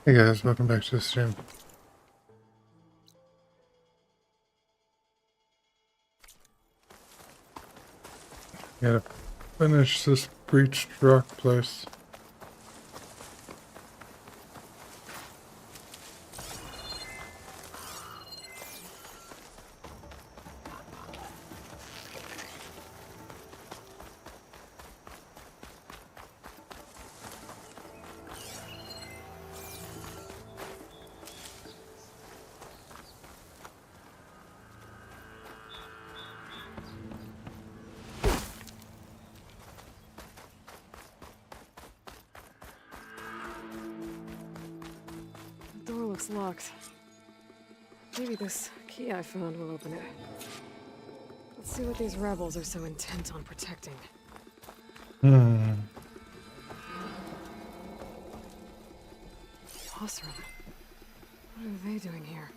Hey guys, welcome back to the stream. Gotta finish this breached rock place. The door looks locked. Maybe this key I found will open it. Let's see what these rebels are so intent on protecting. Osram. What are they doing here?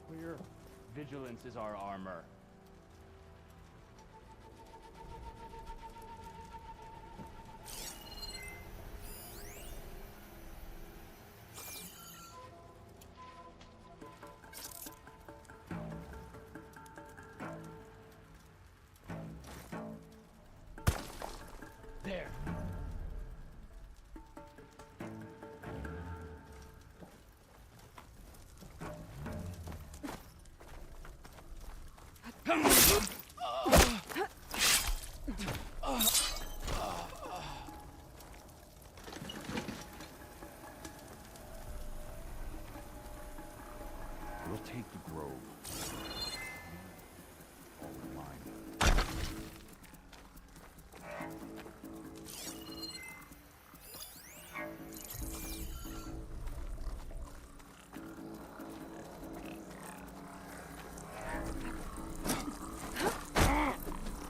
Clear. Vigilance is our armor. There. We'll take the grove. All in line.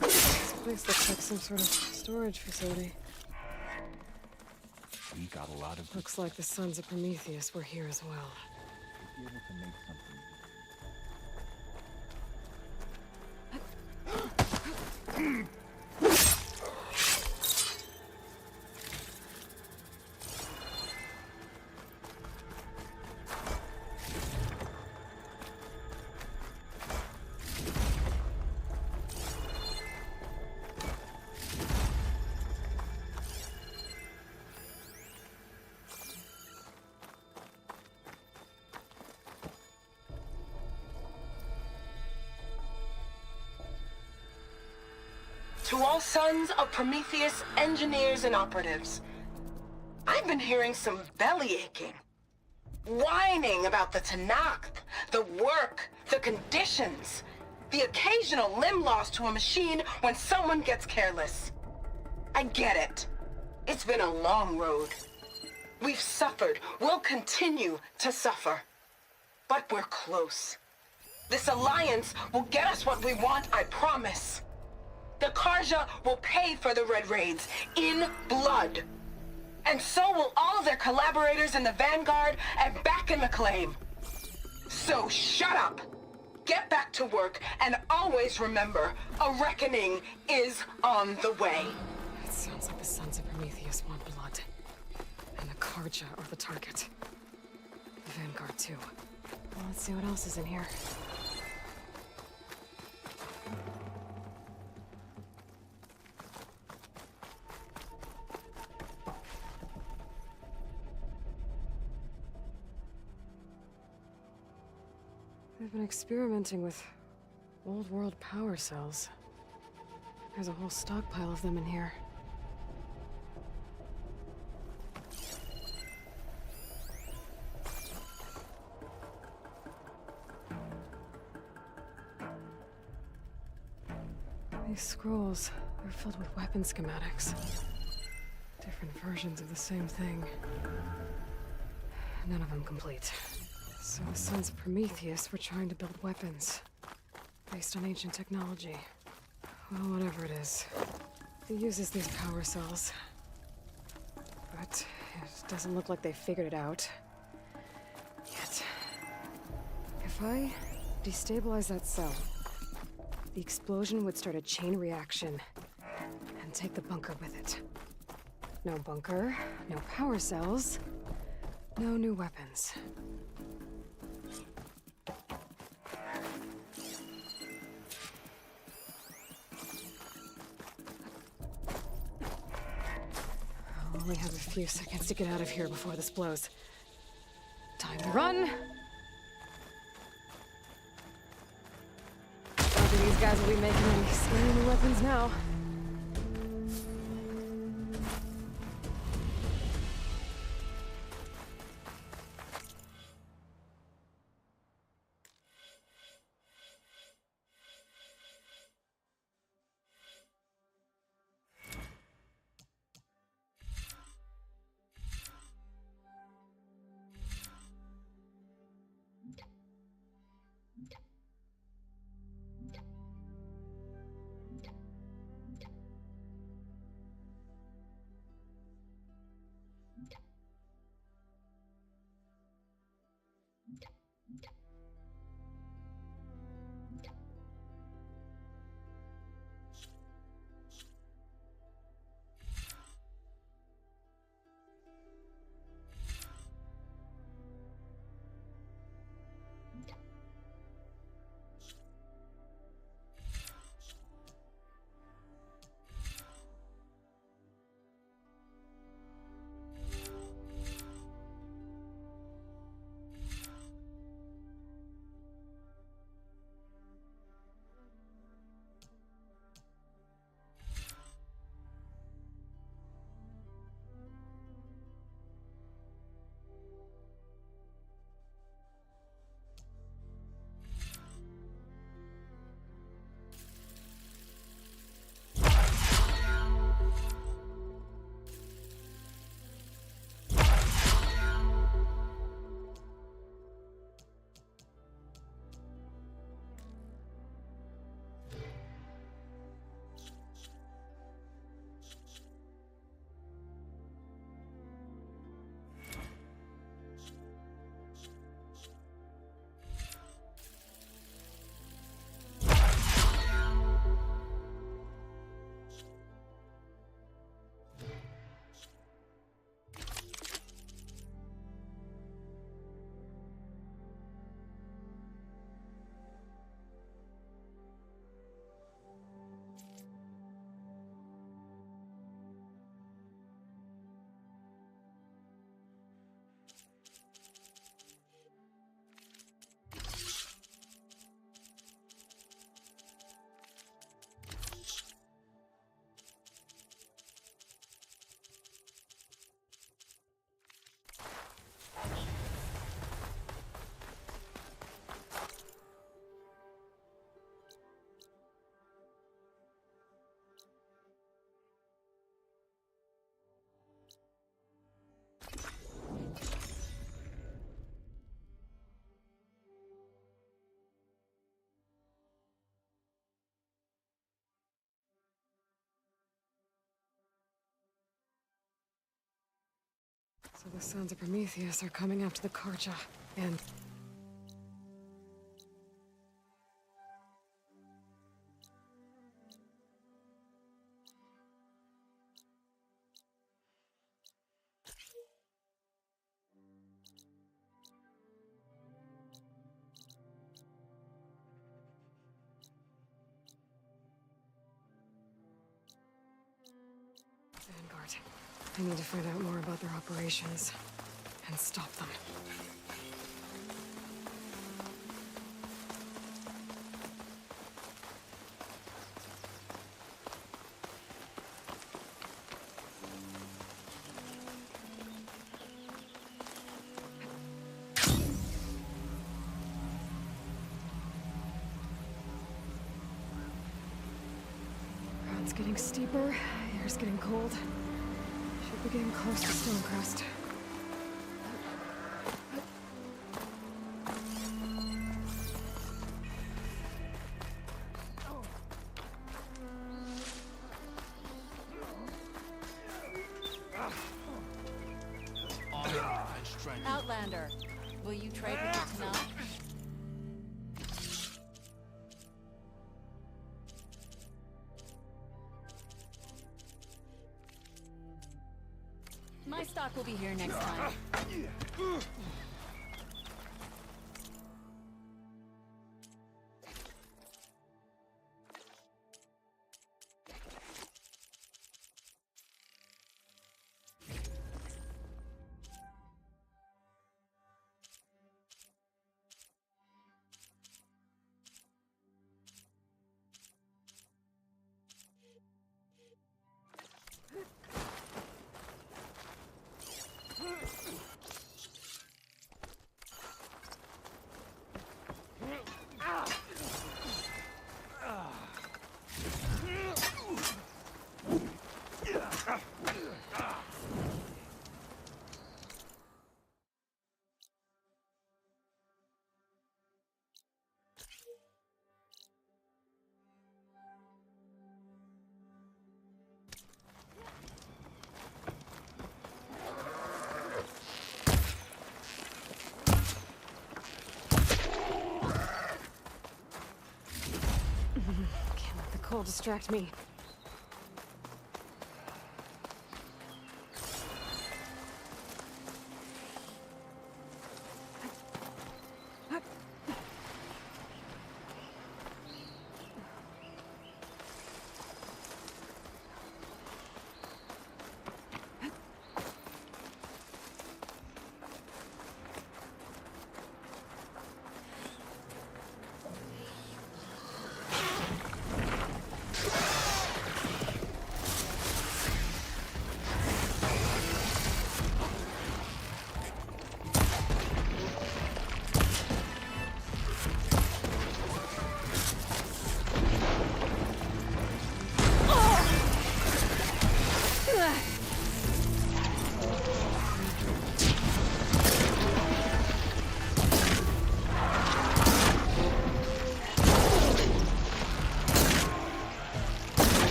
This place looks like some sort of storage facility. We got a lot of Looks like the Sons of Prometheus were here as well. be able to make something. To all sons of Prometheus engineers and operatives, I've been hearing some belly aching, whining about the Tanakh, the work, the conditions, the occasional limb loss to a machine when someone gets careless. I get it. It's been a long road. We've suffered. We'll continue to suffer. But we're close. This alliance will get us what we want, I promise. The Karja will pay for the Red Raids in blood. And so will all their collaborators in the Vanguard and back in the Claim. So shut up, get back to work, and always remember, a reckoning is on the way. It sounds like the Sons of Prometheus want blood. And the Karja are the target. The Vanguard too. Well, let's see what else is in here. They've been experimenting with old world power cells. There's a whole stockpile of them in here. These scrolls, they're filled with weapon schematics. Different versions of the same thing. None of them complete. So the Sons of Prometheus were trying to build weapons. Based on ancient technology. Well, whatever it is. It uses these power cells. but it doesn't look like they figured it out yet. If I destabilize that cell, the explosion would start a chain reaction and take the bunker with it. No bunker, no power cells, no new weapons. I'll only have a few seconds to get out of here before this blows. Time to run! I don't think these guys will be making any scary new weapons now. So the Sons of Prometheus are coming after the Karja, and... Vanguard. I need to find out more about their operations and stop them. Ground's getting steeper, air's getting cold. Should be getting close to Stonecrest. Outlander, will you trade with the Tanakh? My stock will be here next time. Can't let the cold distract me.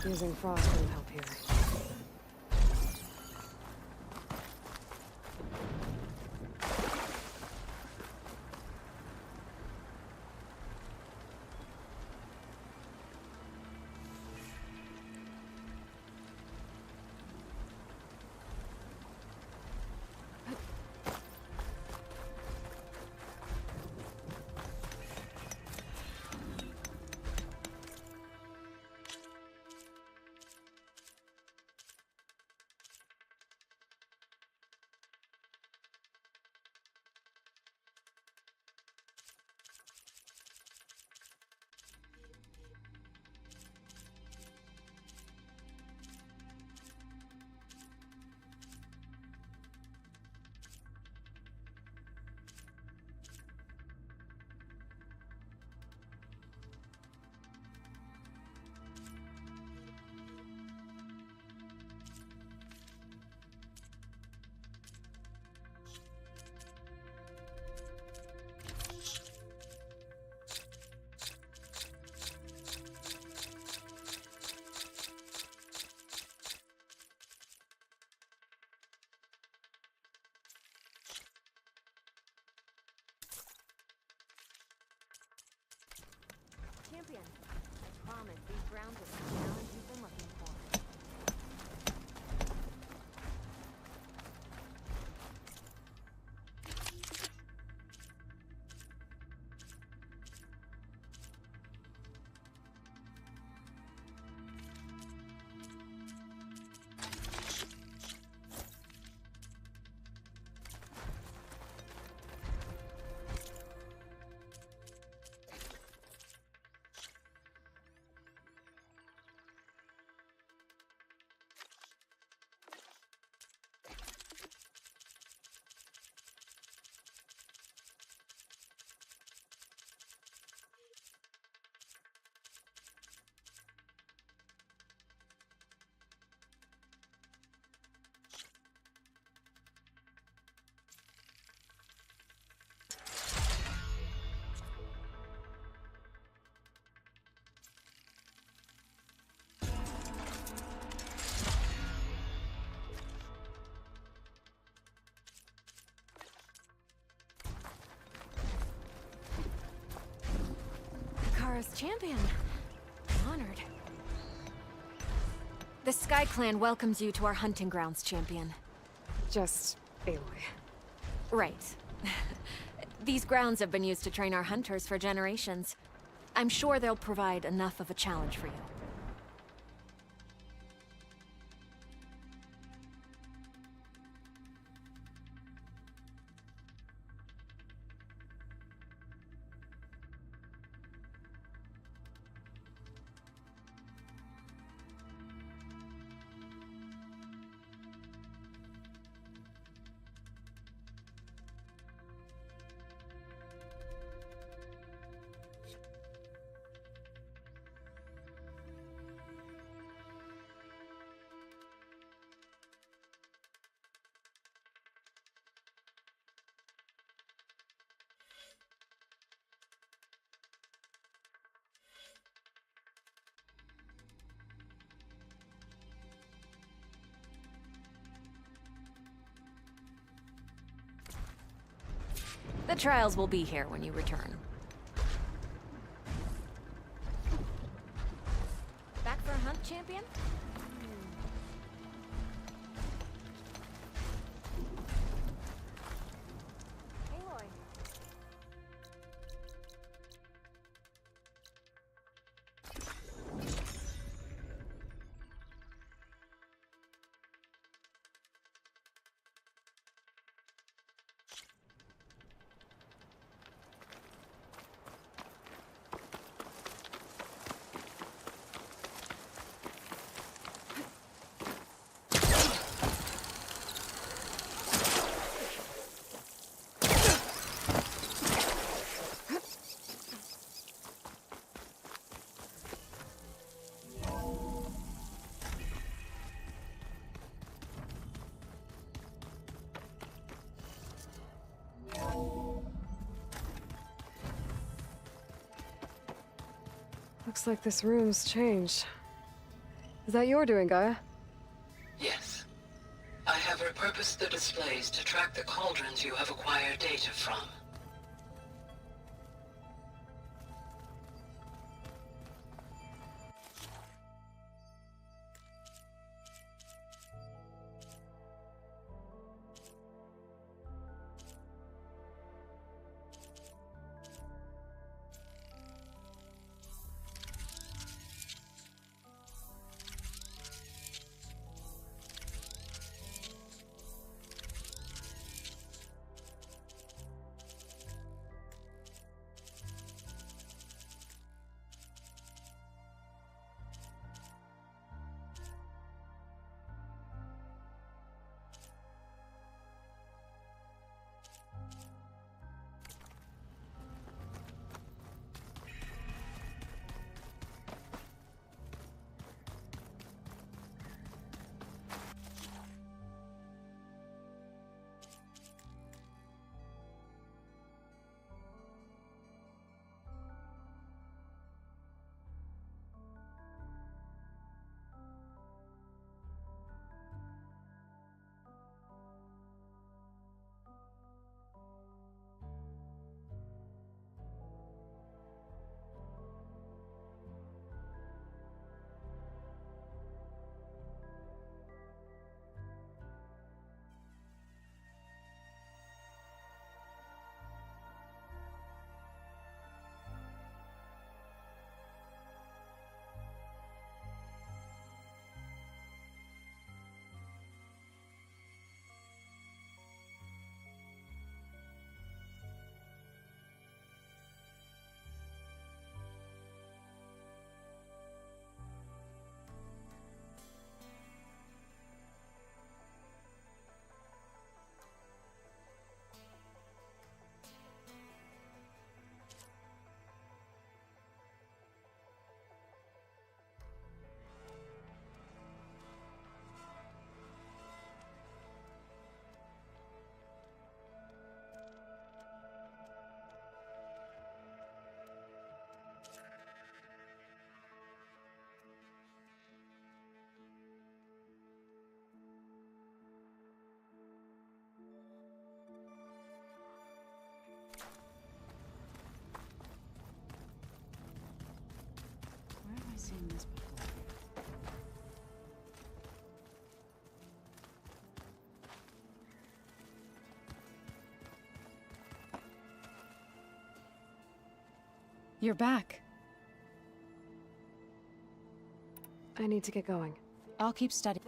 Using frost won't help here. champion. I promise these grounds are the challenge you've been looking for. Kara's champion. I'm honored. The Sky Clan welcomes you to our hunting grounds, champion. Just Aloy. Right. These grounds have been used to train our hunters for generations. I'm sure they'll provide enough of a challenge for you. The trials will be here when you return. Back for a hunt, champion? Aloy. Looks like this room's changed. Is that your doing, Gaia? Yes. I have repurposed the displays to track the cauldrons you have acquired data from. You're back. I need to get going. I'll keep studying.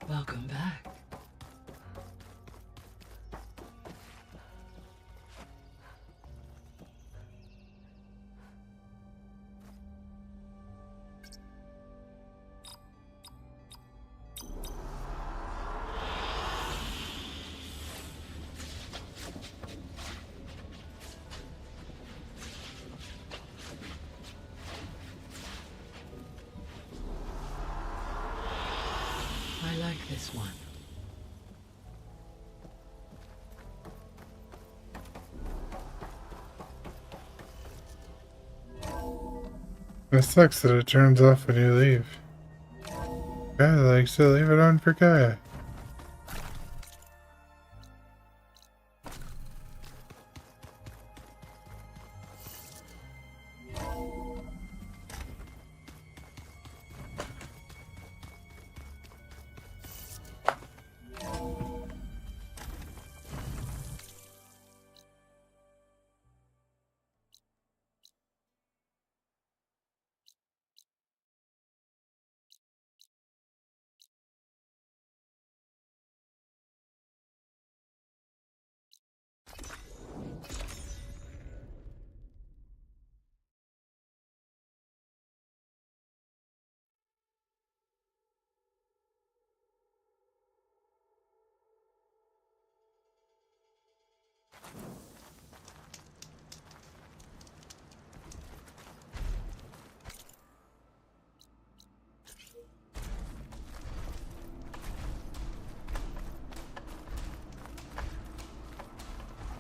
Welcome back. I like this one. It sucks that it turns off when you leave. Guy likes to leave it on for Gaia.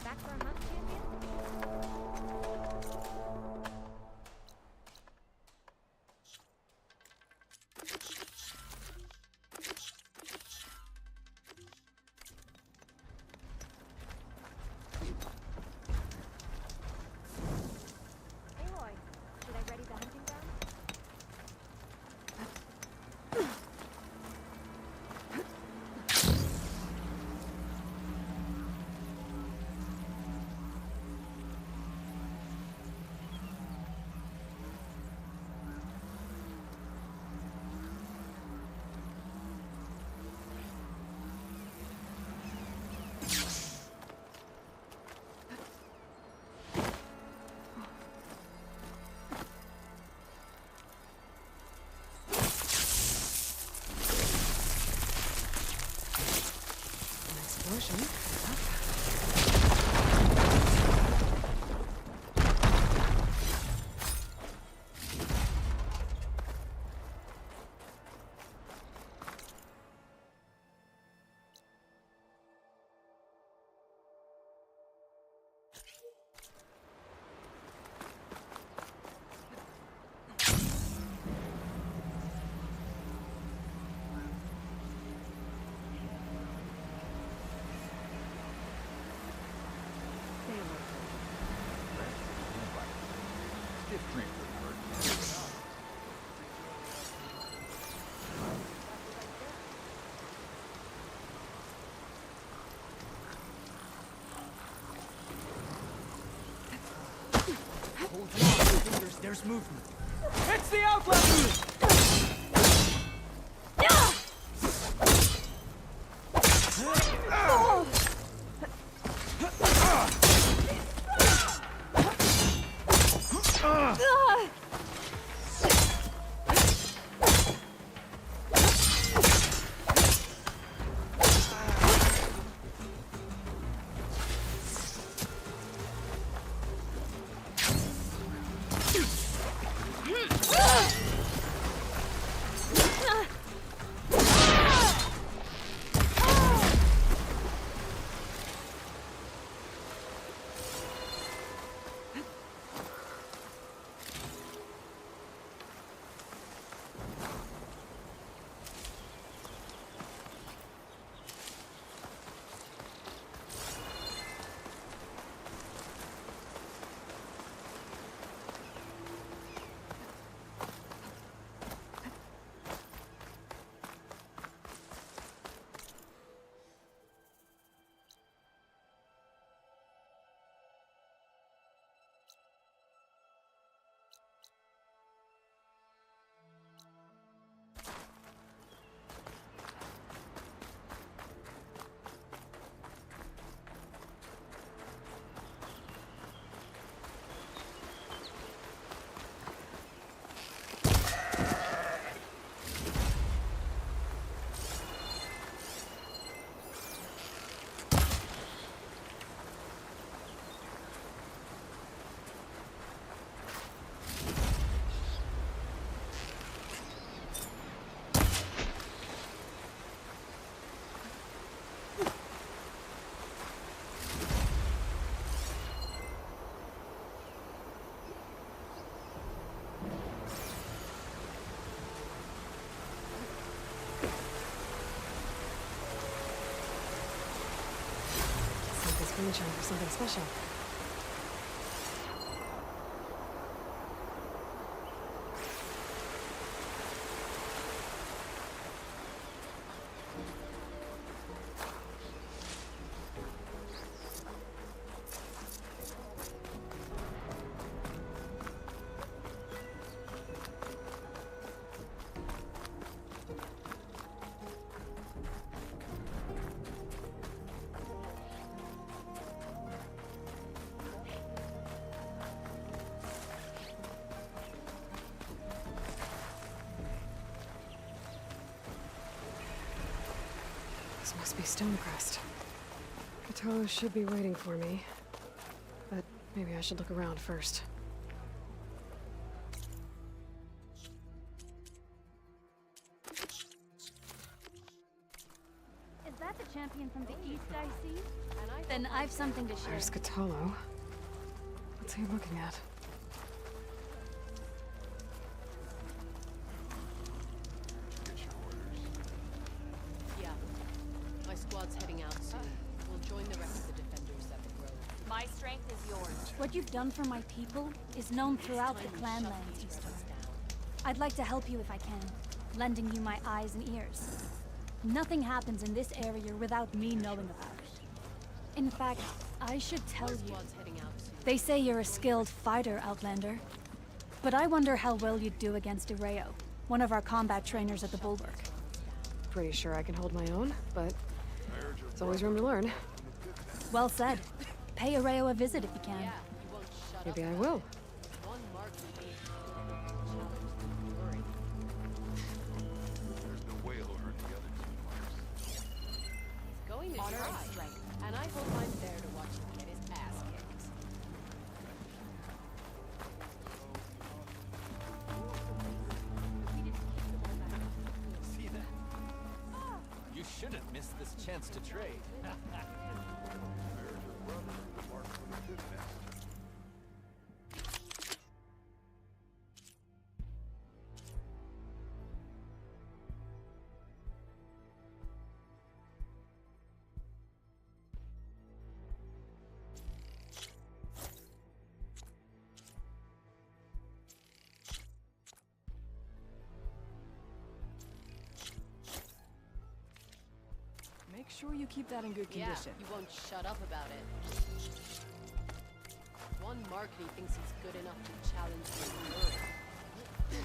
Back for a month, champion? Aloy, should I ready the hunting ground? An explosion. Stiff drink would hurt. Hold on, fingers, there's movement. It's the outlet! moonshine for something special. This must be Stonecrest. Kotallo should be waiting for me. But maybe I should look around first. Is that the champion from the east I see? Then I've something to share. There's Kotallo. What's he looking at? Get your orders. Yeah. My squad's heading out soon. We'll join the rest of the defenders at the grove. My strength is yours. What you've done for my people is known throughout the clanlands, Easter. I'd like to help you if I can, lending you my eyes and ears. Nothing happens in this area without me knowing about it. In fact, I should tell you. Squad's heading out soon. They say you're a skilled fighter, Outlander. But I wonder how well you'd do against Ireo, one of our combat trainers at the Bulwark. Pretty sure I can hold my own, but there's always room to learn. Well said. Pay Ireo a visit if you can. Yeah, you won't shut Maybe up I about will. it. One mark we need to challenge the worry. There's no way he'll hurt the other two fighters. He's going to try. And I hope I'm there to watch him get his ass kicked. See that? You shouldn't miss this chance to trade. Make sure you keep that in good Yeah, condition. you won't shut up about it. One mark and he thinks he's good enough to challenge the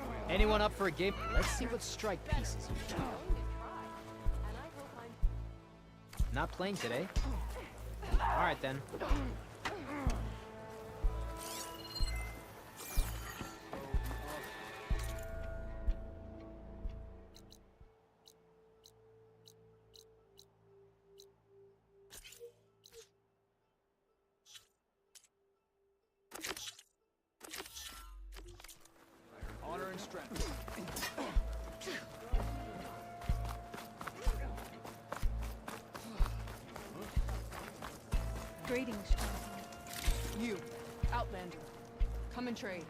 worry. Anyone up for a game? Let's see what strike pieces you've got. Going to try. And I hope I'm Not playing today? Alright then. Honor and strength. Greetings, champion. You, Outlander. Come and trade.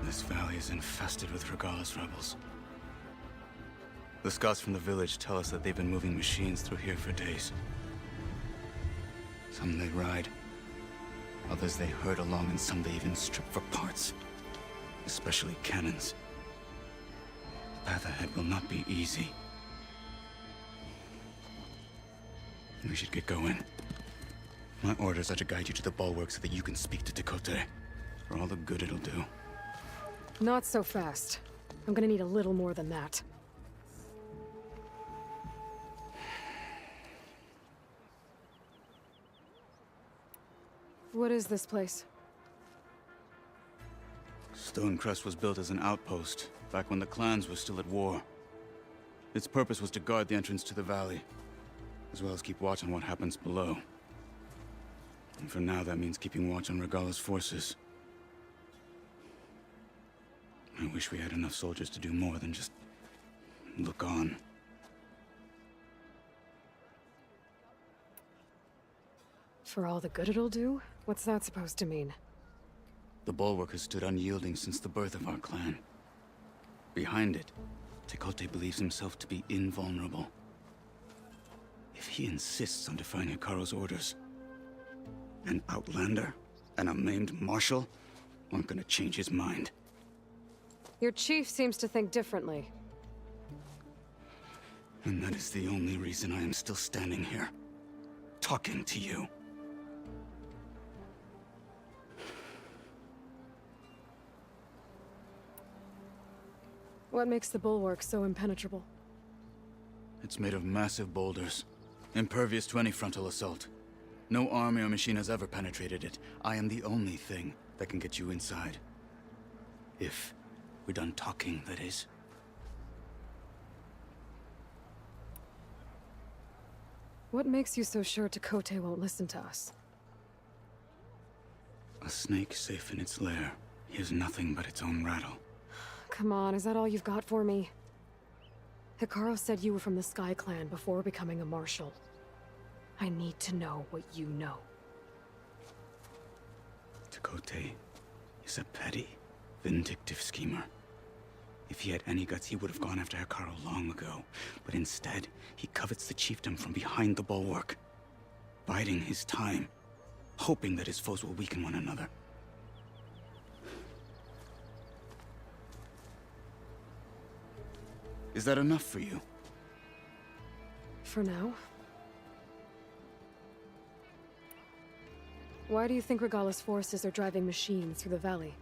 This valley is infested with Regalis rebels. The scouts from the village tell us that they've been moving machines through here for days. Some they ride, others they herd along, and some they even strip for parts. Especially cannons. The path ahead will not be easy. We should get going. My orders are to guide you to the bulwark so that you can speak to Tekote. For all the good it'll do. Not so fast. I'm gonna need a little more than that. What is this place? Stonecrest was built as an outpost, back when the clans were still at war. Its purpose was to guard the entrance to the valley, as well as keep watch on what happens below. And for now, that means keeping watch on Regalla's forces. I wish we had enough soldiers to do more than just look on. For all the good it'll do? What's that supposed to mean? The bulwark has stood unyielding since the birth of our clan. Behind it, Tekote believes himself to be invulnerable. If he insists on defying Hikaru's orders, an outlander and a maimed marshal aren't gonna change his mind. Your chief seems to think differently. And that is the only reason I am still standing here, talking to you. What makes the bulwark so impenetrable? It's made of massive boulders, impervious to any frontal assault. No army or machine has ever penetrated it. I am the only thing that can get you inside. If we're done talking, that is. What makes you so sure Tekote won't listen to us? A snake safe in its lair hears nothing but its own rattle. Come on, is that all you've got for me? Hikaru said you were from the Sky Clan before becoming a marshal. I need to know what you know. Tekote is a petty, vindictive schemer. If he had any guts, he would have gone after Hikaru long ago. But instead, he covets the chiefdom from behind the bulwark, biding his time, hoping that his foes will weaken one another. Is that enough for you? For now. Why do you think Regalla's forces are driving machines through the valley?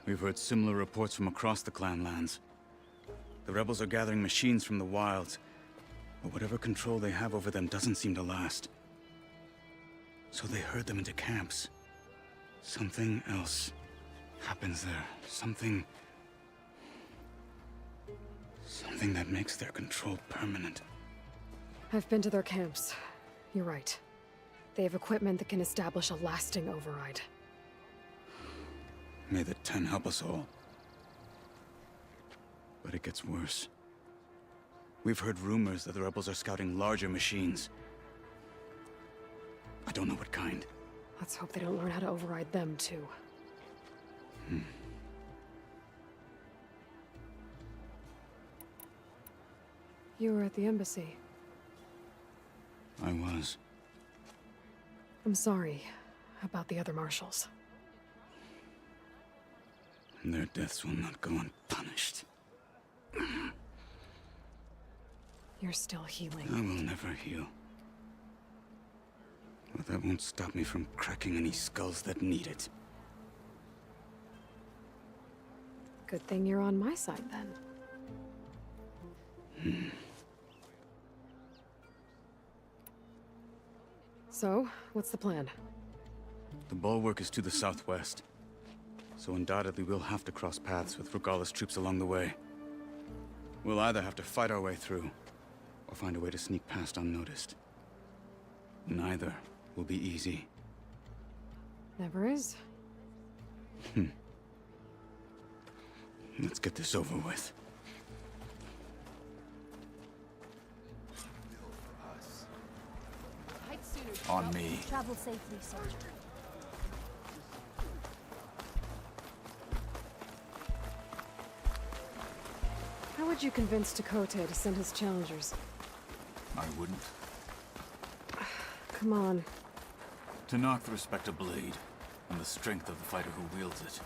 We've heard similar reports from across the clan lands. The rebels are gathering machines from the wilds, but whatever control they have over them doesn't seem to last. So they herd them into camps. Something else happens there. Something that makes their control permanent. I've been to their camps. You're right. They have equipment that can establish a lasting override. May the Ten help us all. But it gets worse. We've heard rumors that the rebels are scouting larger machines. I don't know what kind. Let's hope they don't learn how to override them, too. You were at the embassy. I was. I'm sorry about the other marshals. Their deaths will not go unpunished. You're still healing. I will never heal. But that won't stop me from cracking any skulls that need it. Good thing you're on my side, then. So, what's the plan? The bulwark is to the southwest. So undoubtedly we'll have to cross paths with Regalla's troops along the way. We'll either have to fight our way through, or find a way to sneak past unnoticed. Neither will be easy. Never is. Let's get this over with. On me. Travel safely, soldier. How would you convince Tekote to send his challengers? I wouldn't. Come on. Tenakth respect a blade, and the strength of the fighter who wields it.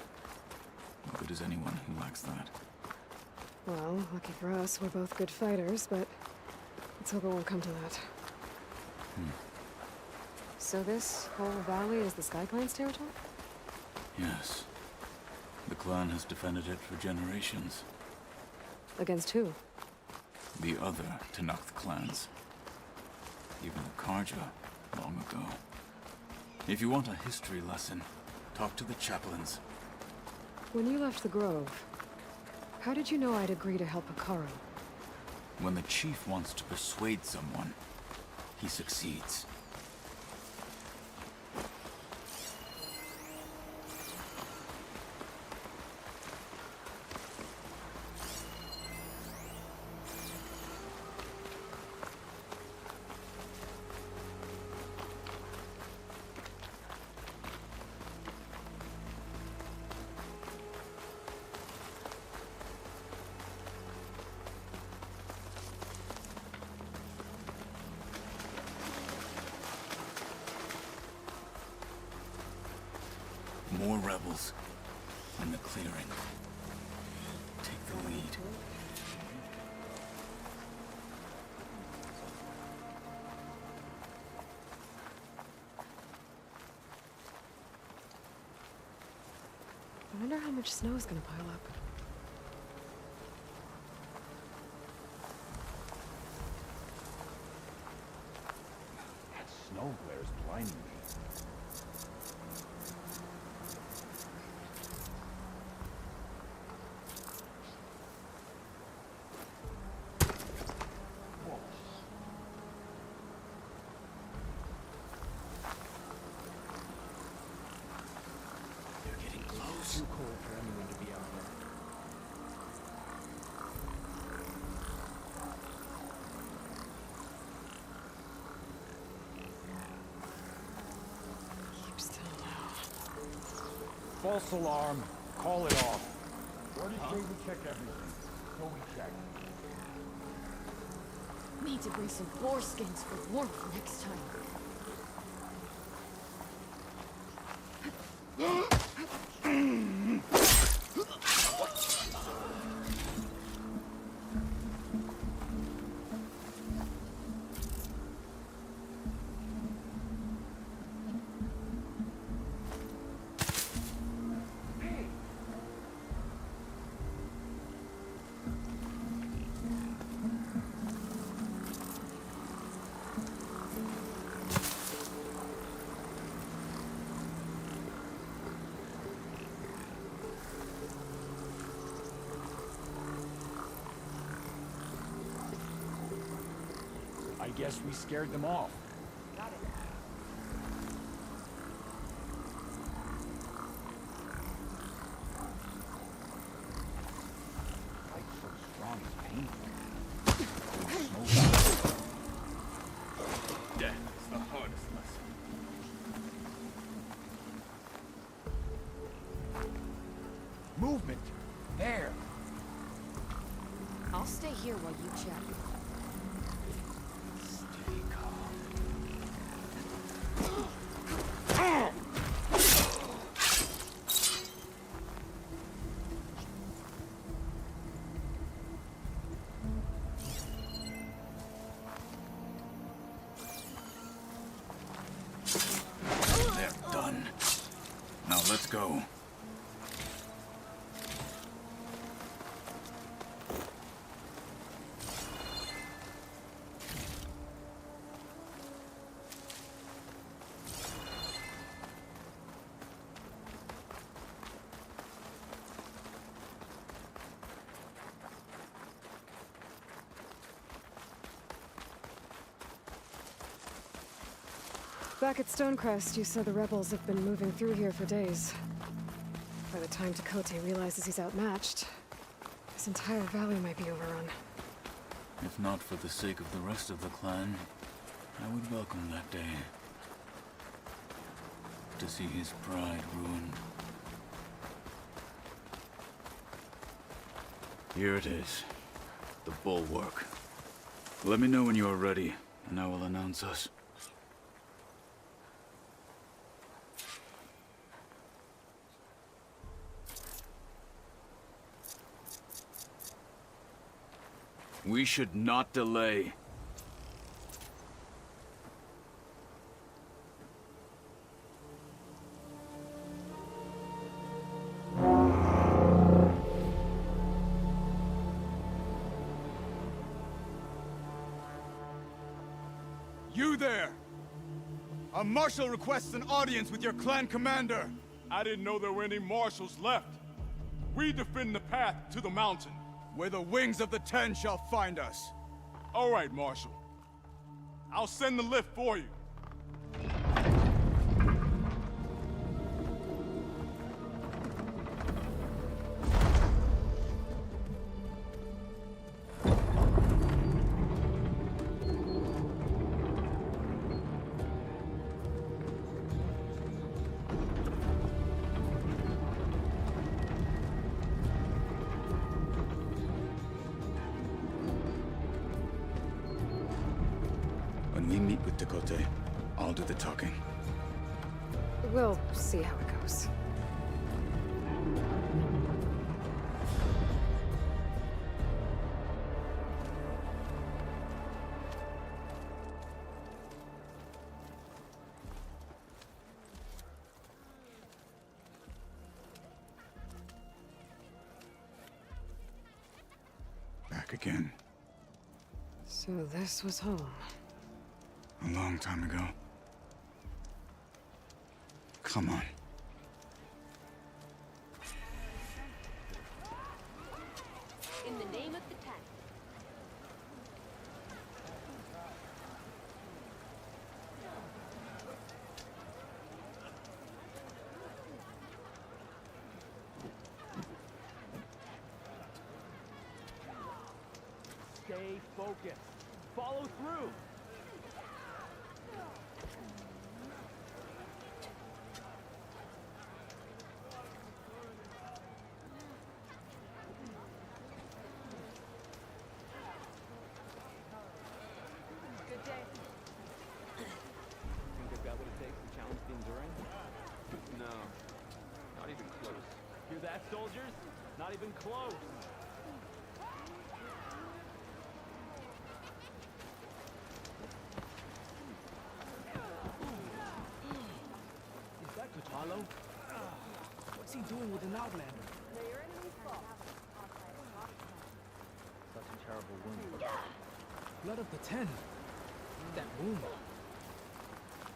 How good is anyone who lacks that? Well, lucky for us, we're both good fighters, but let's hope it won't come to that. So this whole valley is the Sky Clan's territory? Yes. The clan has defended it for generations. Against who? The other Tenakth clans. Even the Karja, long ago. If you want a history lesson, talk to the chaplains. When you left the Grove, how did you know I'd agree to help Hikaru? When the chief wants to persuade someone, he succeeds. More rebels. In the clearing. Take the lead. I wonder how much snow is gonna pile up. That snow glare is blinding me. They're getting close. Too cold for anyone to be out there. Keep still now. False alarm. Call it off. Where did say we check everything? So we check. Need to bring some boar skins for warmth next time. I guess we scared them off. Fight so strong is painful. Death is the hardest lesson. Movement! There! I'll stay here while you check. Stay calm. They're done. Now let's go. Back at Stonecrest, you said the rebels have been moving through here for days. By the time Tekote realizes he's outmatched, this entire valley might be overrun. If not for the sake of the rest of the clan, I would welcome that day. To see his pride ruined. Here it is. The bulwark. Let me know when you are ready, and I will announce us. We should not delay. You there! A marshal requests an audience with your clan commander. I didn't know there were any marshals left. We defend the path to the mountain. Where the wings of the Ten shall find us. All right, Marshal. I'll send the lift for you. When we meet with Tekote, I'll do the talking. We'll see how it goes. Back again. So this was home. A long time ago. Come on. In the name of the Ten. Stay focused. Follow through. Good day. Think they've got what it takes to challenge the Endurance? No. Not even close. Hear that, soldiers? Not even close. Is that T'Challa? What's he doing with an Outlander? Such a terrible wound. Blood of the Ten. That wound.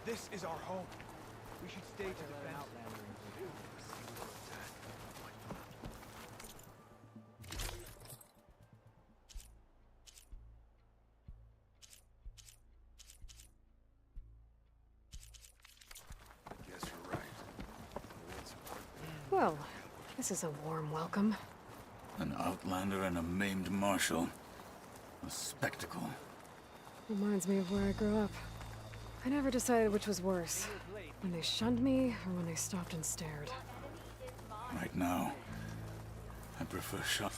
This is our home. We should stay to defend. Guess you're right. Well, this is a warm welcome. An Outlander and a maimed Marshal. A spectacle. Reminds me of where I grew up. I never decided which was worse. When they shunned me, or when they stopped and stared. Right now, I prefer shot.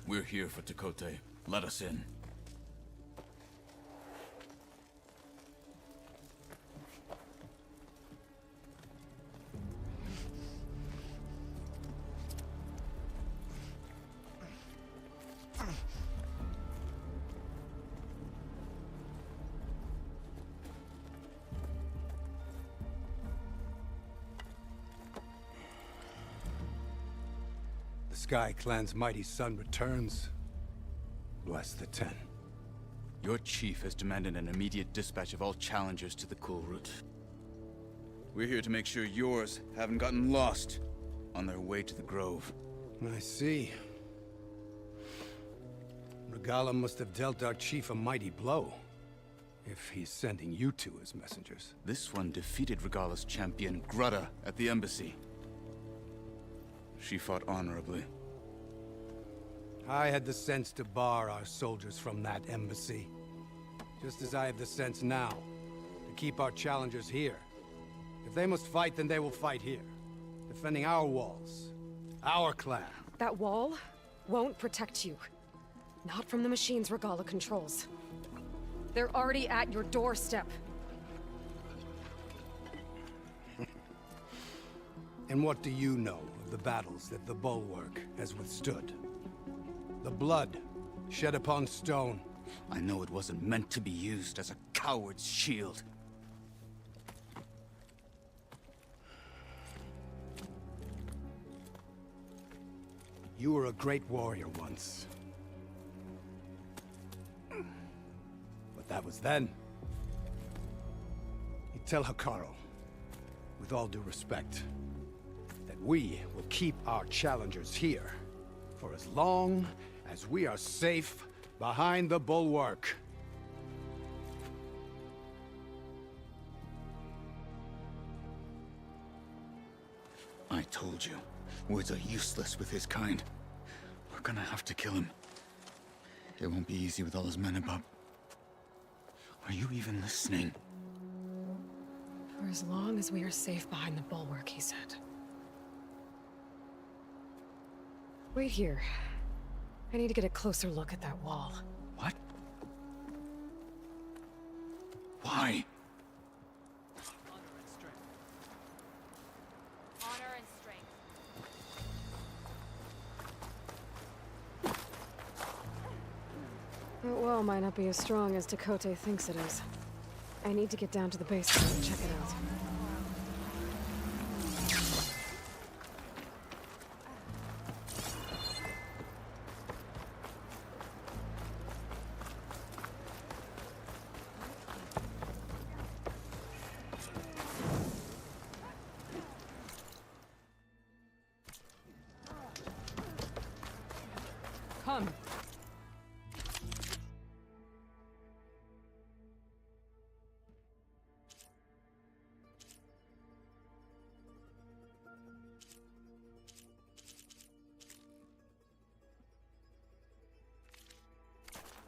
We're here for Tekotteh. Let us in. The Sky Clan's mighty son returns. Bless the Ten. Your chief has demanded an immediate dispatch of all challengers to the Kulrut. We're here to make sure yours haven't gotten lost on their way to the Grove. I see. Regalla must have dealt our chief a mighty blow, if he's sending you two as messengers. This one defeated Regalla's champion, Grudda, at the embassy. She fought honorably. I had the sense to bar our soldiers from that embassy. Just as I have the sense now, to keep our challengers here. If they must fight, then they will fight here. Defending our walls. Our clan. That wall won't protect you. Not from the machines Regalla controls. They're already at your doorstep. And what do you know of the battles that the Bulwark has withstood? The blood shed upon stone. I know it wasn't meant to be used as a coward's shield. You were a great warrior once. But that was then. You tell Hekarro, with all due respect, that we will keep our challengers here for as long as we are safe behind the Bulwark. I told you, words are useless with his kind. We're gonna have to kill him. It won't be easy with all his men above. Are you even listening? For as long as we are safe behind the Bulwark, he said. Wait here. I need to get a closer look at that wall. What? Why? Honor and strength. That wall might not be as strong as Tekotteh thinks it is. I need to get down to the basement and check it out.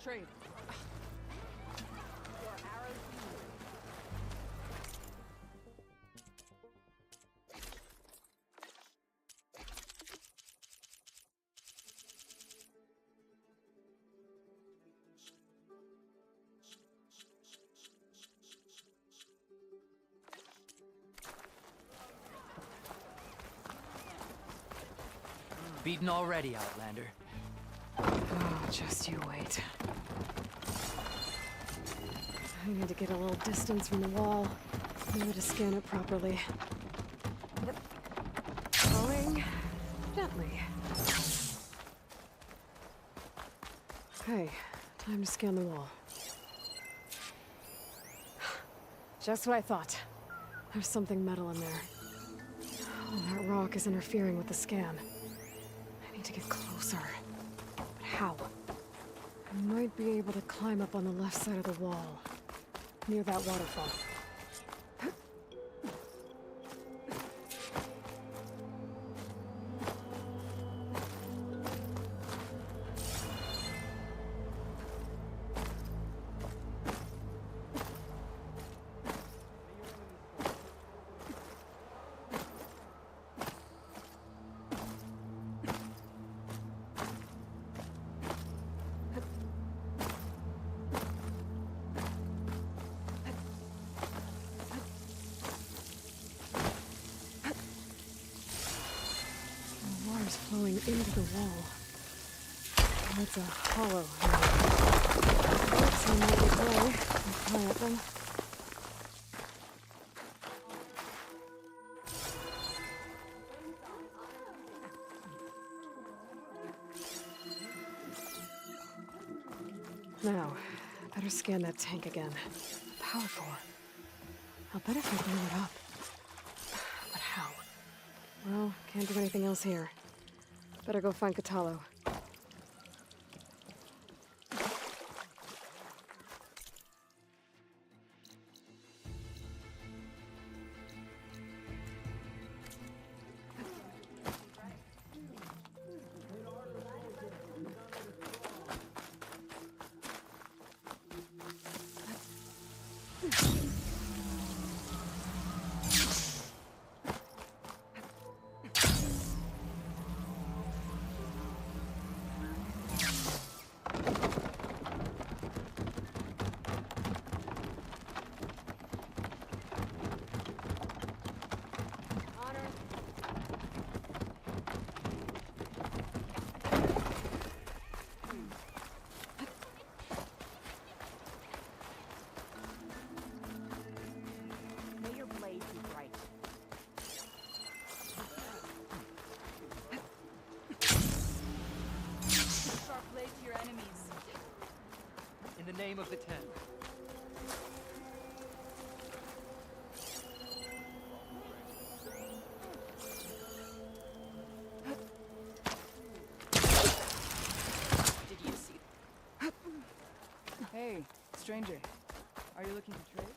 trade. Beaten already, Outlander. Oh, just you wait. I need to get a little distance from the wall in order to scan it properly. Yep. Going gently. Okay, time to scan the wall. Just what I thought. There's something metal in there. Oh, that rock is interfering with the scan. I need to get closer. But how? I might be able to climb up on the left side of the wall, near that waterfall. Water's flowing into the wall. Oh, it's a hollow. Looks like a way. I'll try at them. Now, better scan that tank again. Powerful. I'll bet if I blew it up. But how? Well, can't do anything else here. Better go find Kotallo. In the name of the Ten. Did you see? Hey, stranger. Are you looking to trade?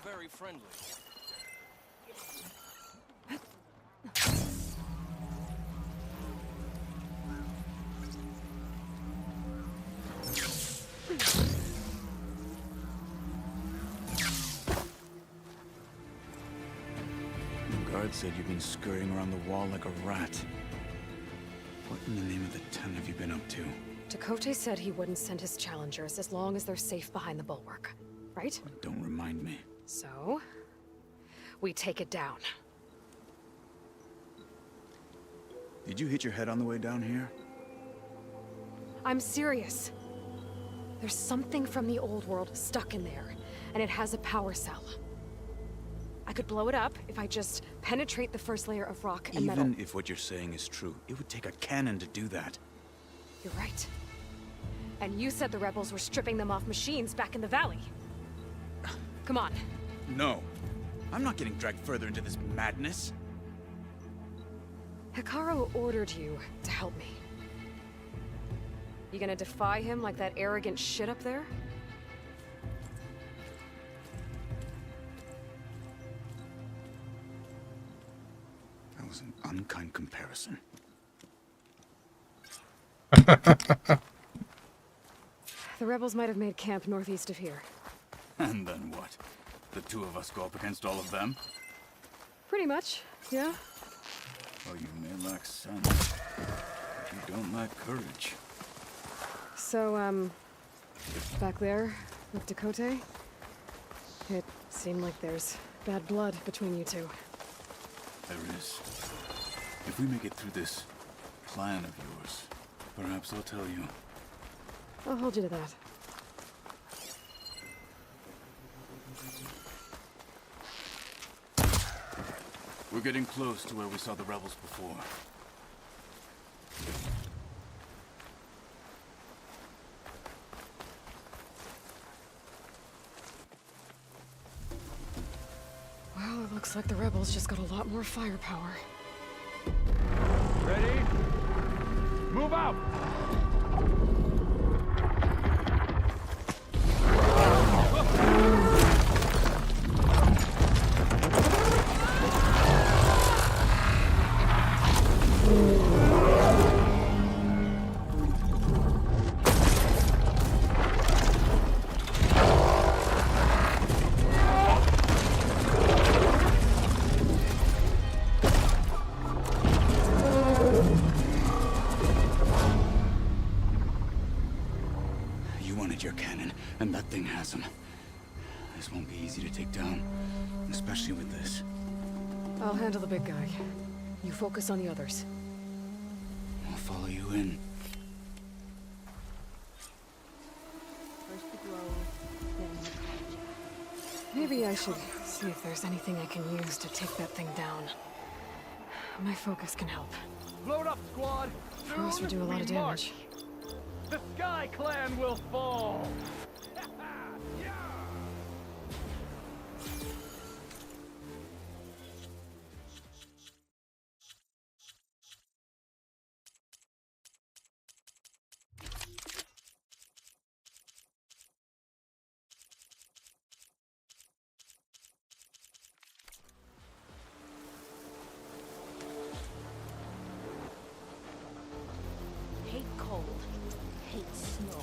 Very friendly. The guard said you've been scurrying around the wall like a rat. What in the name of the Ten have you been up to? Chakotay said he wouldn't send his challengers as long as they're safe behind the bulwark, right? Don't remind me. So, we take it down. Did you hit your head on the way down here? I'm serious. There's something from the old world stuck in there, and it has a power cell. I could blow it up if I just penetrate the first layer of rock and metal. Even if what you're saying is true, it would take a cannon to do that. You're right. And you said the rebels were stripping them off machines back in the valley. Come on. No. I'm not getting dragged further into this madness. Hekarro ordered you to help me. You gonna defy him like that arrogant shit up there? That was an unkind comparison. The rebels might have made camp northeast of here. And then what? The two of us go up against all of them? Pretty much, yeah. Oh, you may lack sense, but you don't lack courage. So, back there with Dakota, it seemed like there's bad blood between you two. There is. If we make it through this plan of yours, perhaps I'll tell you. I'll hold you to that. We're getting close to where we saw the rebels before. Well, it looks like the rebels just got a lot more firepower. Ready? Move out! Your cannon, and that thing has him. This won't be easy to take down, especially with this. I'll handle the big guy. You focus on the others. I'll follow you in. First the glow, then the hijack. Maybe I should see if there's anything I can use to take that thing down. My focus can help. Load up, squad! Forest would do a lot of damage. The Sky Clan will fall! Hate cold. Hate snow.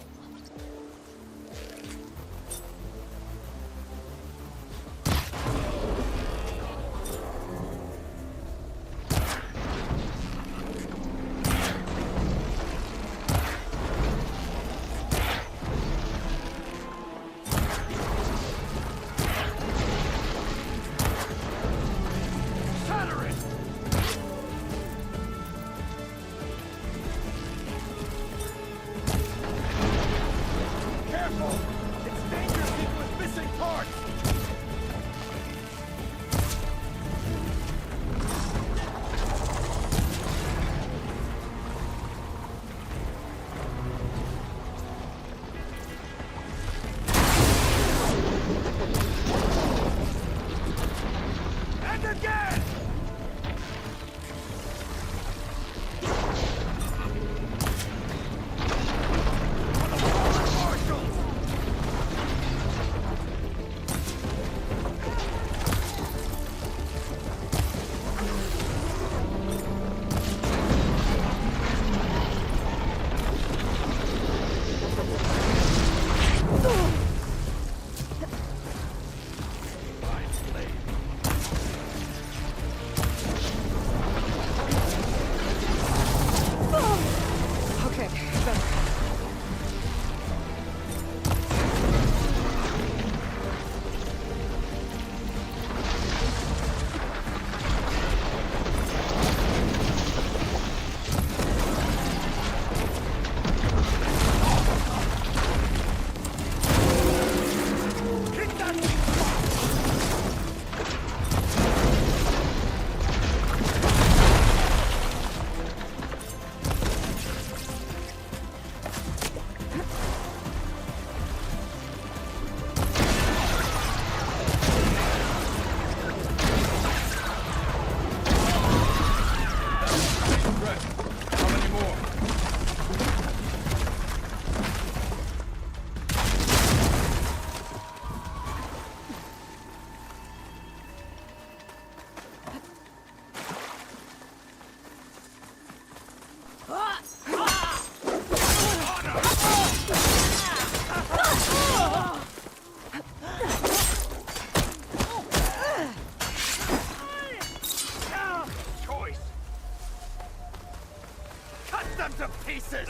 to pieces!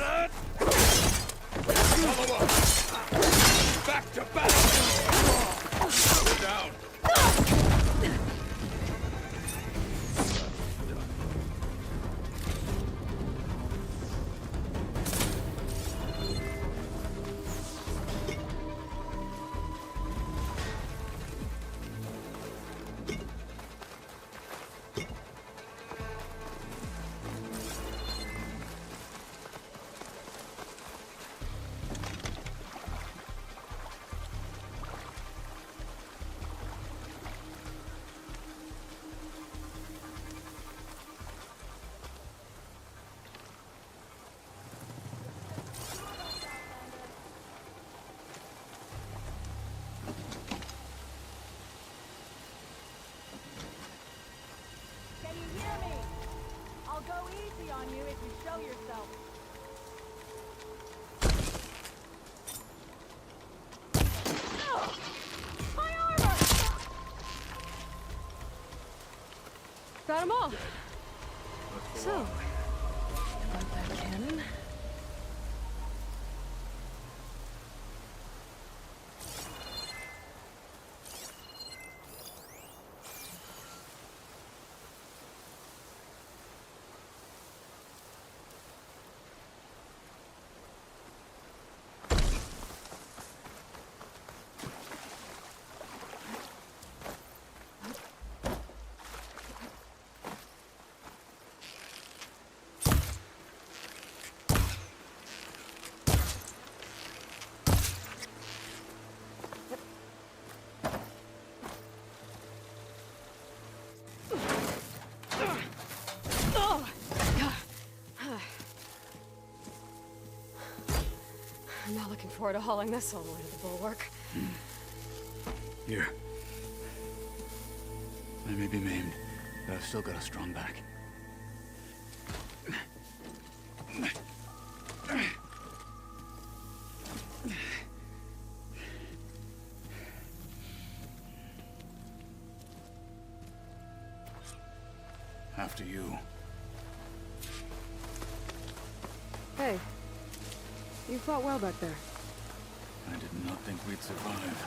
Follow up! Back to battle! Down! Can you hear me? I'll go easy on you if you show yourself. My armor! Got them all. So, about that cannon. I'm not looking forward to hauling this all the way to the bulwark. Here. I may be maimed, but I've still got a strong back. After you. Hey, you fought well back there. I did not think we'd survive.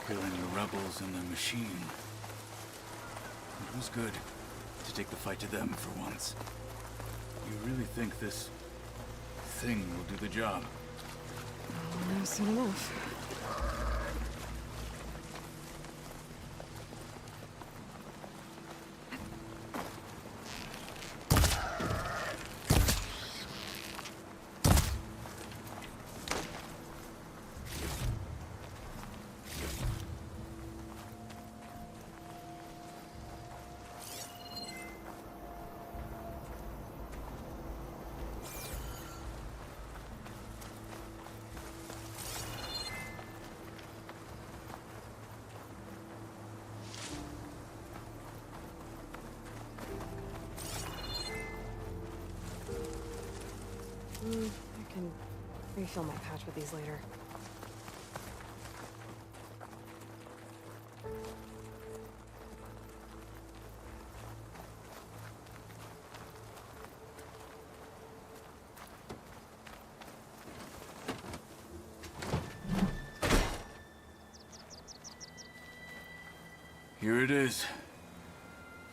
Killing the rebels and the machine. It was good to take the fight to them for once. You really think this thing will do the job? I'll know soon enough. I can refill my pouch with these later. Here it is.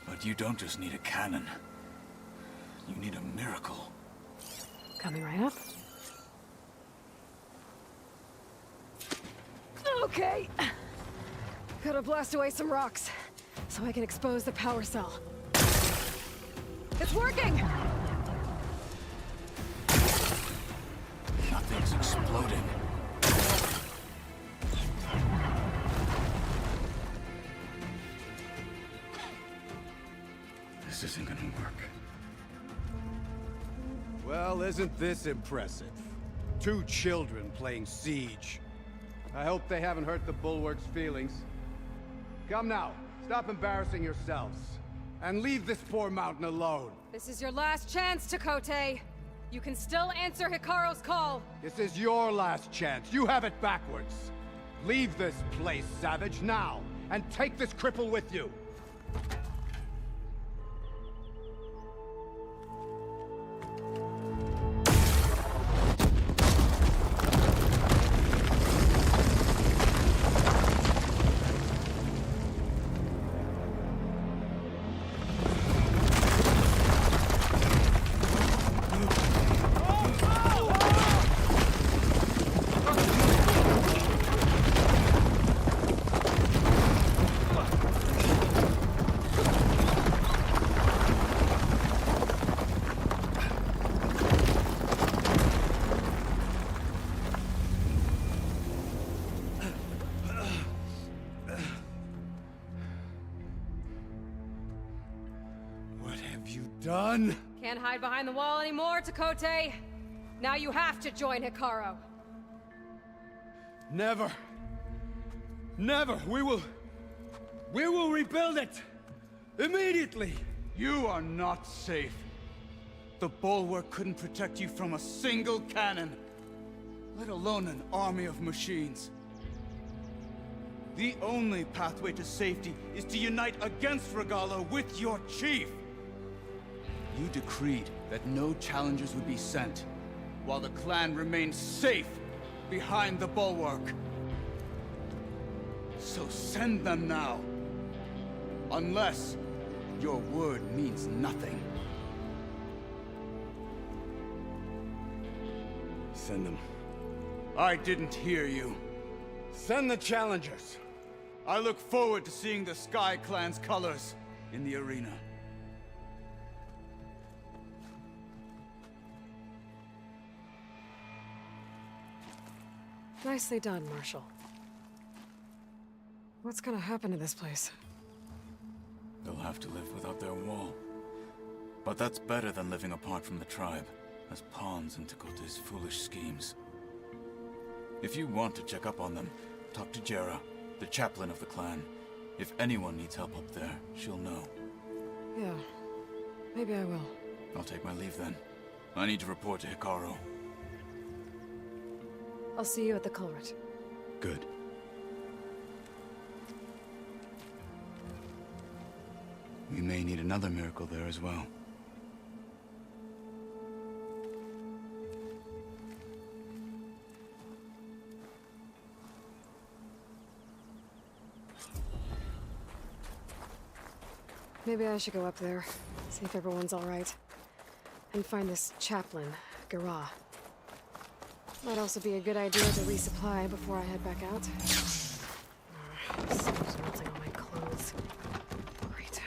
But you don't just need a cannon. You need a miracle. Coming right up. Okay. Gotta blast away some rocks, so I can expose the power cell. It's working! Nothing's exploding. This isn't gonna work. Well, isn't this impressive? 2 children playing siege. I hope they haven't hurt the Bulwark's feelings. Come now, stop embarrassing yourselves. And leave this poor mountain alone. This is your last chance, Chakotay. You can still answer Hikaru's call. This is your last chance. You have it backwards. Leave this place, Savage, now. And take this cripple with you. have you done? Can't hide behind the wall anymore, Takote. Now you have to join Hikaru. Never. Never. We will rebuild it. Immediately. You are not safe. The bulwark couldn't protect you from a single cannon, let alone an army of machines. The only pathway to safety is to unite against Regalo with your chief. You decreed that no challengers would be sent, while the clan remained safe behind the bulwark. So send them now. Unless your word means nothing. Send them. I didn't hear you. Send the challengers. I look forward to seeing the Sky Clan's colors in the arena. Nicely done, Marshal. What's gonna happen to this place? They'll have to live without their wall. But that's better than living apart from the tribe, as pawns in Takote's foolish schemes. If you want to check up on them, talk to Jera, the chaplain of the clan. If anyone needs help up there, she'll know. Yeah, maybe I will. I'll take my leave then. I need to report to Hikaru. I'll see you at the culvert. Good. We may need another miracle there as well. Maybe I should go up there, see if everyone's all right. And find this chaplain, Gara. Might also be a good idea to resupply before I head back out. Snow's melting on my clothes. Great.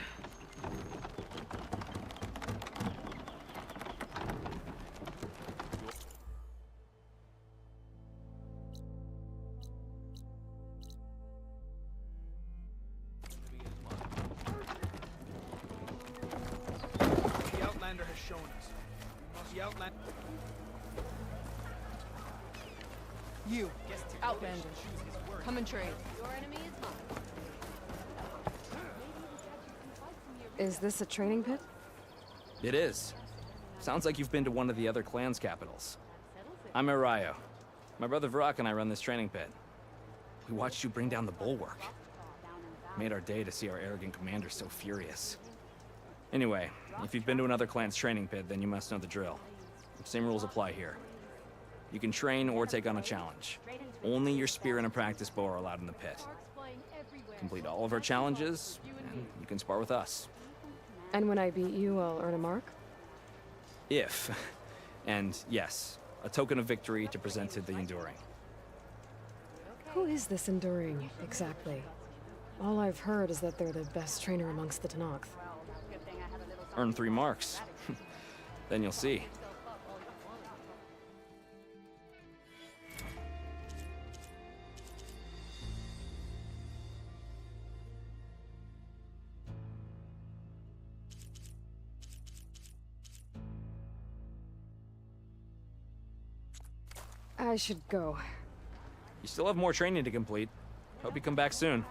The Outlander has shown us. The Outlander. You, Outlander, come and trade. Your enemy is mine. Is this a training pit? It is. Sounds like you've been to one of the other clan's capitals. I'm Arayo. My brother Varrock and I run this training pit. We watched you bring down the bulwark. Made our day to see our arrogant commander so furious. Anyway, if you've been to another clan's training pit, then you must know the drill. Same rules apply here. You can train or take on a challenge. Only your spear and a practice bow are allowed in the pit. Complete all of our challenges, and you can spar with us. And when I beat you, I'll earn a mark? If. And yes, a token of victory to present to the Enduring. Who is this Enduring, exactly? All I've heard is that they're the best trainer amongst the Tenakth. Earn 3 marks. Then you'll see. I should go. You still have more training to complete. Hope you come back soon.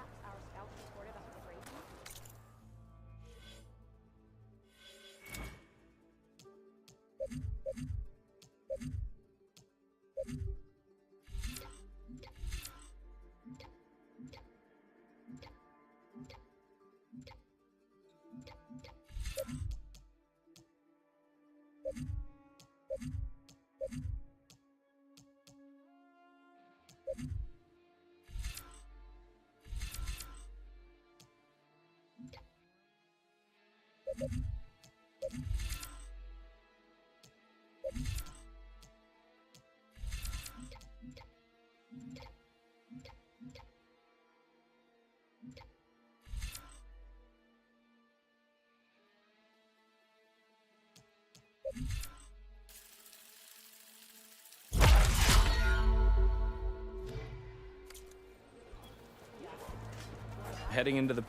Heading into the...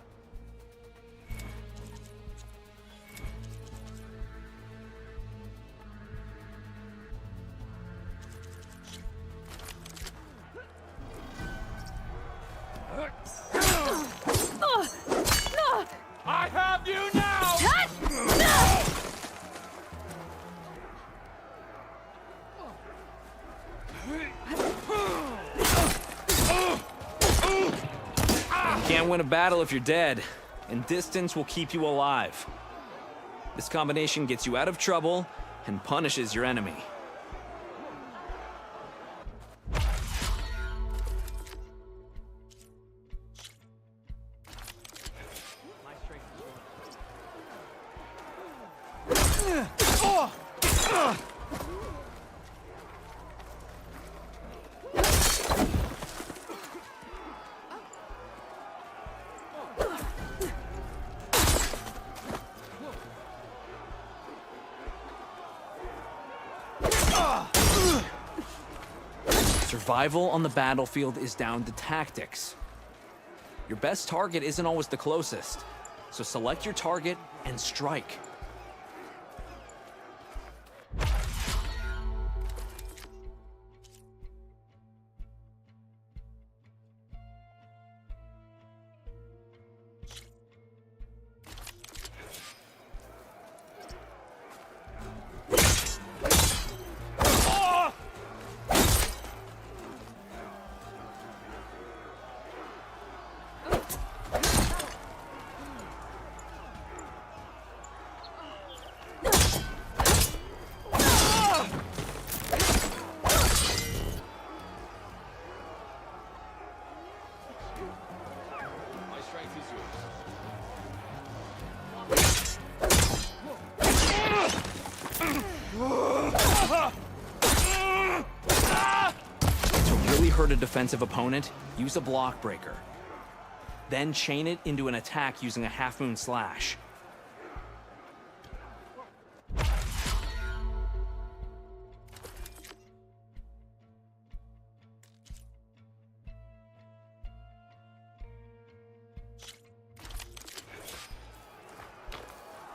I have you now! You can't win a battle if you're dead, and distance will keep you alive. This combination gets you out of trouble and punishes your enemy. Survival on the battlefield is down to tactics. Your best target isn't always the closest, so select your target and strike. My strength is yours. To really hurt a defensive opponent, use a block breaker. Then chain it into an attack using a half-moon slash.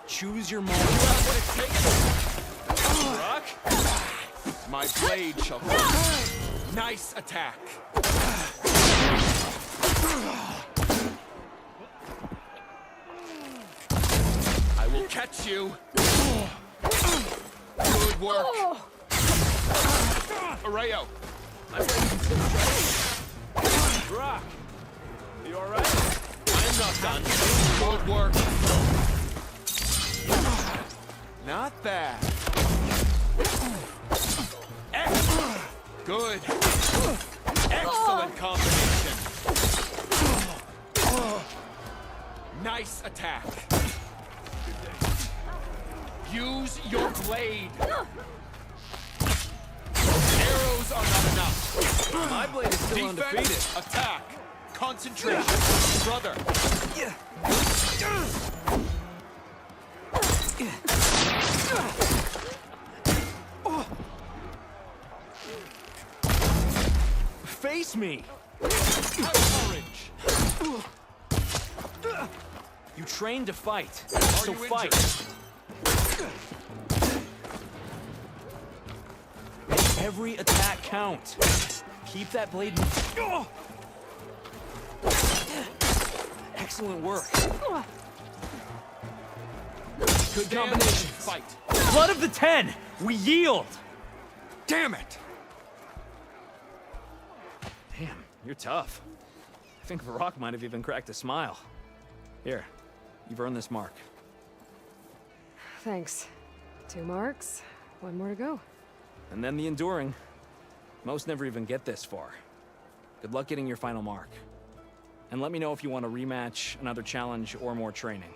Choose your moment. Rock? My blade shall come. Nice attack. I will catch you. Good work. Arroyo. I'm ready to strike. Rock. You alright? I'm not done. Good work. Not bad. Good. Excellent combination. Nice attack. Use your blade. Arrows are not enough. My blade is still undefeated. Defense, attack. Concentration. Brother. Face me! Have courage. You train to fight, so you fight. Make every attack count. Keep that blade. Excellent work. Good combination. Fight. Blood of the Ten! We yield! Damn it! Damn, you're tough. I think Varrock might have even cracked a smile. Here, you've earned this mark. Thanks. 2 marks, 1 more to go. And then the enduring. Most never even get this far. Good luck getting your final mark. And let me know if you want a rematch, another challenge, or more training.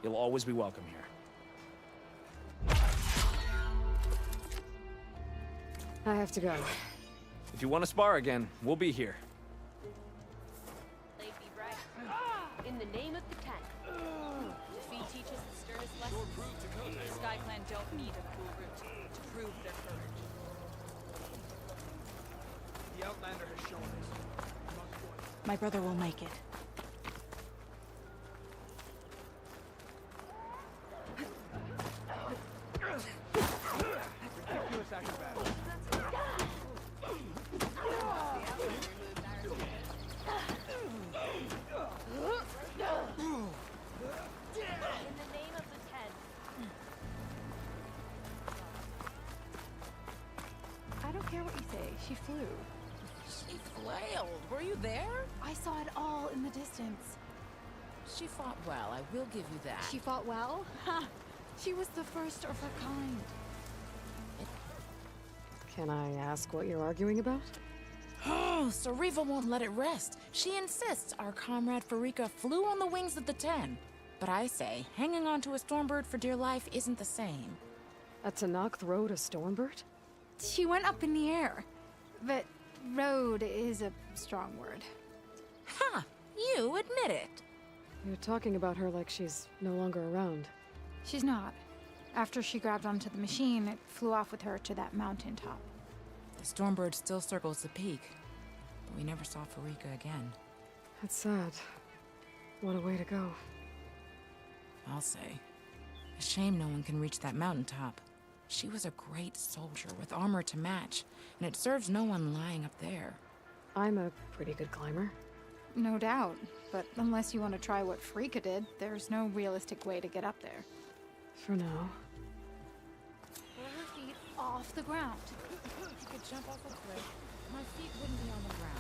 You'll always be welcome here. I have to go. If you want to spar again, we'll be here. They'd be right. In the name of the Ten. Defeat teaches the sternest lesson. The Sky Clan don't need a cool route to prove their courage. The Outlander has shown us. My brother will make it. Ridiculous acrobatics. saw it all in the distance. She fought well, I will give you that. She fought well? Ha! She was the first of her kind. Can I ask what you're arguing about? Oh, so Riva won't let it rest. She insists our comrade Farika flew on the wings of the Ten. But I say, hanging on to a Stormbird for dear life isn't the same. A Tenakth rode a Stormbird? She went up in the air. But rode is a strong word. Ha! You admit it. You're talking about her like she's no longer around. She's not. After she grabbed onto the machine, it flew off with her to that mountaintop. The Stormbird still circles the peak, but we never saw Farika again. That's sad. What a way to go. I'll say. A shame no one can reach that mountaintop. She was a great soldier with armor to match, and it serves no one lying up there. I'm a pretty good climber. No doubt, but unless you want to try what Farika did, there's no realistic way to get up there. For now. Pull her feet off the ground. If you could jump off a cliff, my feet wouldn't be on the ground.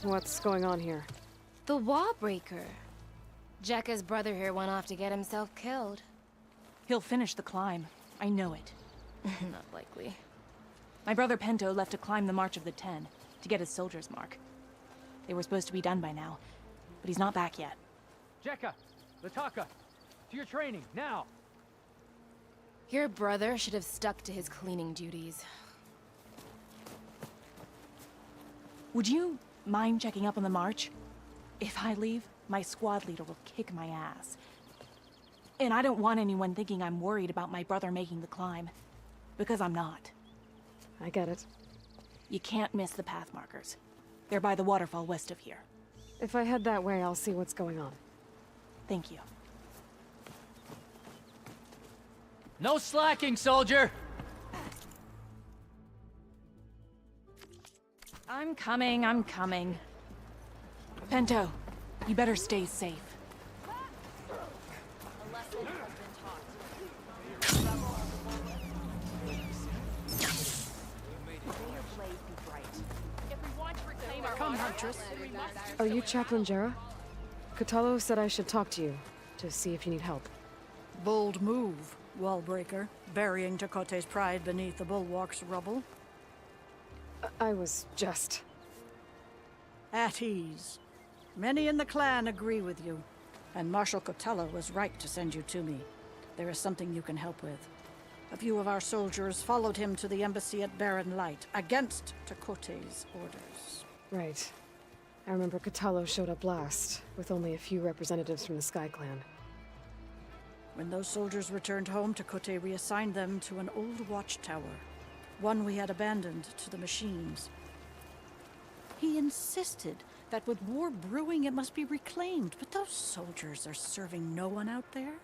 What's going on here? The Wallbreaker. Jekka's brother here went off to get himself killed. He'll finish the climb. I know it. Not likely. My brother Pento left to climb the March of the Ten, to get his soldier's mark. They were supposed to be done by now, but he's not back yet. Jekka! Lataka! To your training, now! Your brother should have stuck to his cleaning duties. Would you mind checking up on the march? If I leave, my squad leader will kick my ass. And I don't want anyone thinking I'm worried about my brother making the climb. Because I'm not. I get it. You can't miss the path markers. They're by the waterfall west of here. If I head that way, I'll see what's going on. Thank you. No slacking, soldier! I'm coming, I'm coming. Pento, you better stay safe. A lesson has been taught. Come, Huntress. Are you Chaplain Jera? Kotallo said I should talk to you, to see if you need help. Bold move, Wallbreaker, burying Tekote's pride beneath the bulwark's rubble. I was just... At ease. Many in the clan agree with you, and Marshal Kotallo was right to send you to me. There is something you can help with. A few of our soldiers followed him to the embassy at Barren Light, against Tekote's orders. Right. I remember Kotallo showed up last, with only a few representatives from the Sky Clan. When those soldiers returned home, Tekote reassigned them to an old watchtower, one we had abandoned to the machines. He insisted that with war brewing it must be reclaimed, but those soldiers are serving no one out there.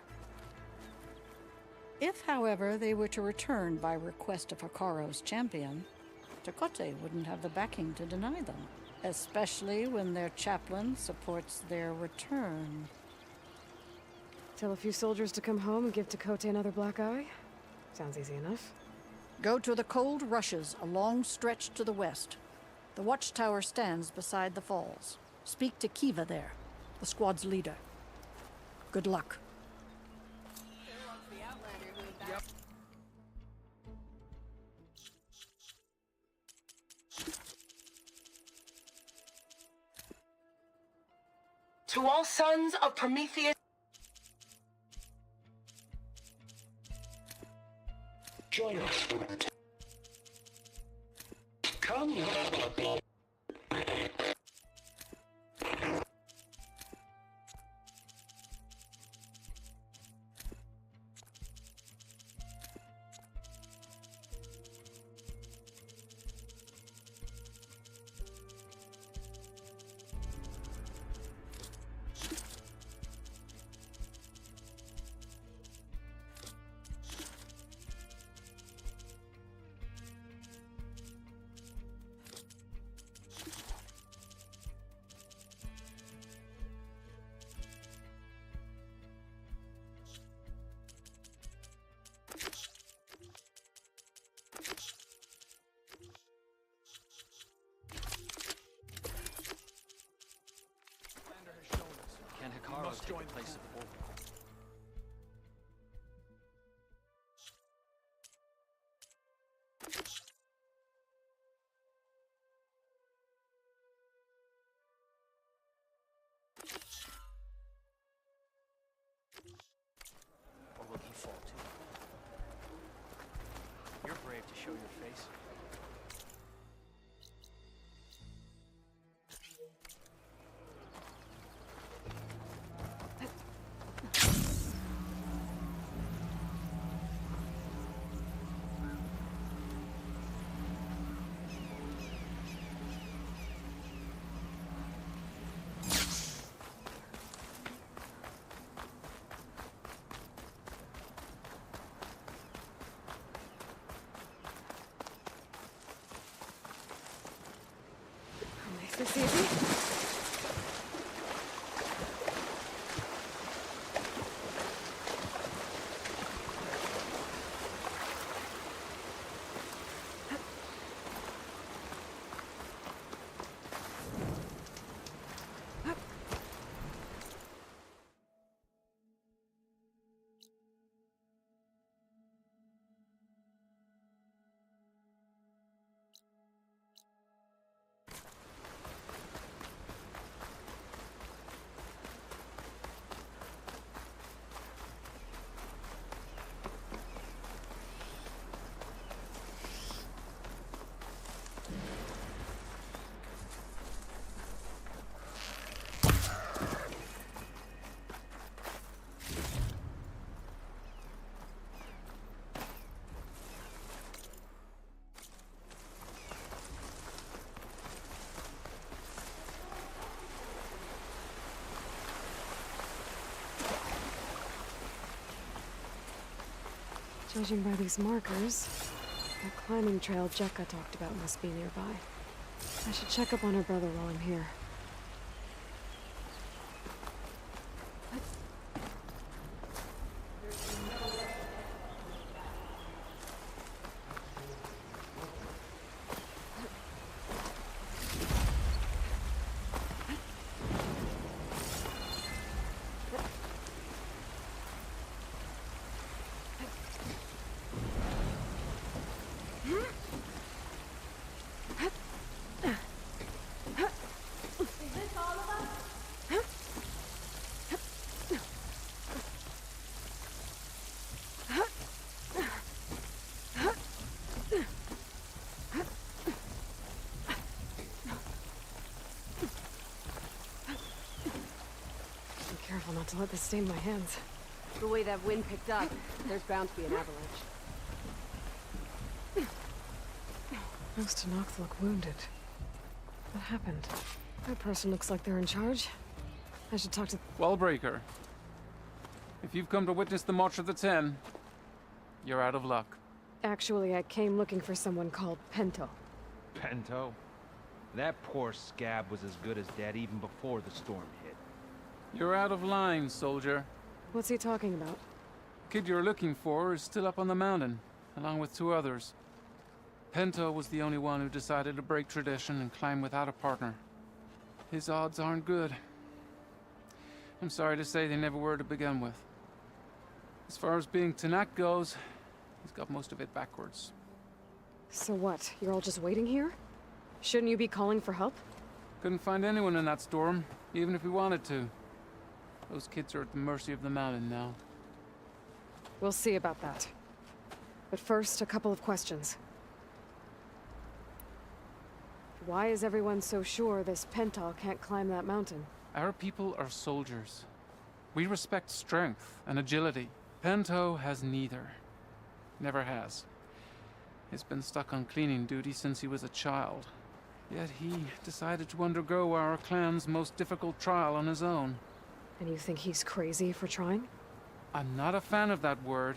If, however, they were to return by request of Hakaro's champion, Tekote wouldn't have the backing to deny them, especially when their chaplain supports their return. Tell a few soldiers to come home and give Tekote another black eye? Sounds easy enough. Go to the Cold Rushes, a long stretch to the west. The watchtower stands beside the falls. Speak to Kiva there, the squad's leader. Good luck. To all sons of Prometheus, join us for it. Come, this easy? Judging by these markers, that climbing trail Jekka talked about must be nearby. I should check up on her brother while I'm here. Careful not to let this stain my hands. The way that wind picked up, there's bound to be an avalanche. Those Tenakth look wounded. What happened? That person looks like they're in charge. I should talk to... Wellbreaker. If you've come to witness the March of the Ten, you're out of luck. Actually, I came looking for someone called Pento. Pento? That poor scab was as good as dead even before the storm hit. You're out of line, soldier. What's he talking about? The kid you're looking for is still up on the mountain, along with 2 others. Pento was the only one who decided to break tradition and climb without a partner. His odds aren't good. I'm sorry to say they never were to begin with. As far as being Tenakth goes, he's got most of it backwards. So what? You're all just waiting here? Shouldn't you be calling for help? Couldn't find anyone in that storm, even if we wanted to. Those kids are at the mercy of the mountain now. We'll see about that. But first, a couple of questions. Why is everyone so sure this Pental can't climb that mountain? Our people are soldiers. We respect strength and agility. Pento has neither. Never has. He's been stuck on cleaning duty since he was a child. Yet he decided to undergo our clan's most difficult trial on his own. And you think he's crazy for trying? I'm not a fan of that word.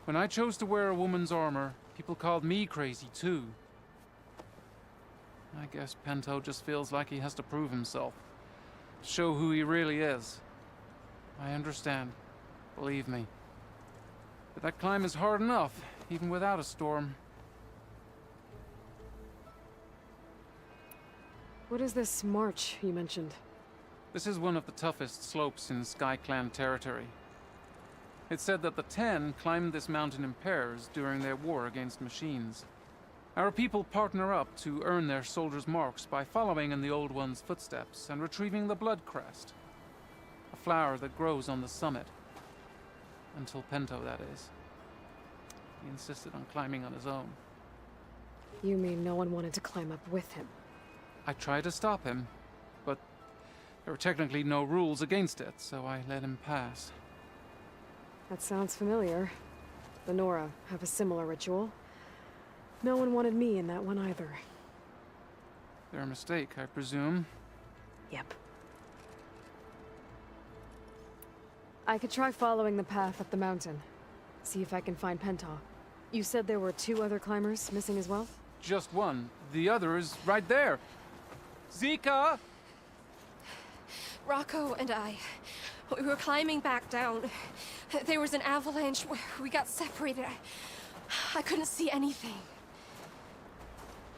When I chose to wear a woman's armor, people called me crazy too. I guess Pento just feels like he has to prove himself. Show who he really is. I understand. Believe me. But that climb is hard enough, even without a storm. What is this march you mentioned? This is one of the toughest slopes in Sky Clan territory. It's said that the Ten climbed this mountain in pairs during their war against machines. Our people partner up to earn their soldiers' marks by following in the Old One's footsteps and retrieving the Blood Crest, a flower that grows on the summit. Until Pento, that is. He insisted on climbing on his own. You mean no one wanted to climb up with him? I tried to stop him, but there were technically no rules against it, so I let him pass. That sounds familiar. The Nora have a similar ritual. No one wanted me in that one either. Their mistake, I presume. Yep. I could try following the path up the mountain. See if I can find Penta. You said there were 2 other climbers missing as well? Just one. The other is right there. Zika! Rocco and I, we were climbing back down. There was an avalanche. We got separated. I couldn't see anything.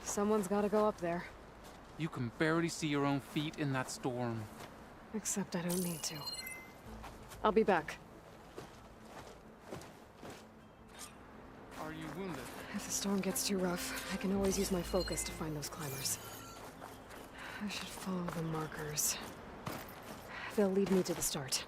Someone's gotta go up there. You can barely see your own feet in that storm. Except I don't need to. I'll be back. Are you wounded? If the storm gets too rough, I can always use my focus to find those climbers. I should follow the markers. They'll lead me to the start.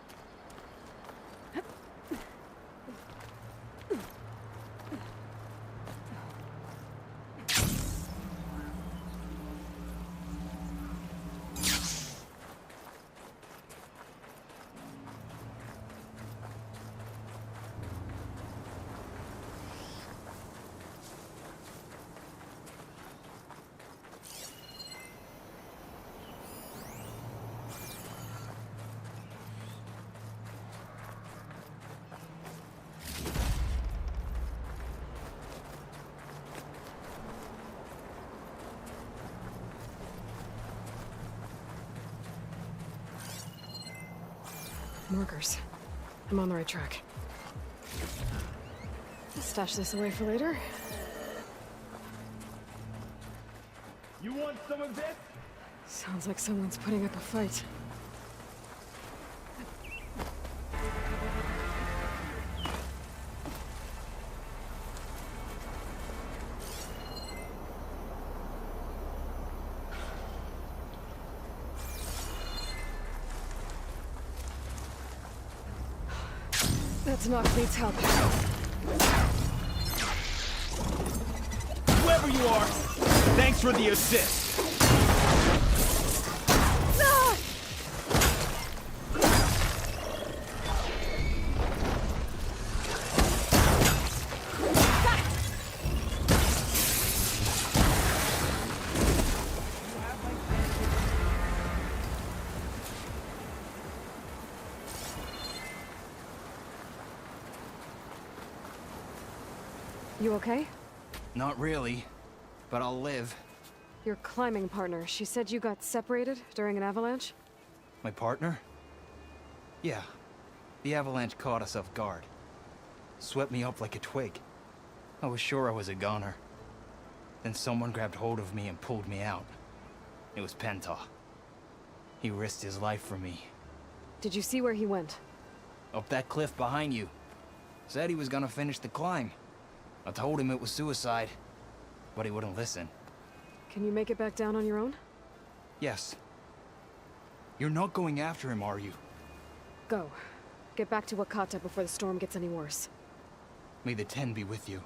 Markers. I'm on the right track. Stash this away for later. You want some of this? Sounds like someone's putting up a fight. That's Knox needs help. Whoever you are, thanks for the assist. You okay? Not really, but I'll live. Your climbing partner, she said you got separated during an avalanche? My partner? Yeah. The avalanche caught us off guard. Swept me up like a twig. I was sure I was a goner. Then someone grabbed hold of me and pulled me out. It was Penta. He risked his life for me. Did you see where he went? Up that cliff behind you. Said he was gonna finish the climb. I told him it was suicide, but he wouldn't listen. Can you make it back down on your own? Yes. You're not going after him, are you? Go. Get back to Wakata before the storm gets any worse. May the Ten be with you.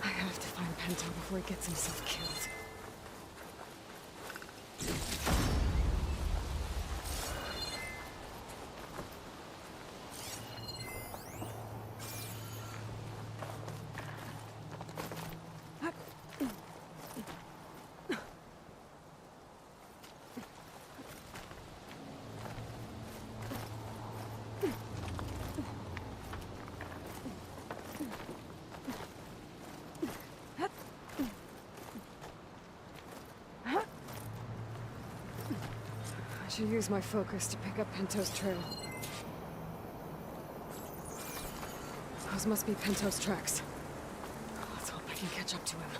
I have to find Pento before he gets himself killed. I should use my focus to pick up Pento's trail. Those must be Pento's tracks. Let's hope I can catch up to him.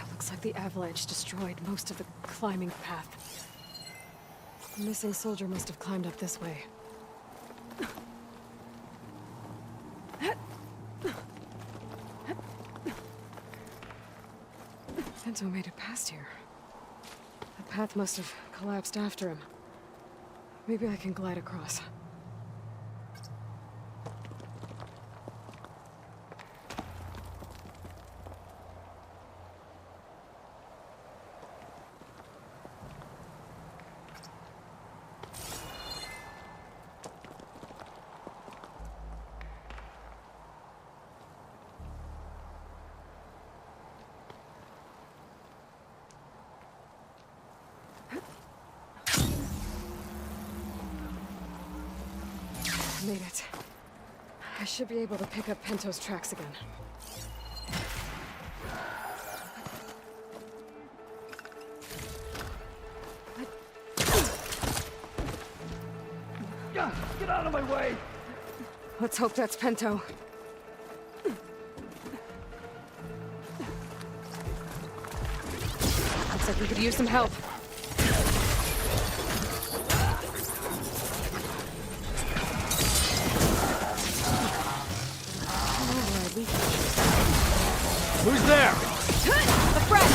It looks like the avalanche destroyed most of the climbing path. The missing soldier must have climbed up this way. Pento made it past here. The path must have collapsed after him. Maybe I can glide across. Made it. I should be able to pick up Pento's tracks again. Get out of my way! Let's hope that's Pento. Looks like we could use some help. Who's there? A friend!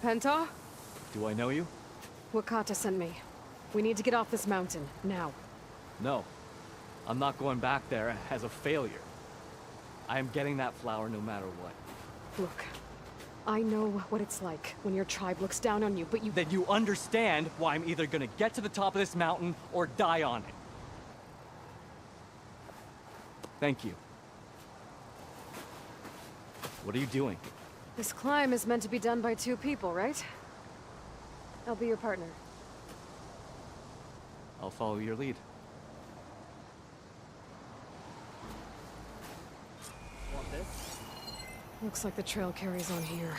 Pento? Do I know you? Wakata sent me. We need to get off this mountain, now. No. I'm not going back there as a failure. I am getting that flower no matter what. Look, I know what it's like when your tribe looks down on you, but you— Then you understand why I'm either gonna get to the top of this mountain or die on it. Thank you. What are you doing? This climb is meant to be done by 2 people, right? I'll be your partner. I'll follow your lead. Want this? Looks like the trail carries on here.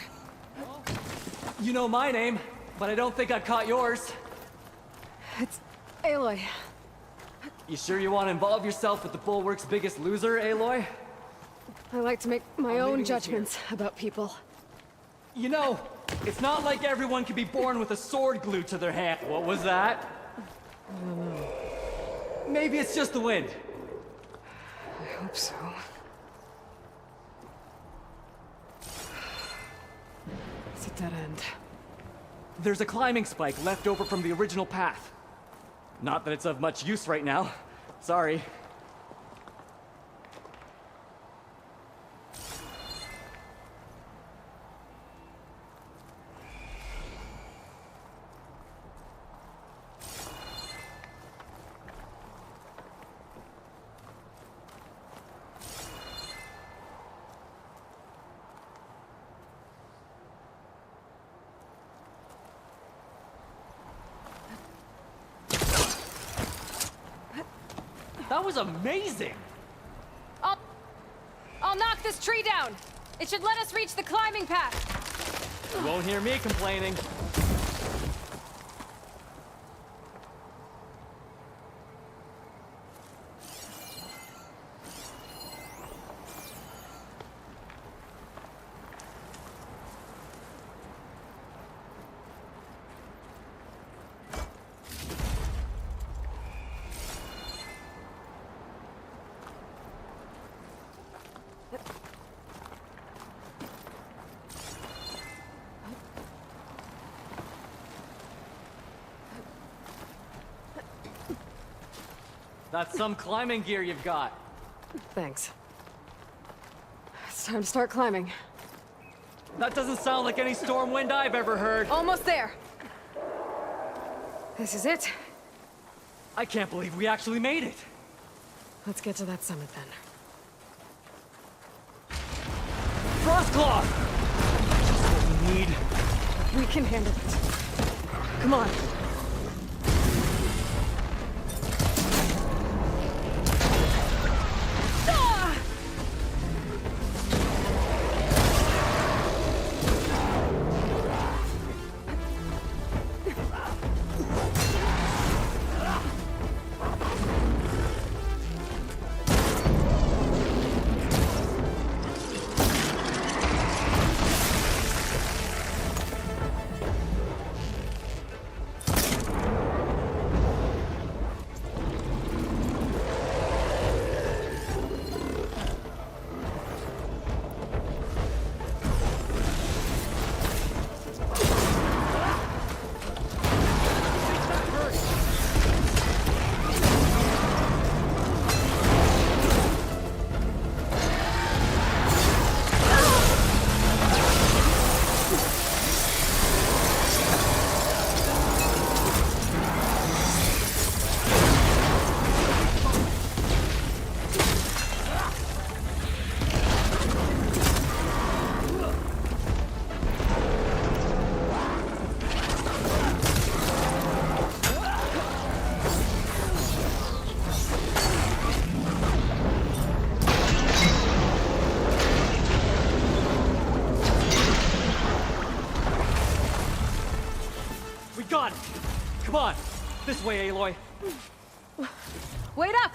You know my name, but I don't think I've caught yours. It's Aloy. You sure you want to involve yourself with the Bulwark's biggest loser, Aloy? I like to make my own leaving this judgments about people. You know, it's not like everyone can be born with a sword glued to their hand. What was that? I don't know. Maybe it's just the wind. I hope so. It's a dead end. There's a climbing spike left over from the original path. Not that it's of much use right now. Sorry. That was amazing! I'll knock this tree down! It should let us reach the climbing path! You won't hear me complaining. That's some climbing gear you've got. Thanks. It's time to start climbing. That doesn't sound like any storm wind I've ever heard. Almost there. This is it. I can't believe we actually made it. Let's get to that summit then. Frostclaw! Just what we need. We can handle it. Come on. Got it! Come on! This way, Aloy! Wait up!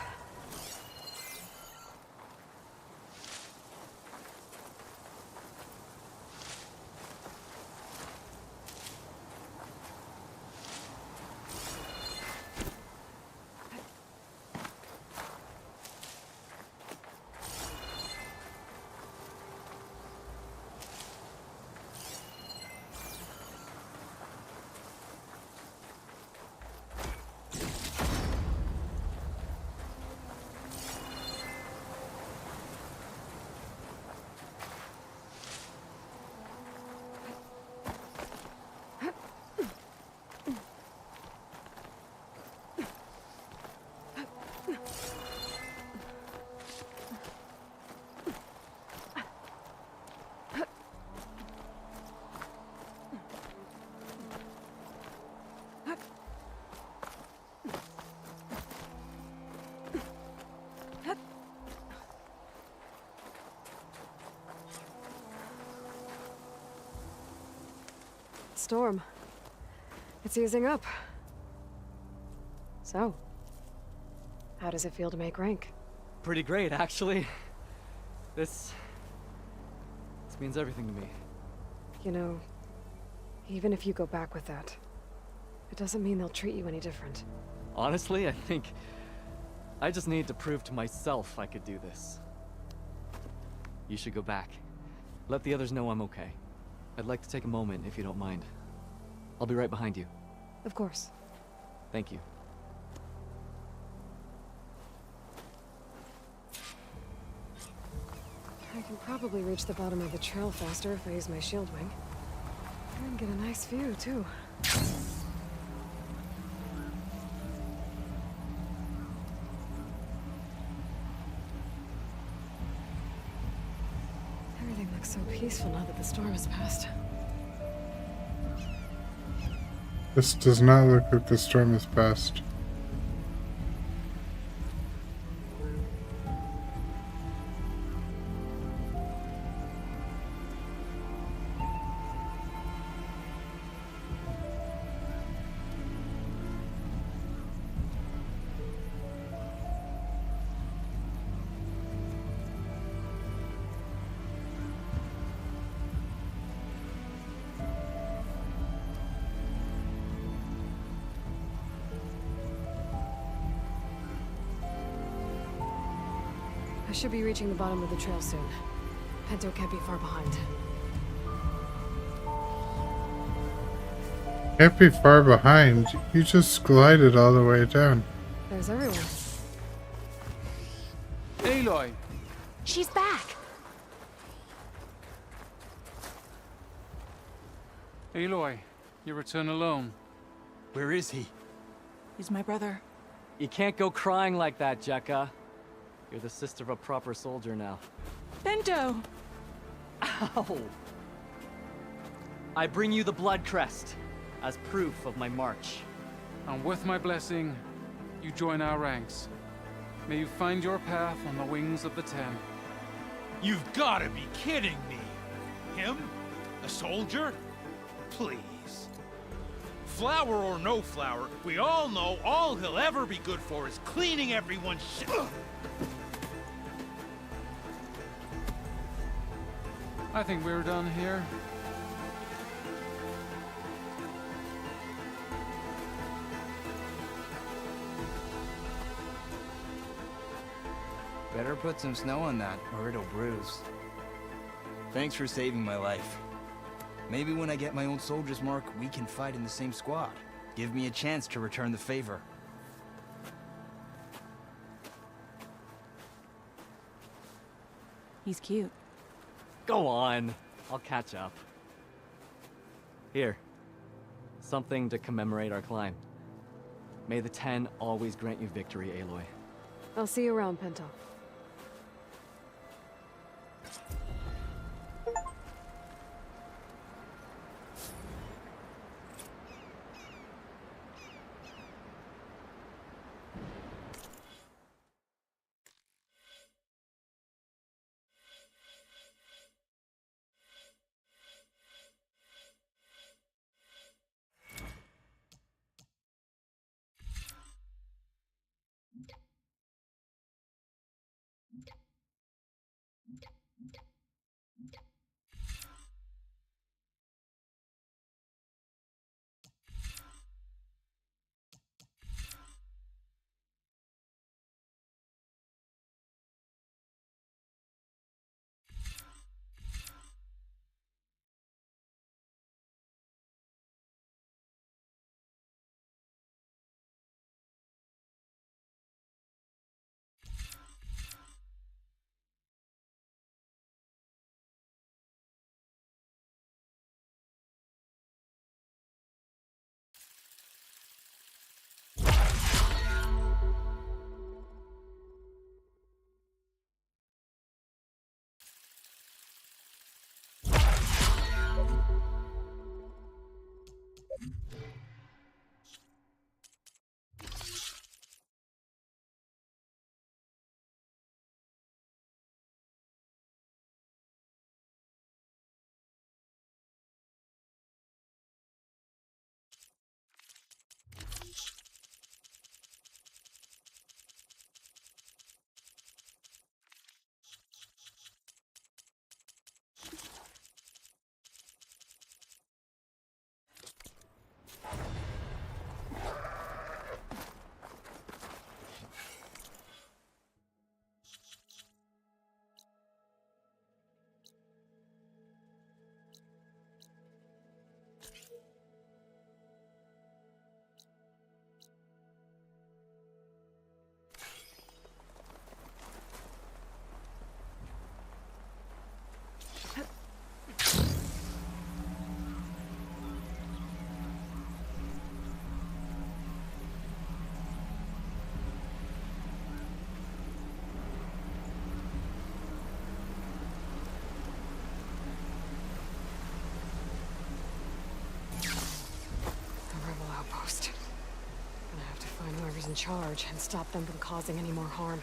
Storm. It's easing up. So, how does it feel to make rank? Pretty great, actually. This means everything to me. You know, even if you go back with that, it doesn't mean they'll treat you any different. Honestly, I think I just need to prove to myself I could do this. You should go back. Let the others know I'm okay. I'd like to take a moment, if you don't mind. I'll be right behind you. Of course. Thank you. I can probably reach the bottom of the trail faster if I use my shield wing. And get a nice view, too. Everything looks so peaceful now that the storm has passed. This does not look like the storm has passed. I should be reaching the bottom of the trail soon. Pinto can't be far behind. Can't be far behind. You just glided all the way down. There's everyone. Aloy! She's back! Aloy, you return alone. Where is he? He's my brother. You can't go crying like that, Jekka. You're the sister of a proper soldier now. Bento! Ow! I bring you the blood crest as proof of my march. And with my blessing, you join our ranks. May you find your path on the wings of the Ten. You've gotta be kidding me! Him? A soldier? Please. Flower or no flower, we all know all he'll ever be good for is cleaning everyone's shit. I think we're done here. Better put some snow on that, or it'll bruise. Thanks for saving my life. Maybe when I get my own soldier's mark, we can fight in the same squad. Give me a chance to return the favor. He's cute. Go on. I'll catch up. Here. Something to commemorate our climb. May the Ten always grant you victory, Aloy. I'll see you around, Pento. Whoever's in charge and stop them from causing any more harm.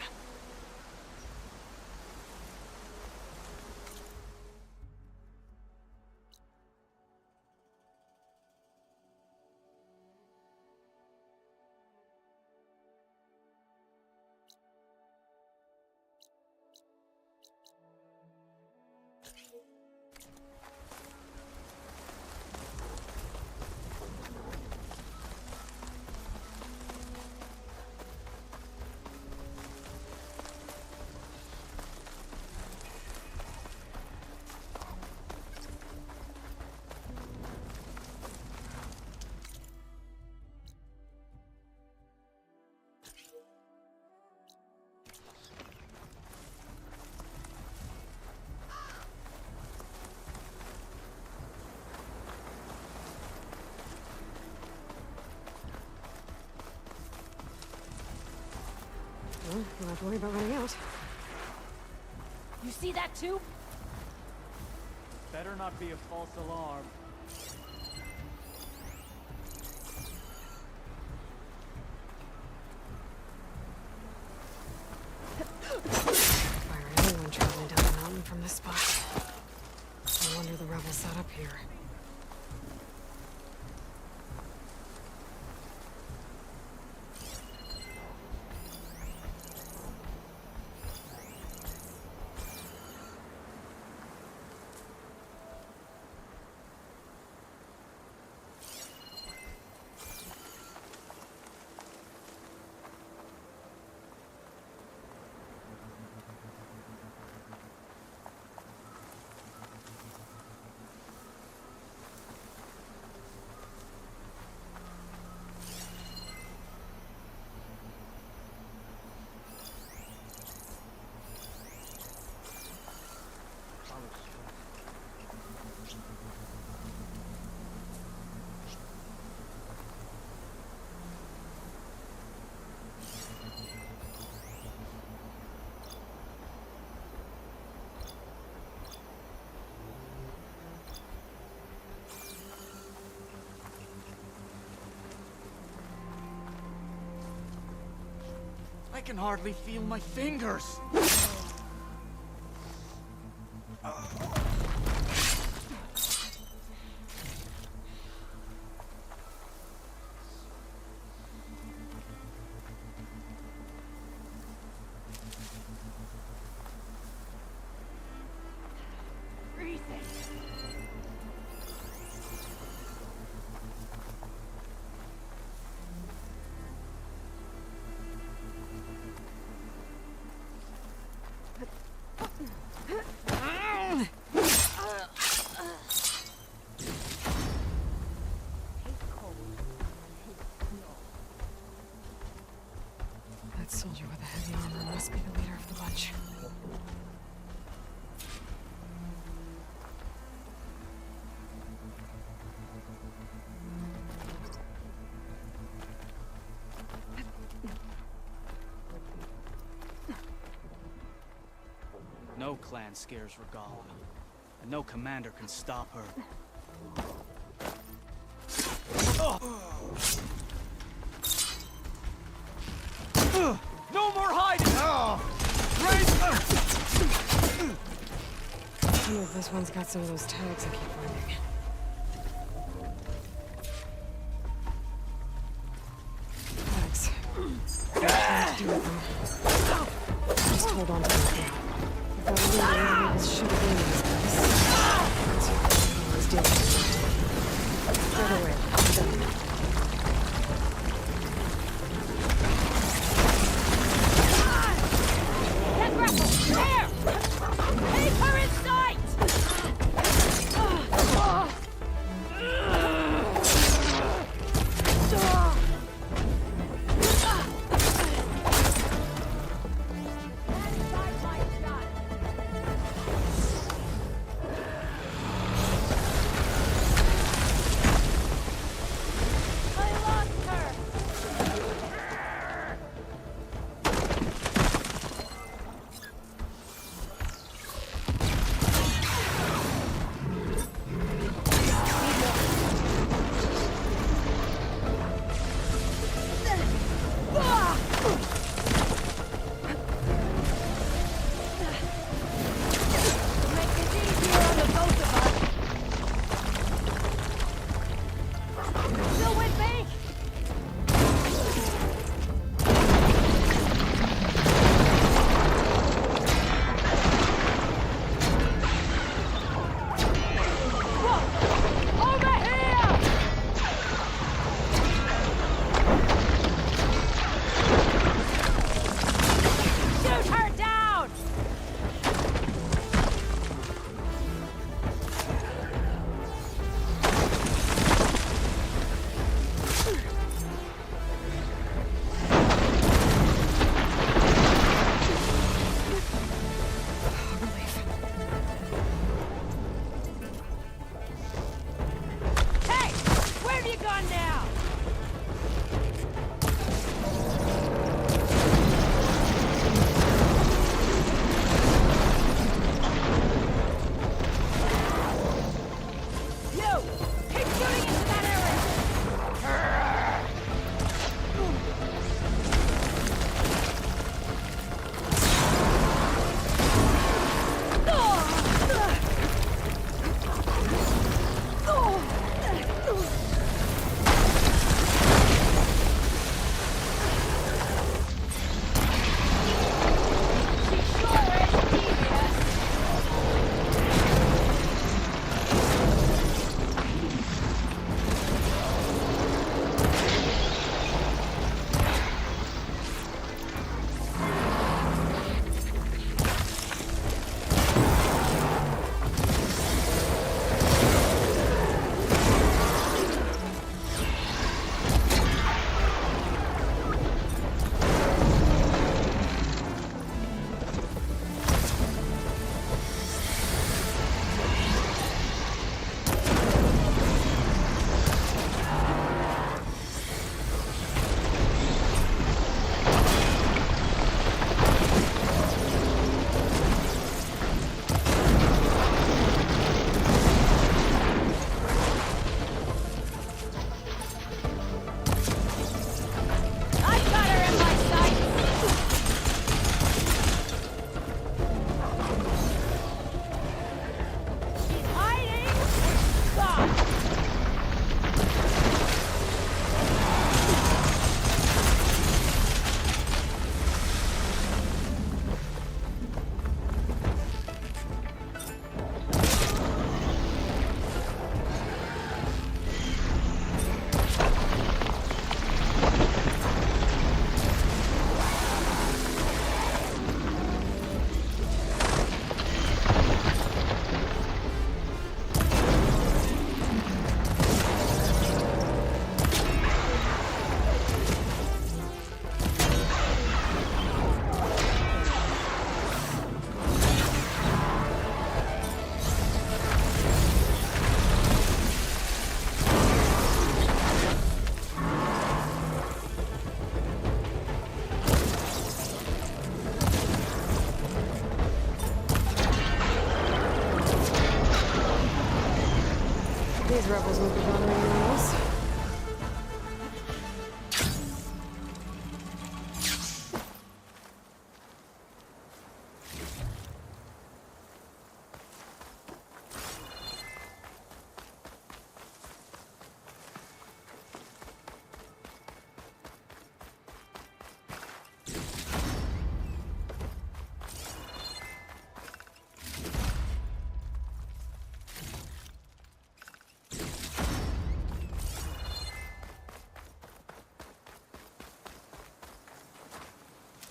Well, don't have to worry about running out. You see that too? Better not be a false alarm. Fire anyone traveling down the mountain from this spot. No wonder the rebels set up here. I can hardly feel my fingers. That soldier with the heavy armor must be the leader of the bunch. No clan scares Regala, and no commander can stop her. No more hiding! I wonder if this one's got some of those tags I keep finding. Tags. What can I do with them? Just hold on to them. If that leader of the rebels should have been in this place, I was dealing with it. Right away, I'm done. That grapple! There! Keep her in sight!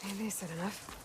Okay, they said enough.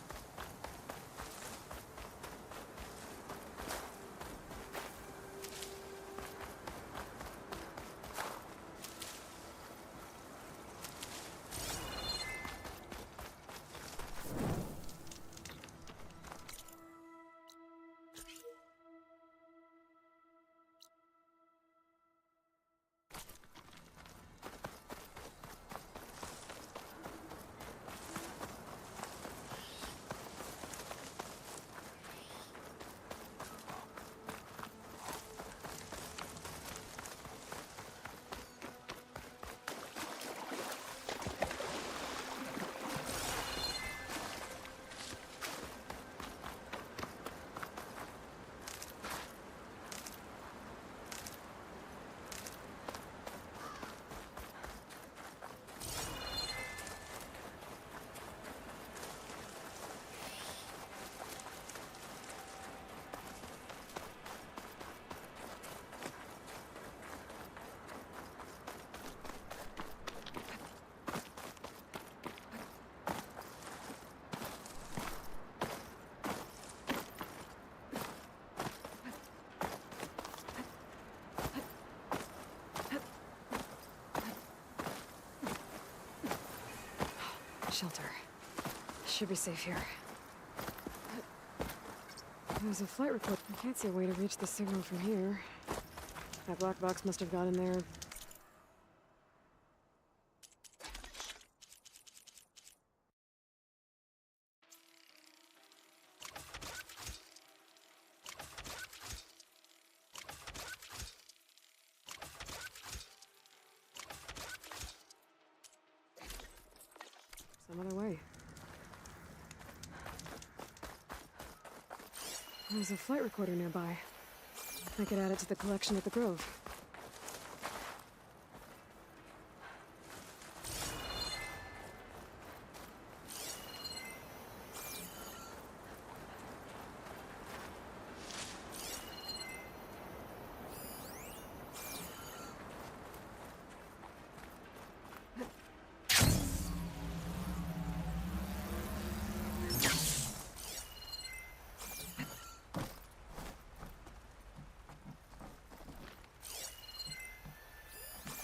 Shelter. Should be safe here. There's a flight report. I can't see a way to reach the signal from here. That black box must have got in there. Some other way. There's a flight recorder nearby. I could add it to the collection at the Grove.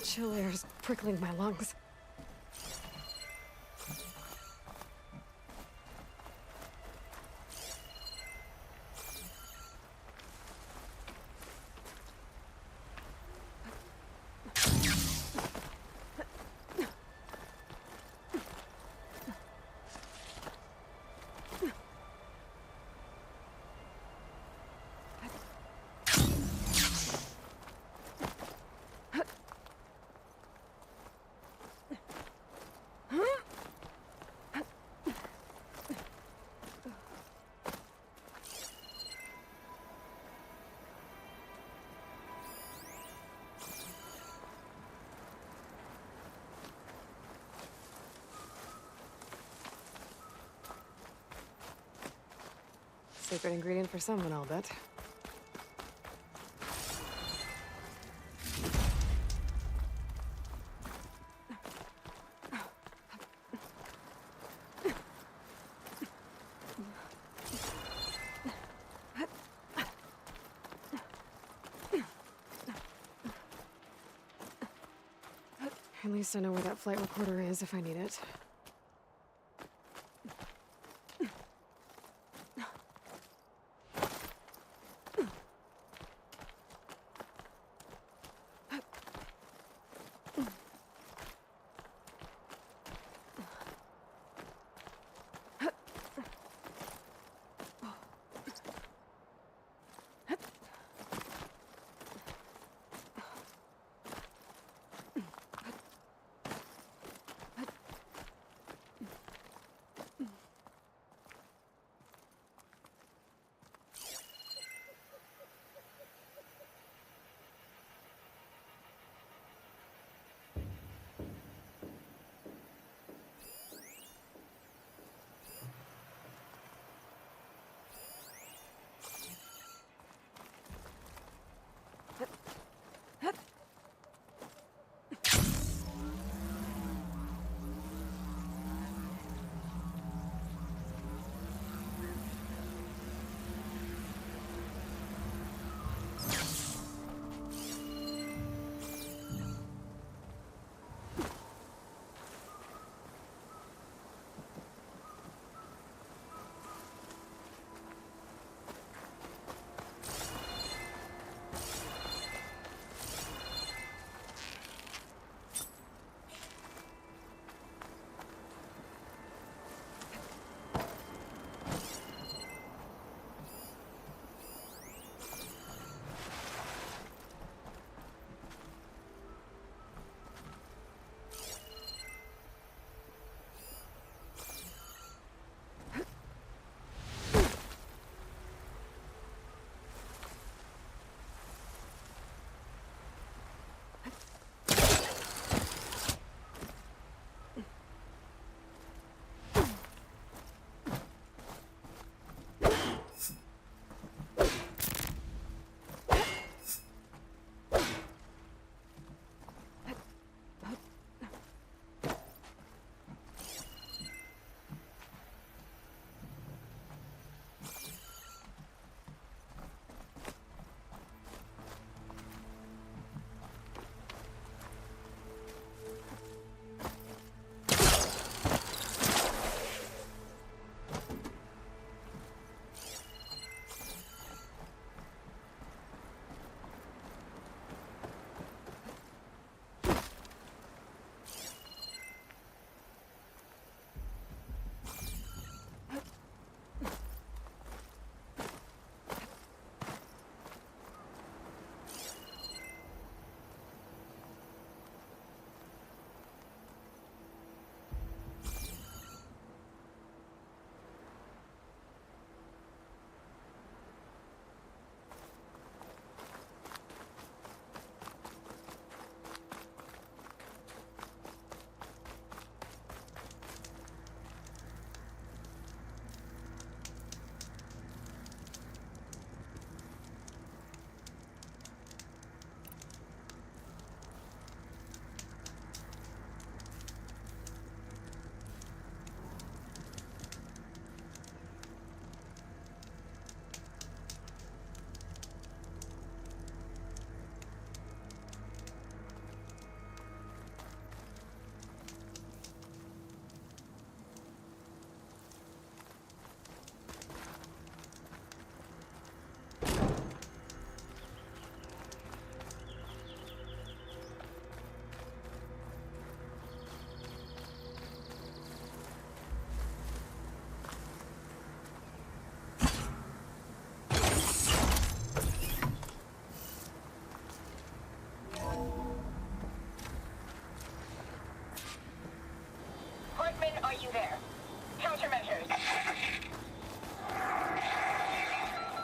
Chill air is prickling my lungs. Secret ingredient for someone, I'll bet. At least I know where that flight recorder is if I need it. Chapman, are you there? Countermeasures.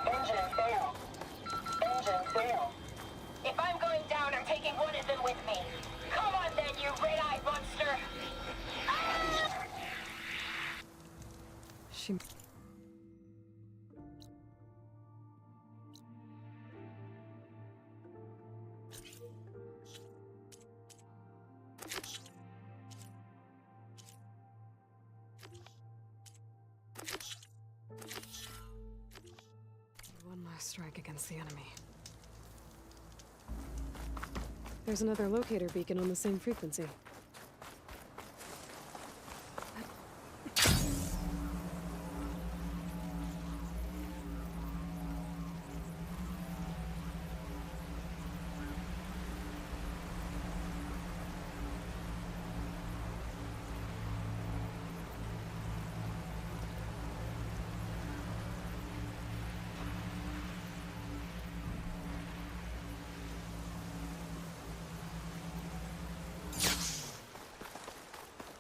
Engine fail. Engine fail. If I'm going down, I'm taking one of them with me. Come on then, you red-eyed monster! She... One last strike against the enemy. There's another locator beacon on the same frequency.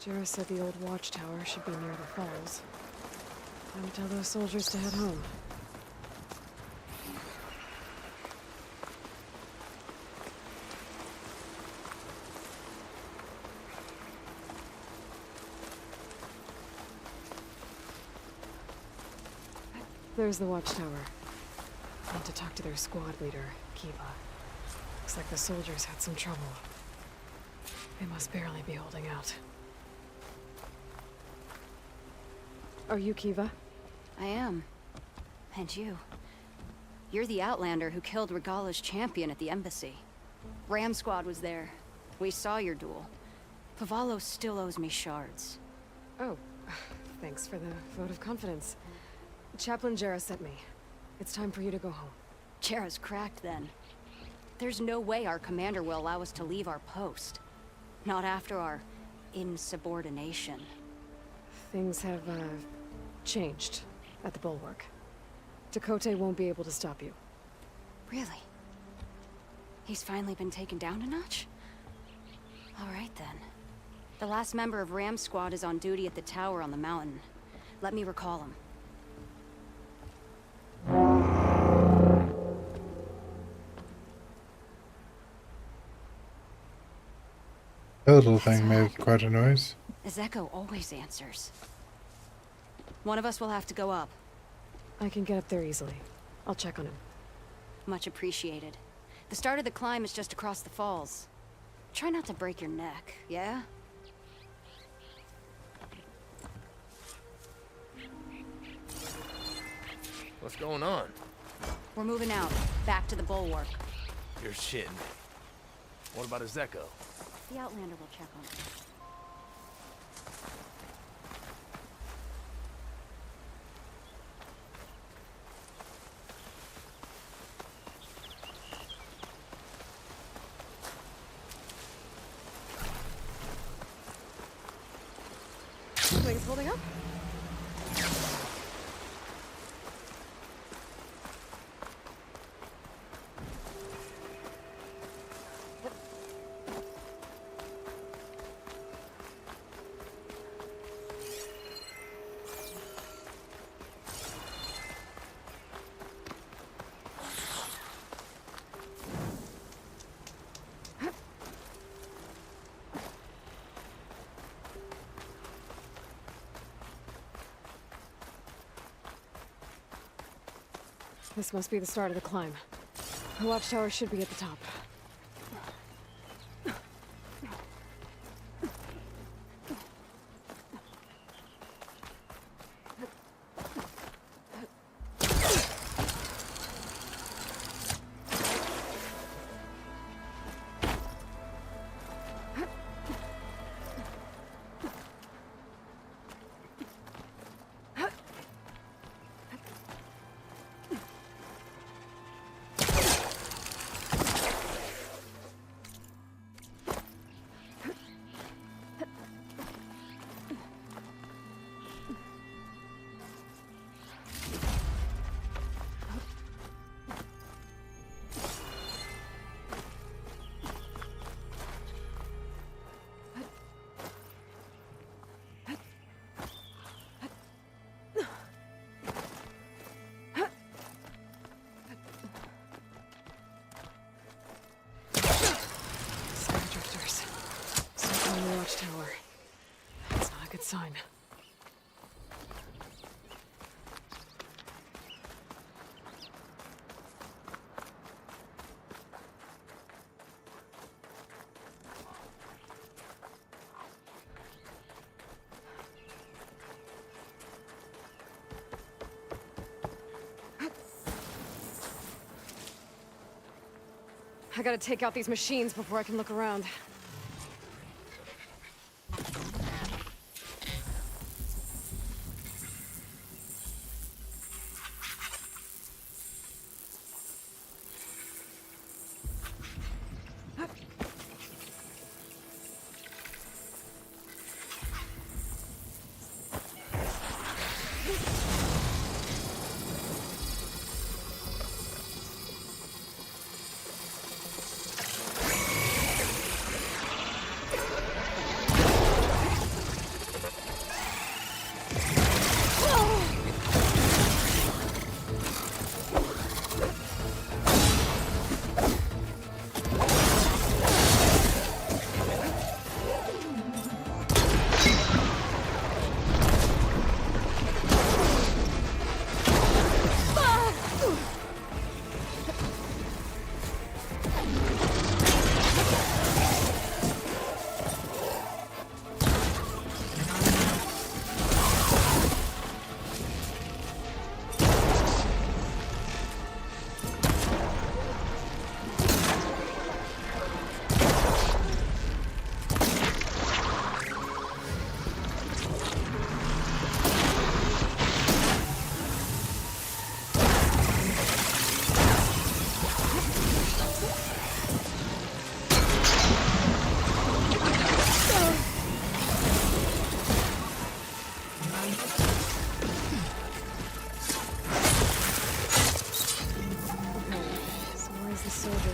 Jarrah said the old watchtower should be near the falls. Time to tell those soldiers to head home. There's the watchtower. Need to talk to their squad leader, Kiva. Looks like the soldiers had some trouble. They must barely be holding out. Are you Kiva? I am. And you. You're the Outlander who killed Regala's champion at the embassy. Ram Squad was there. We saw your duel. Pavallo still owes me shards. Oh, thanks for the vote of confidence. Chaplain Jarrah sent me. It's time for you to go home. Jarrah's cracked then. There's no way our commander will allow us to leave our post. Not after our insubordination. Things have, changed at the Bulwark. Tekotteh won't be able to stop you. Really? He's finally been taken down a notch? All right then. The last member of Ram Squad is on duty at the tower on the mountain. Let me recall him. That little thing made quite a noise. Ezeko always answers. One of us will have to go up. I can get up there easily. I'll check on him. Much appreciated. The start of the climb is just across the falls. Try not to break your neck, yeah? What's going on? We're moving out, back to the Bulwark. You're shitting me. What about Ezeko? The Outlander will check on him. Wings holding up? This must be the start of the climb. The watchtower should be at the top. sign. I gotta take out these machines before I can look around.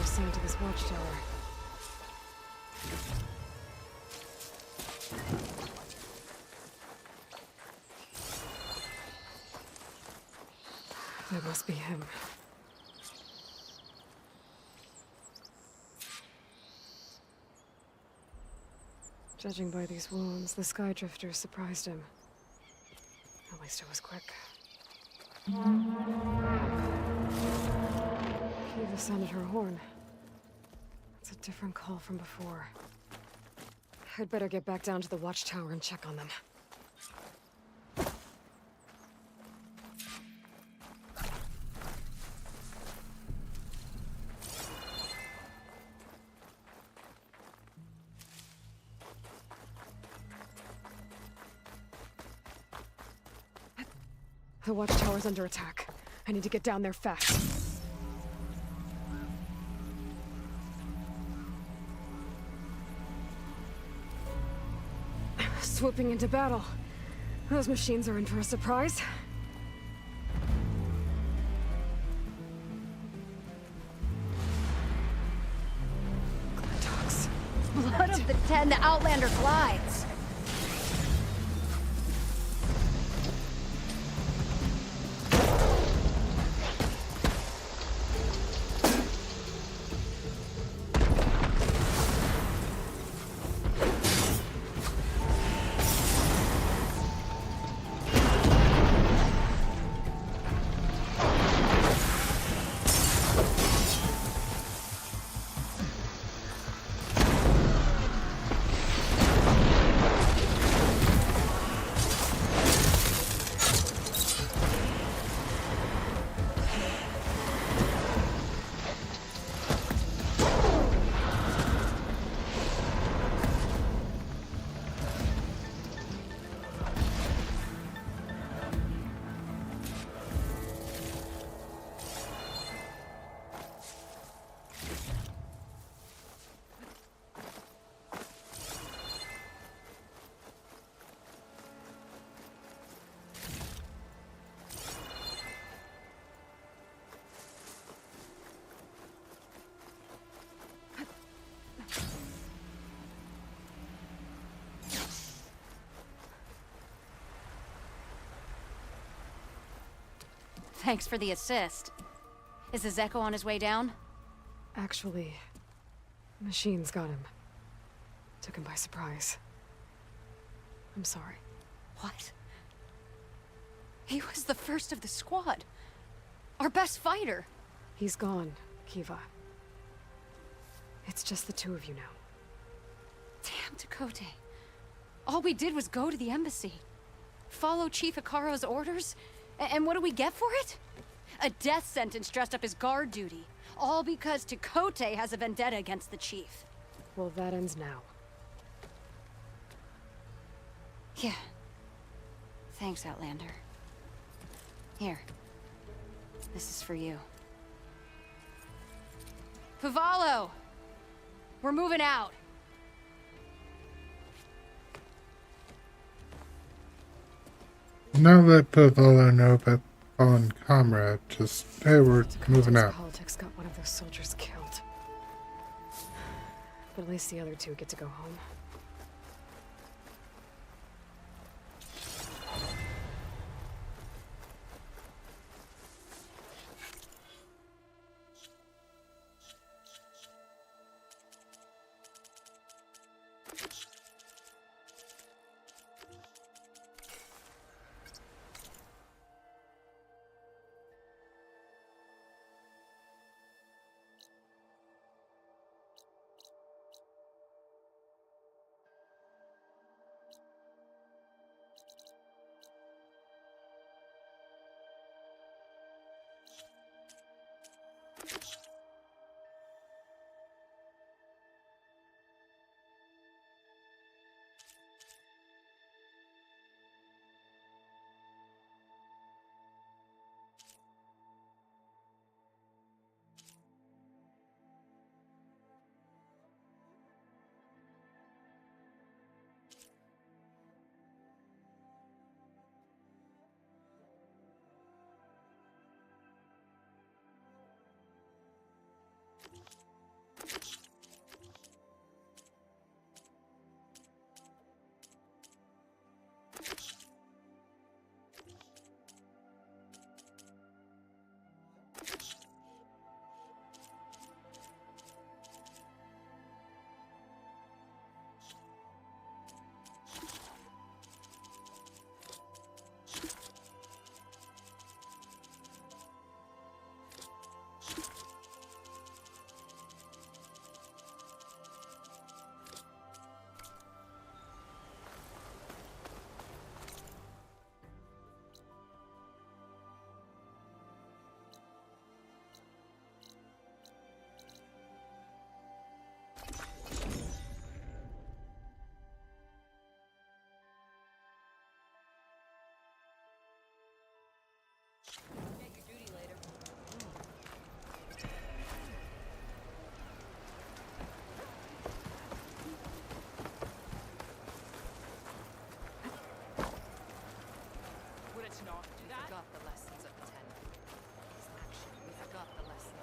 Assigned to this watchtower. That must be him. Judging by these wounds, the Sky Drifter surprised him. At least it was quick. Kiva sounded her horn. It's a different call from before. I'd better get back down to the watchtower and check on them. The watchtower's under attack. I need to get down there fast. Swooping into battle. Those machines are in for a surprise. Glintox. Blood of the Ten, the Outlander glides. Thanks for the assist. Is the Zeko on his way down? Actually, machines got him. Took him by surprise. I'm sorry. What? He was the first of the squad. Our best fighter. He's gone, Kiva. It's just the two of you now. Damn Tekote. All we did was go to the embassy. Follow Chief Hikaru's orders? And what do we get for it? A death sentence dressed up as guard duty. All because Tekote has a vendetta against the chief. Well, that ends now. Yeah. Thanks, Outlander. Here. This is for you. Pavalo! We're moving out. Now let Pavalo know about fallen comrade. Just, hey, we're moving out. Politics got one of those soldiers killed. But at least the other two get to go home.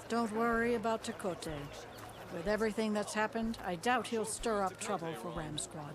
Don't worry about Tekote. With everything that's happened, I doubt he'll stir up trouble for Ram Squad.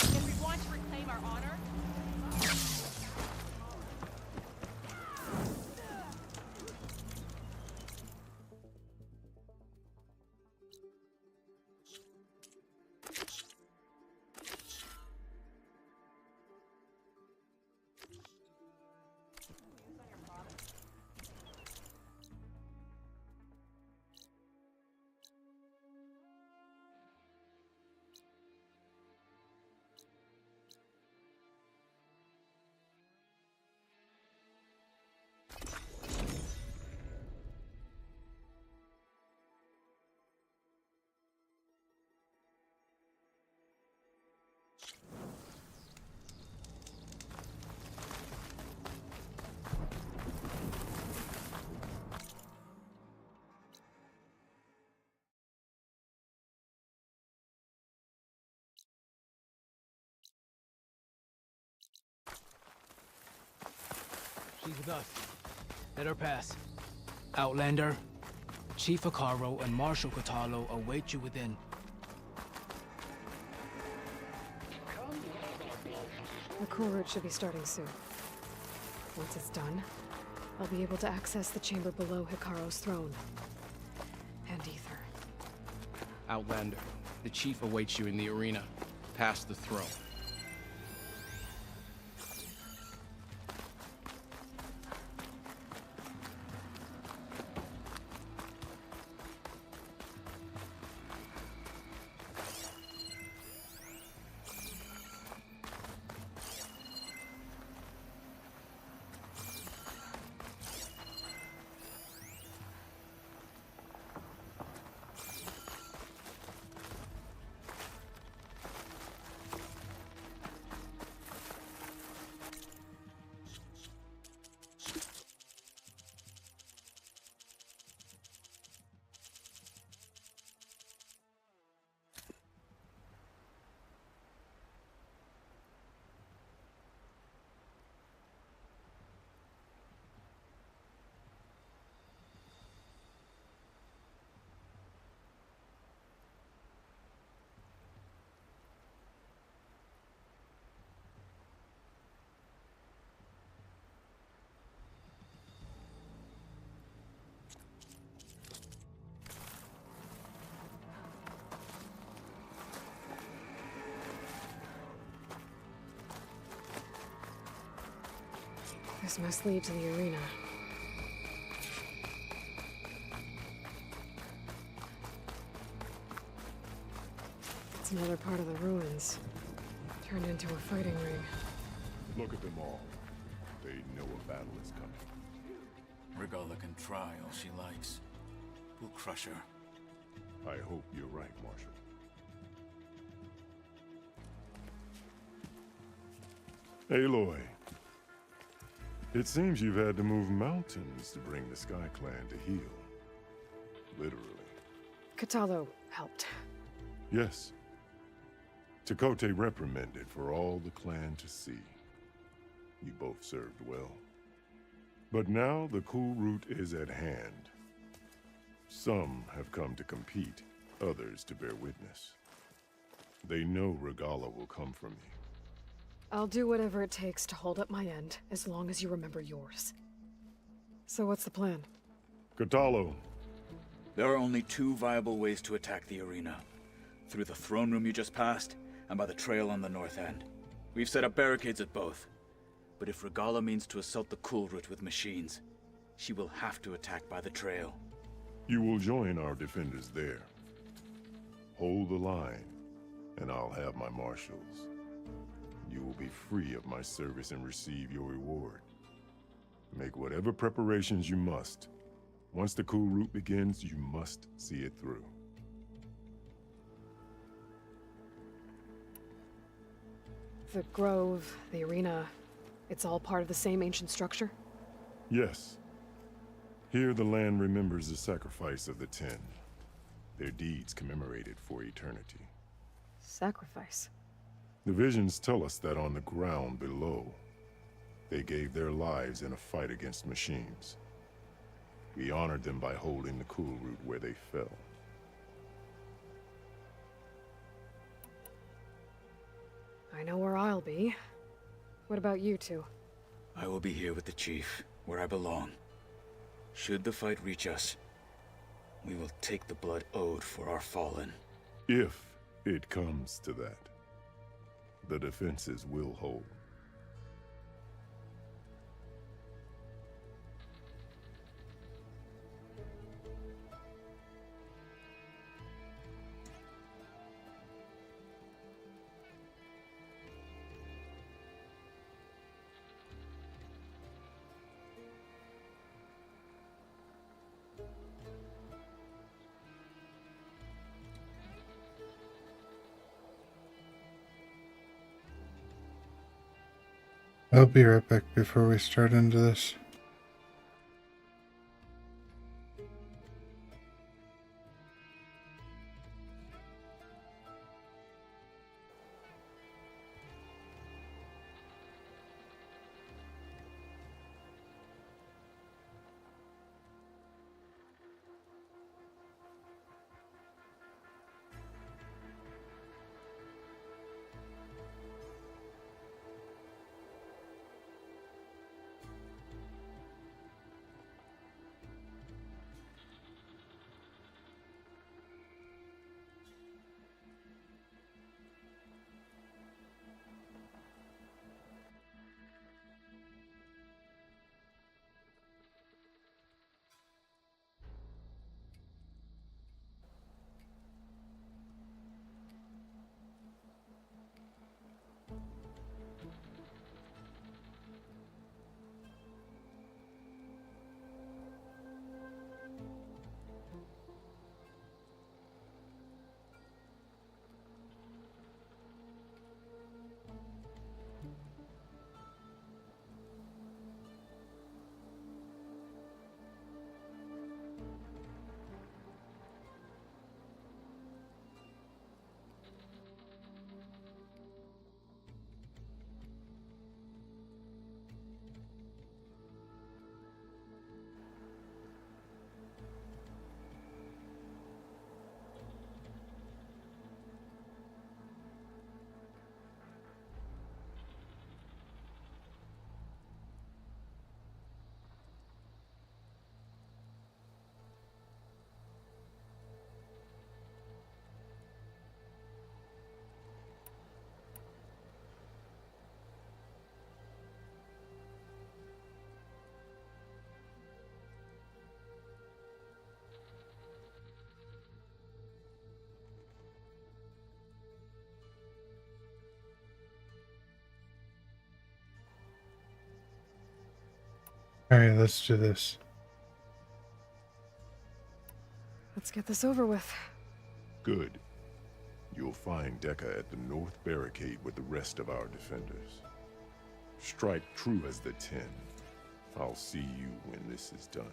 If we want to reclaim our honor, She's with us. Let her pass. Outlander, Chief Hekarro and Marshal Kotallo await you within. The cool route should be starting soon. Once it's done, I'll be able to access the chamber below Hekarro's throne. And Ether. Outlander, the Chief awaits you in the arena, past the throne. This must lead to the arena. It's another part of the ruins, turned into a fighting ring. Look at them all. They know a battle is coming. Regalla can try all she likes. We'll crush her. I hope you're right, Marshal. Aloy. It seems you've had to move mountains to bring the Sky Clan to heel. Literally. Kotallo helped. Yes. Tekotteh reprimanded for all the clan to see. You both served well. But now the cool route is at hand. Some have come to compete, others to bear witness. They know Regalla will come for me. I'll do whatever it takes to hold up my end, as long as you remember yours. So what's the plan? Kotallo. There are only two viable ways to attack the arena. Through the throne room you just passed, and by the trail on the north end. We've set up barricades at both. But if Regalla means to assault the cool route with machines, she will have to attack by the trail. You will join our defenders there. Hold the line, and I'll have my marshals. You will be free of my service and receive your reward. Make whatever preparations you must. Once the cool route begins, you must see it through. The grove, the arena, it's all part of the same ancient structure? Yes. Here the land remembers the sacrifice of the Ten. Their deeds commemorated for eternity. Sacrifice? The visions tell us that on the ground below, they gave their lives in a fight against machines. We honored them by holding the cool route where they fell. I know where I'll be. What about you two? I will be here with the chief, where I belong. Should the fight reach us, we will take the blood owed for our fallen. If it comes to that, the defenses will hold. I'll be right back before we start into this. Alright, let's do this. Let's get this over with. Good. You'll find Dekka at the north barricade with the rest of our defenders. Strike true as the Ten. I'll see you when this is done.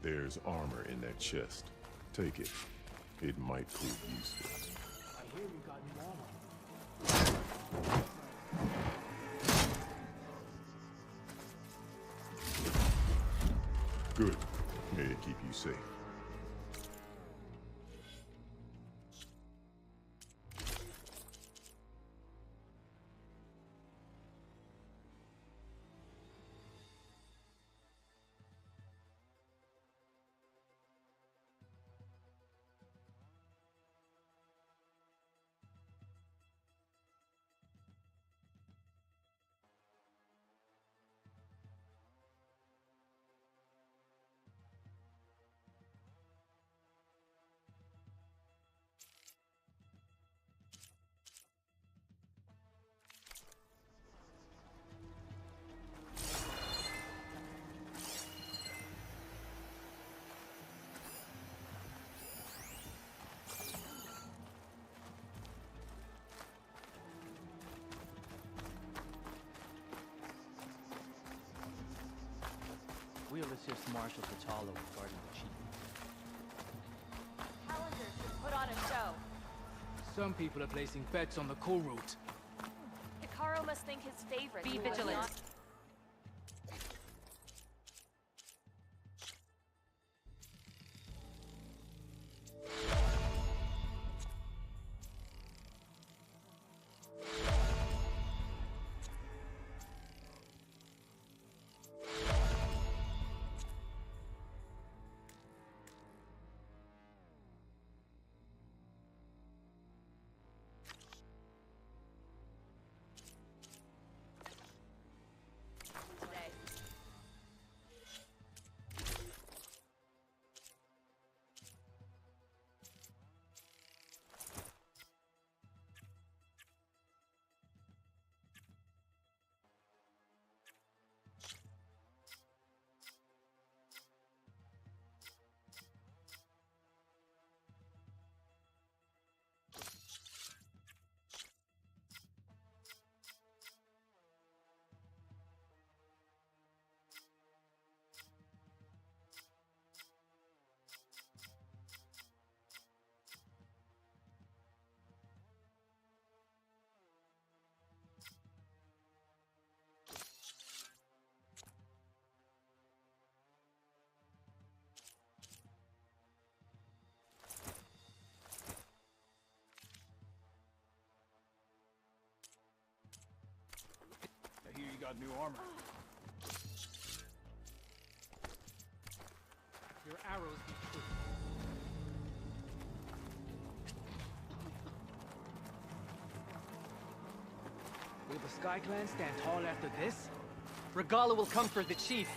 There's armor in that chest. Take it. It might prove useful. I hear you got new armor. Good. May it keep you safe. Imperial assist Marshal Catalo regarding the chief. Calendar should put on a show. Some people are placing bets on the cool route. Hikaru must think his favorite. Be will vigilant. not- today. I hear you got new armor. Your arrows be true. Will the Sky Clan stand tall after this? Regala will come for the chief.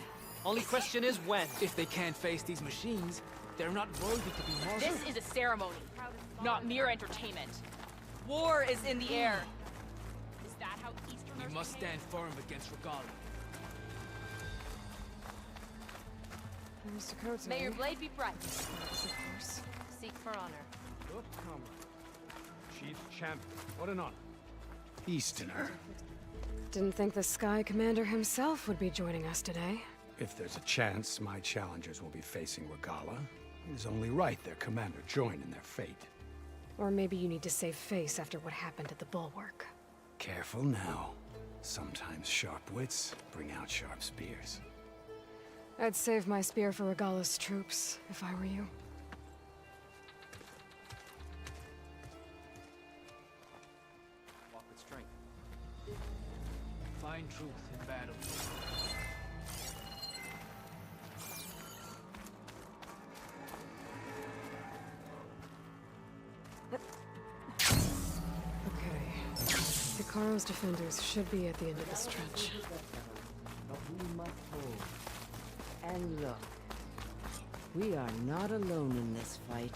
Only question is when. If they can't face these machines, they're not worthy to be marshal. This is a ceremony, not mere entertainment. War is in the air. Is that how Easterners We must behave? stand firm against Regala. Mr. Coates. May your blade be bright. Yes, of course. Seek for honor. Look, comrade. Chief champion. What an honor. Easterner. Didn't think the Sky Commander himself would be joining us today. If there's a chance my challengers will be facing Regala, it is only right their commander join in their fate. Or maybe you need to save face after what happened at the Bulwark. Careful now. Sometimes sharp wits bring out sharp spears. I'd save my spear for Regala's troops, if I were you. Walk with strength. Find truth in battle. Okay. Hikaru's defenders should be at the end of the stretch. But we must hold. And look, we are not alone in this fight.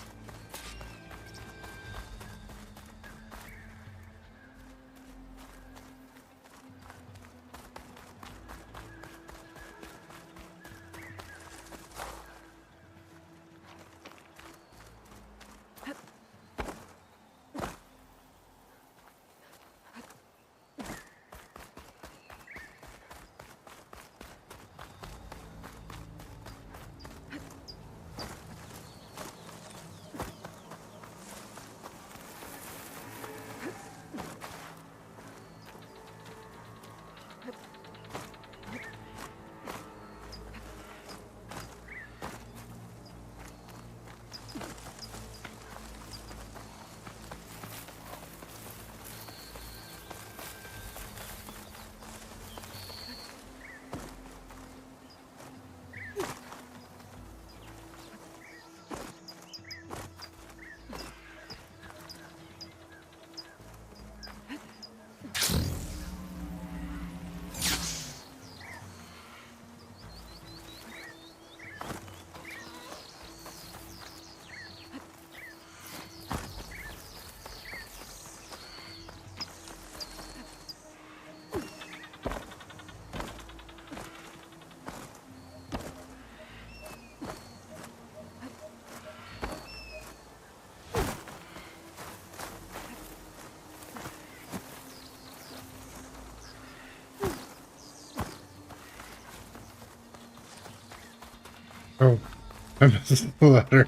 Oh, I missed the letter.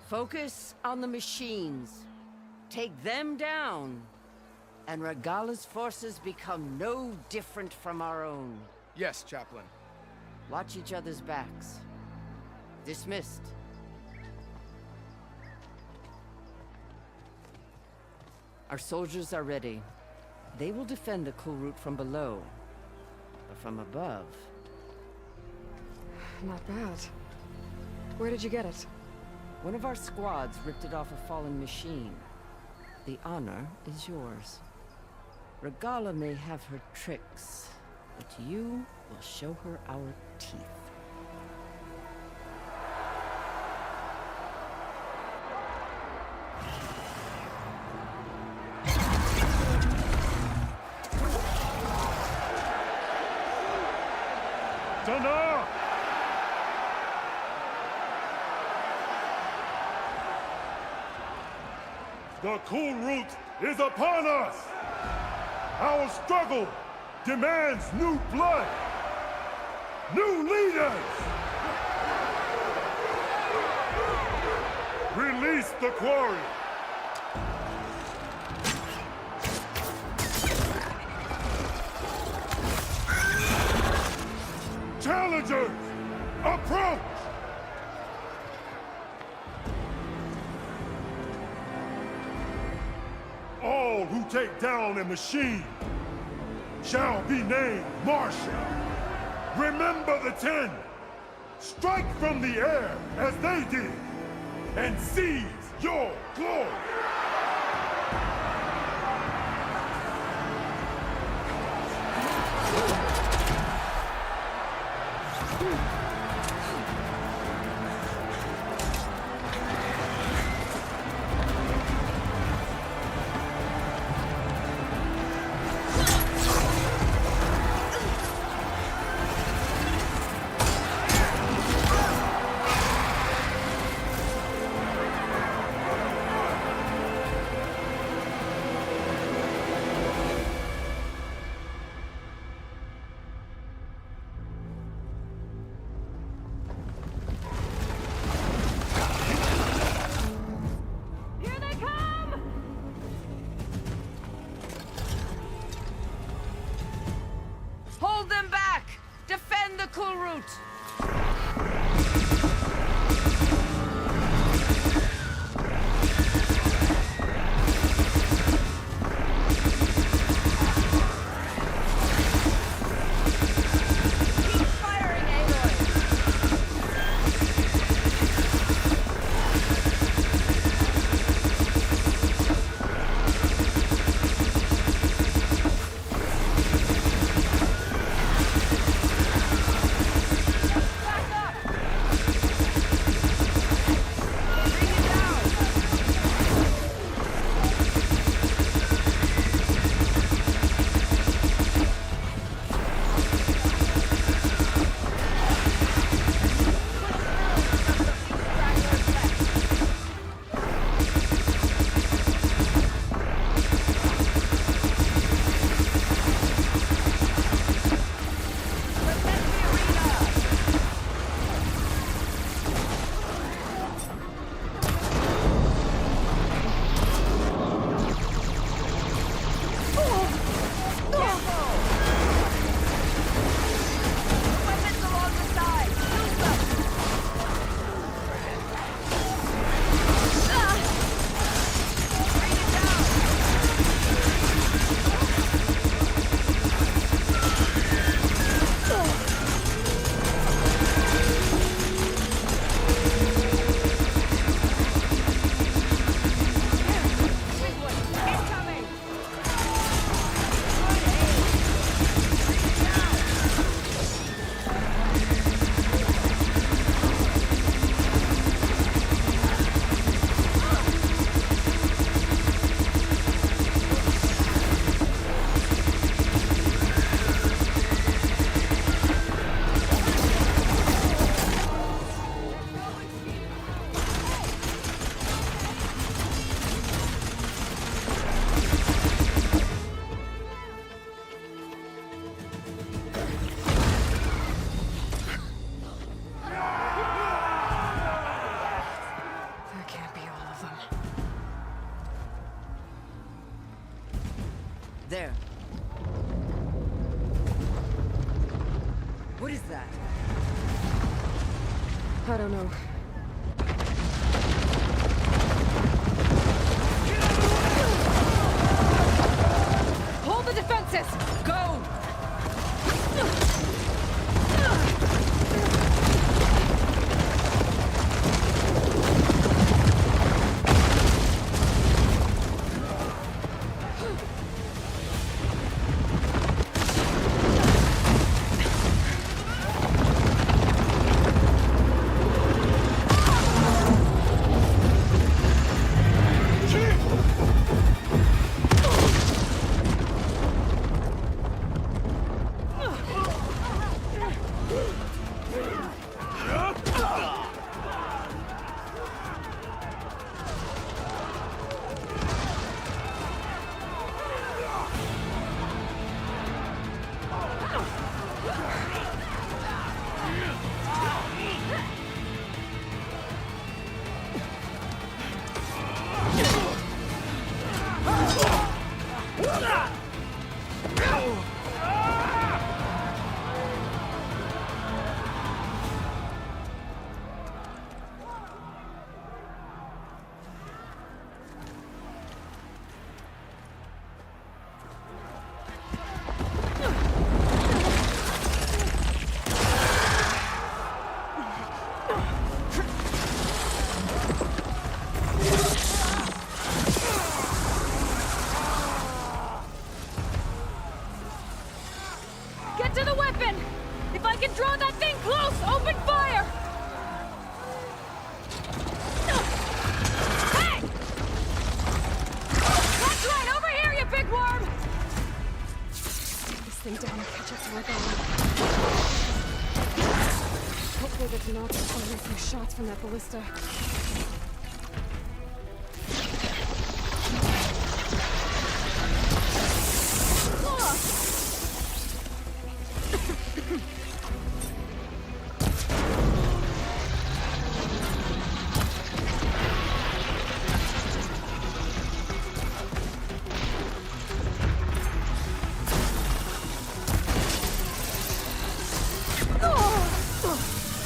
Focus on the machines. Take them down, and Regala's forces become no different from our own. Yes, Chaplain. Watch each other's backs. Dismissed. Our soldiers are ready. They will defend the Kulrut from below. But from above... Not bad. Where did you get it? One of our squads ripped it off a fallen machine. The honor is yours. Regala may have her tricks, but you will show her our teeth. Tana! The Kulrut is upon us! Our struggle demands new blood! New leaders! Release the quarry! Challengers, approach! All who take down a machine shall be named Marshal. Remember the 10. Strike from the air as they did, and seize your glory! Hold them back! Defend the Kulrut! There. What is that? I don't know. Hold the defenses! Go! Get to the weapon! If I can draw that thing close, open fire! Hey! That's right, over here, you big worm! Take this thing down and catch up to Regala. Hopefully the Tanakh will fire a few shots from that ballista.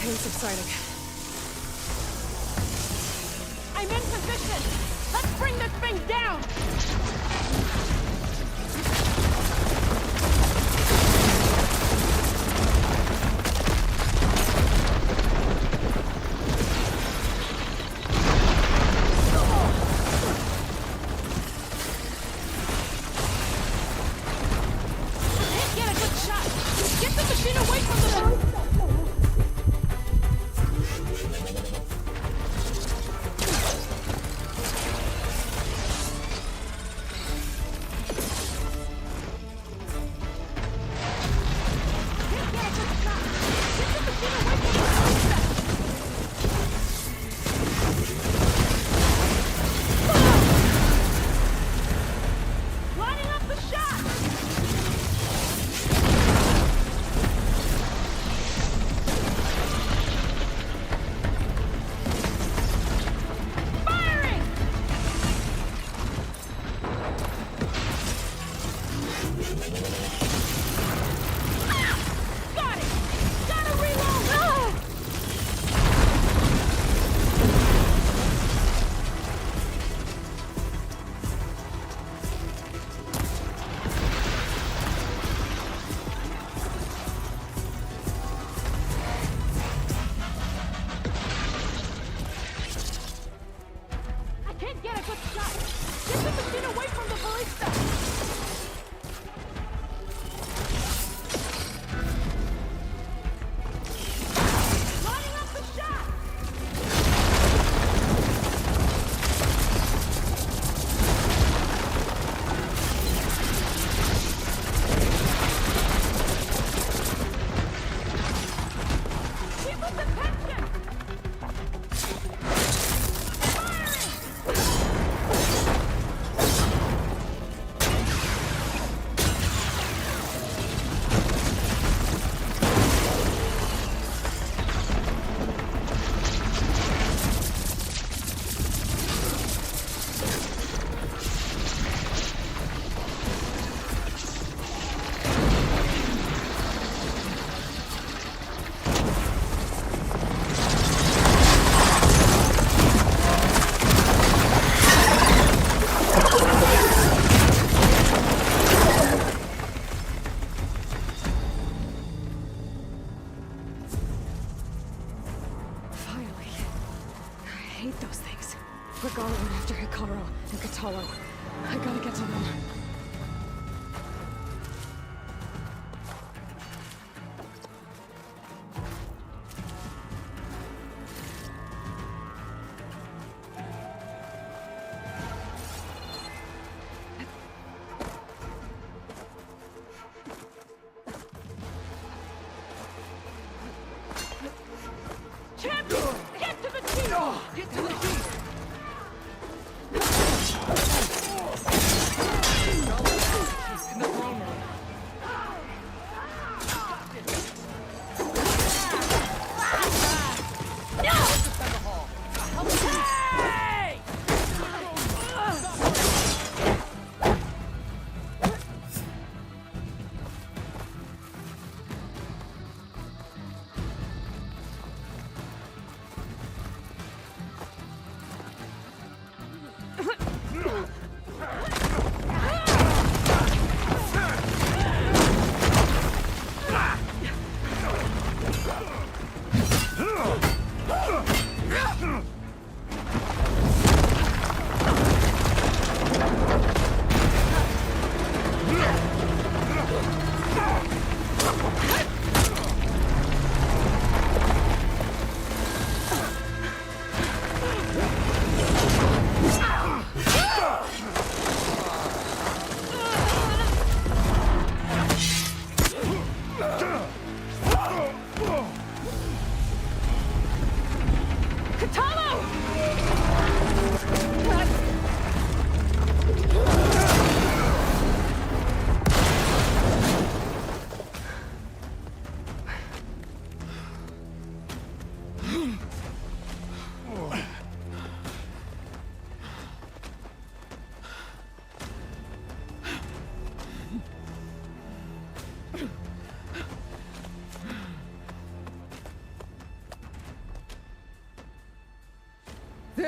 Pain subsiding. I'm in position! Let's bring this thing down! Can't get a good shot! Get the machine away from the...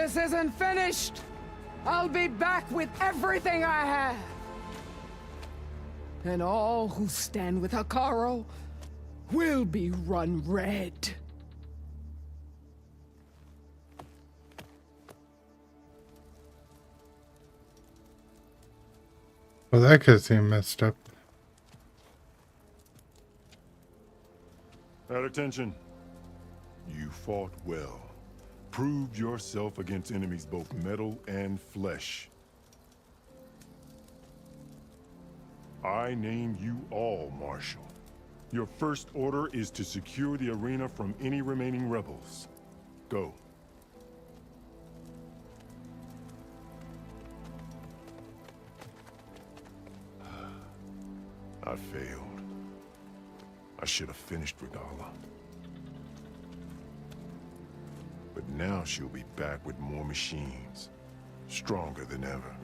This isn't finished! I'll be back with everything I have! And all who stand with Hekarro will be run red. Well, that could seem messed up. At attention. You fought well. Proved yourself against enemies both metal and flesh. I name you all Marshal. Your first order is to secure the arena from any remaining rebels. Go. I failed. I should have finished Regalla. But now she'll be back with more machines. Stronger than ever.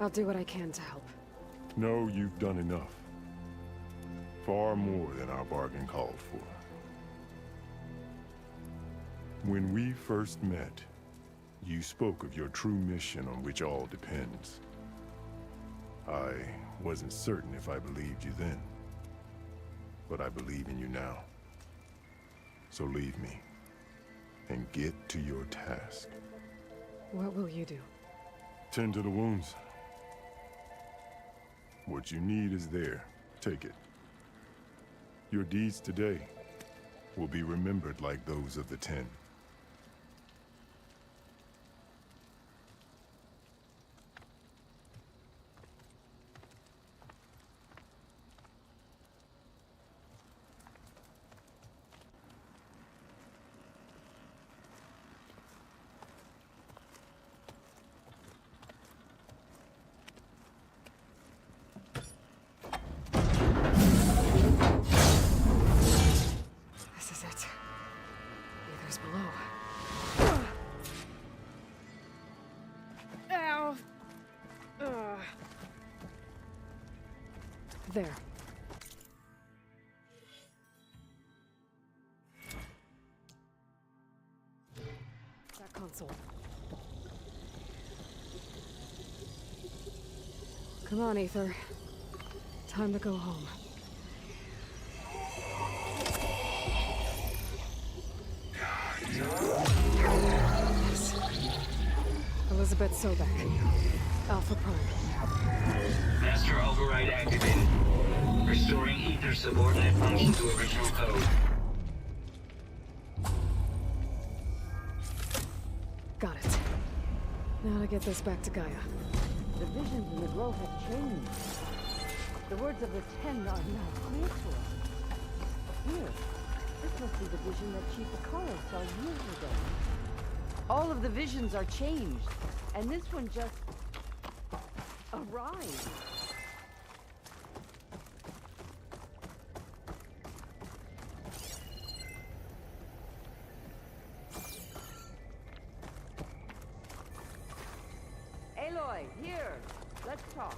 I'll do what I can to help. No, you've done enough. Far more than our bargain called for. When we first met, you spoke of your true mission on which all depends. I wasn't certain if I believed you then, but I believe in you now. So leave me, and get to your task. What will you do? Tend to the wounds. What you need is there. Take it. Your deeds today will be remembered like those of the 10. This is it. Aether's below. Ow! There. That console. Come on, Aether. Time to go home. Yes. Elizabeth Sobek. Alpha Prime. Master override activated. Restoring Aether's subordinate function to original code. Got it. Now to get this back to Gaia. The visions in the grove have changed. The words of the 10 are now clear to us. Here, this must be the vision that Chief Hekarro saw years ago. All of the visions are changed, and this one just arrived. Aloy, here. Let's talk.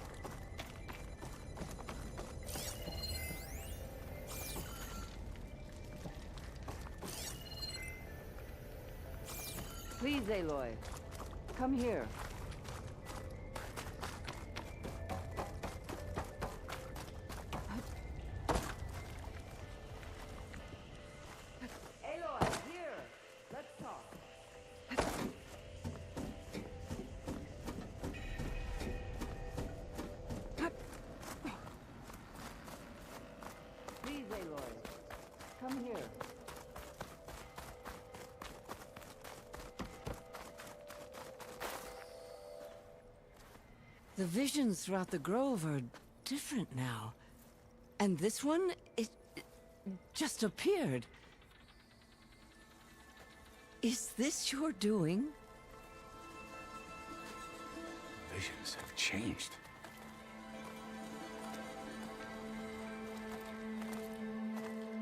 Please, Aloy. Come here. Aloy, here. Let's talk. Please, Aloy. Come here. The visions throughout the grove are different now. And this one, it just appeared. Is this your doing? Visions have changed.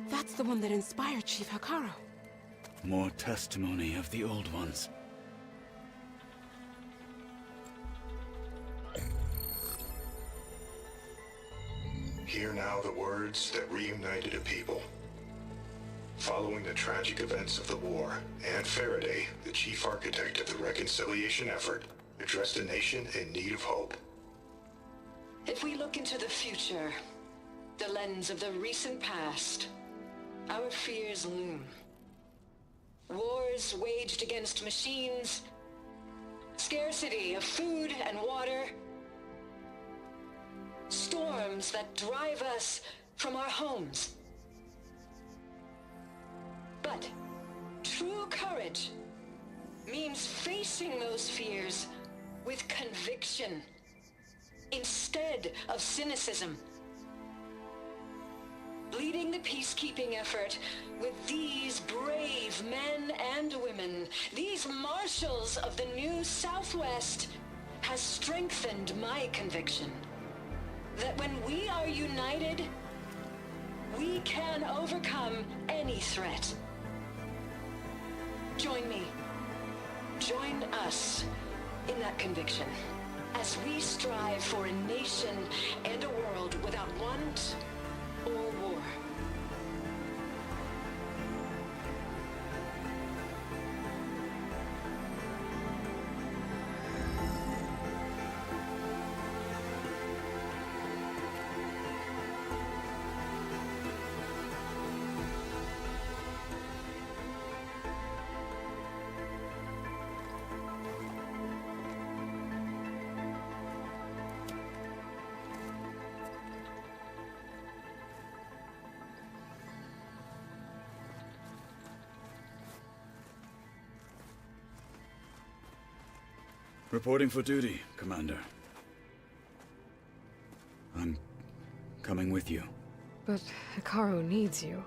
That's the one that inspired Chief Hekarro. More testimony of the old ones. Hear now the words that reunited a people. Following the tragic events of the war, Anne Faraday, the chief architect of the reconciliation effort, addressed a nation in need of hope. If we look into the future, the lens of the recent past, our fears loom. Wars waged against machines, scarcity of food and water, storms that drive us from our homes. But true courage means facing those fears with conviction instead of cynicism. Leading the peacekeeping effort with these brave men and women, these marshals of the new Southwest, has strengthened my conviction that when we are united, we can overcome any threat. Join me. Join us in that conviction as we strive for a nation and a world without want or war. Reporting for duty, Commander. I'm coming with you. But Hekarro needs you.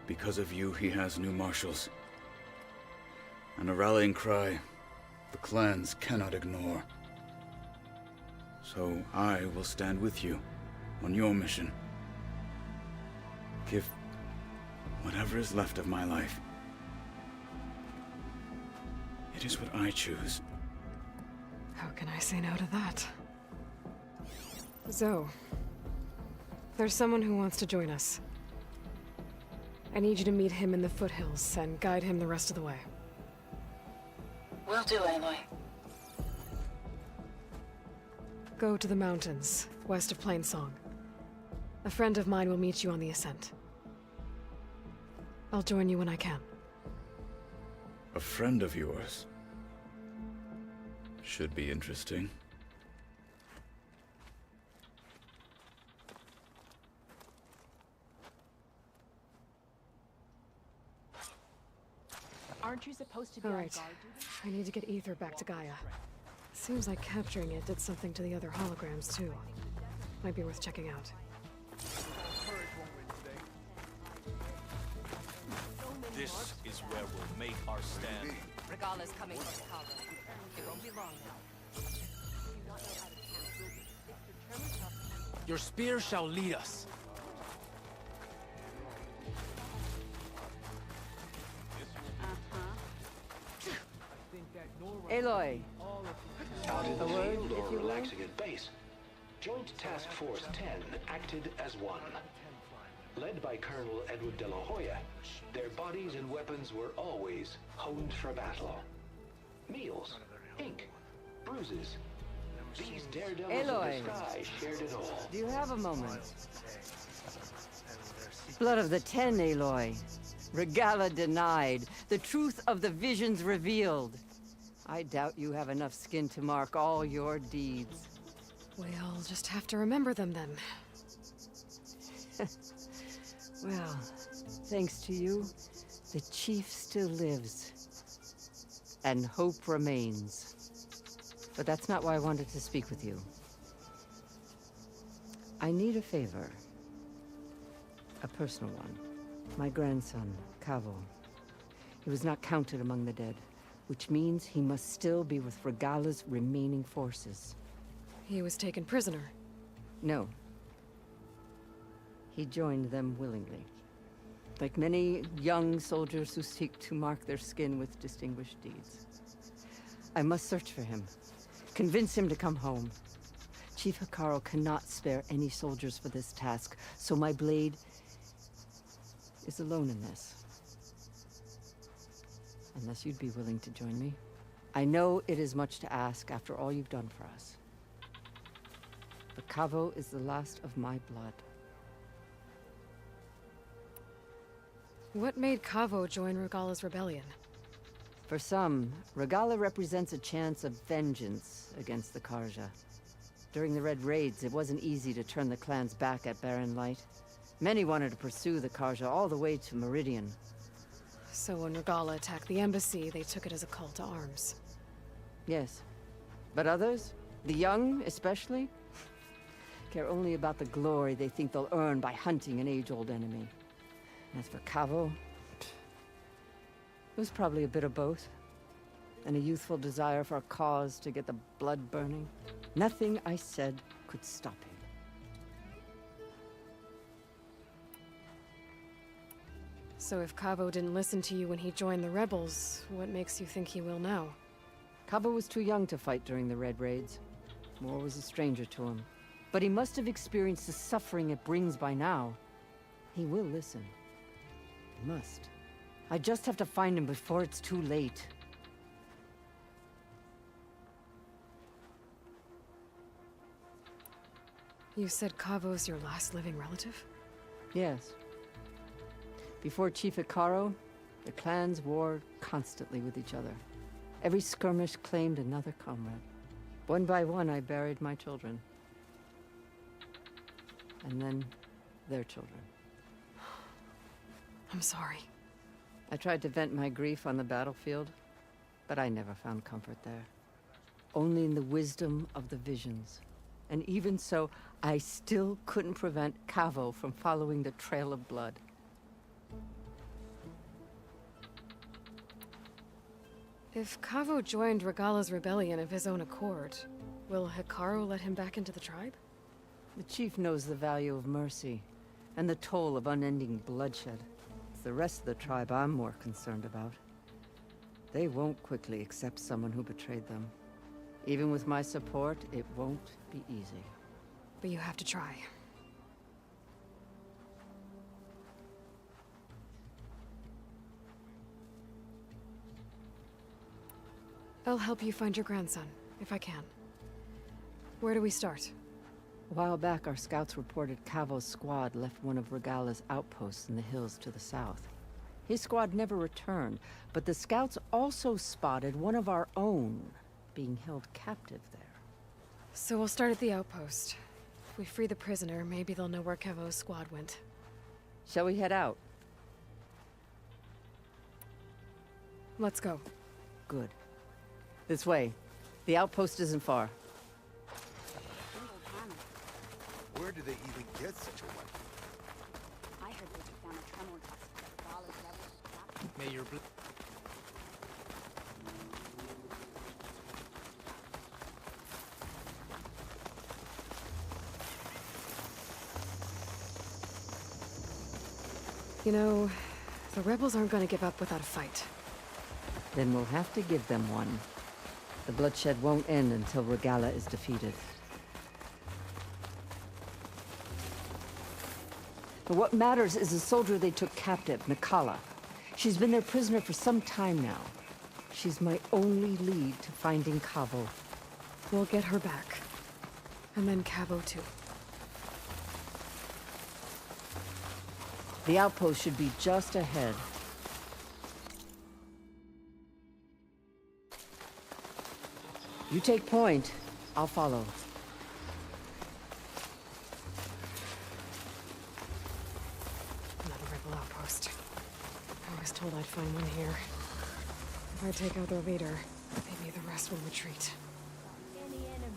Because of you, he has new marshals. And a rallying cry the clans cannot ignore. So I will stand with you on your mission. Give whatever is left of my life. It is what I choose. How can I say no to that? Zoe, there's someone who wants to join us. I need you to meet him in the foothills and guide him the rest of the way. Will do, Aloy. Go to the mountains, west of Plainsong. A friend of mine will meet you on the ascent. I'll join you when I can. A friend of yours? Should be interesting. Aren't you supposed to be All on right. guard duty? I need to get Ether back to Gaia. Seems like capturing it did something to the other holograms, too. Might be worth checking out. This is where we'll make our stand. Regala's coming from Hekarro. It won't be long now. Your spear shall lead us. Aloy. Out in the A word, field if or you will? relaxing at base, Joint Task Force 10 acted as one. Led by Colonel Edward de la Hoya, their bodies and weapons were always honed for battle. Meals, ink, bruises. These daredevils Aloy. of the sky shared it all. Do you have a moment? Blood of the Ten, Aloy. Regala denied. The truth of the visions revealed. I doubt you have enough skin to mark all your deeds. We'll just have to remember them then. Well, thanks to you, the Chief still lives. And hope remains. But that's not why I wanted to speak with you. I need a favor. A personal one. My grandson, Kavo. He was not counted among the dead, which means he must still be with Regala's remaining forces. He was taken prisoner. No. He joined them willingly. Like many young soldiers who seek to mark their skin with distinguished deeds. I must search for him. Convince him to come home. Chief Hekarro cannot spare any soldiers for this task, so my blade is alone in this. unless you'd be willing to join me. I know it is much to ask after all you've done for us. But Kavo is the last of my blood. What made Kavo join Regala's rebellion? For some, Regala represents a chance of vengeance against the Karja. During the Red Raids, it wasn't easy to turn the clans back at Barren Light. Many wanted to pursue the Karja all the way to Meridian. So when Regala attacked the embassy, they took it as a call to arms. Yes. But others, the young especially, care only about the glory they think they'll earn by hunting an age-old enemy. As for Kavo, it was probably a bit of both. And a youthful desire for a cause to get the blood burning. Nothing I said could stop him. So if Kavo didn't listen to you when he joined the rebels, what makes you think he will now? Kavo was too young to fight during the Red Raids. War was a stranger to him. But he must have experienced the suffering it brings by now. He will listen. He must. I just have to find him before it's too late. You said Kavo's your last living relative? Yes. Before Chief Hekarro, the clans warred constantly with each other. Every skirmish claimed another comrade. One by one, I buried my children. And then their children. I'm sorry. I tried to vent my grief on the battlefield, but I never found comfort there. Only in the wisdom of the visions. And even so, I still couldn't prevent Kavo from following the trail of blood. If Kavo joined Regala's rebellion of his own accord, will Hekarro let him back into the tribe? The chief knows the value of mercy, and the toll of unending bloodshed. It's the rest of the tribe I'm more concerned about. They won't quickly accept someone who betrayed them. Even with my support, it won't be easy. But you have to try. I'll help you find your grandson, if I can. Where do we start? A while back, our scouts reported Kavo's squad left one of Regala's outposts in the hills to the south. His squad never returned, but the scouts also spotted one of our own being held captive there. So we'll start at the outpost. If we free the prisoner, maybe they'll know where Kavo's squad went. Shall we head out? Let's go. Good. This way. The outpost isn't far. Where do they even get such a weapon? I heard they took down a tremor tusk that Gala's rebels. May your You know, the rebels aren't gonna give up without a fight. Then we'll have to give them one. The bloodshed won't end until Regala is defeated. But what matters is the soldier they took captive, Nikala. She's been their prisoner for some time now. She's my only lead to finding Kavo. We'll get her back. And then Kavo too. The outpost should be just ahead. You take point. I'll follow. Another rebel outpost. I was told I'd find one here. If I take out their leader, maybe the rest will retreat. Any enemy.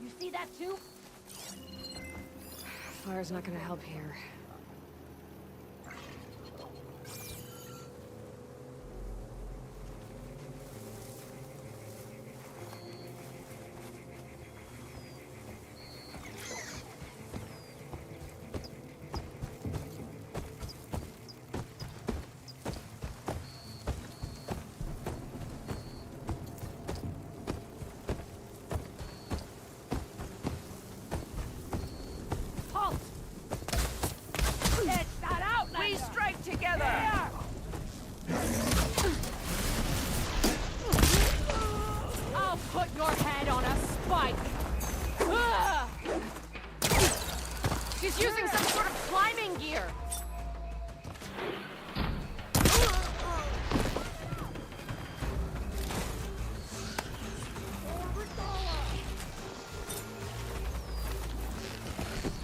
You see that too? Fire's not gonna help here. why! Ugh! She's using some sort of climbing gear!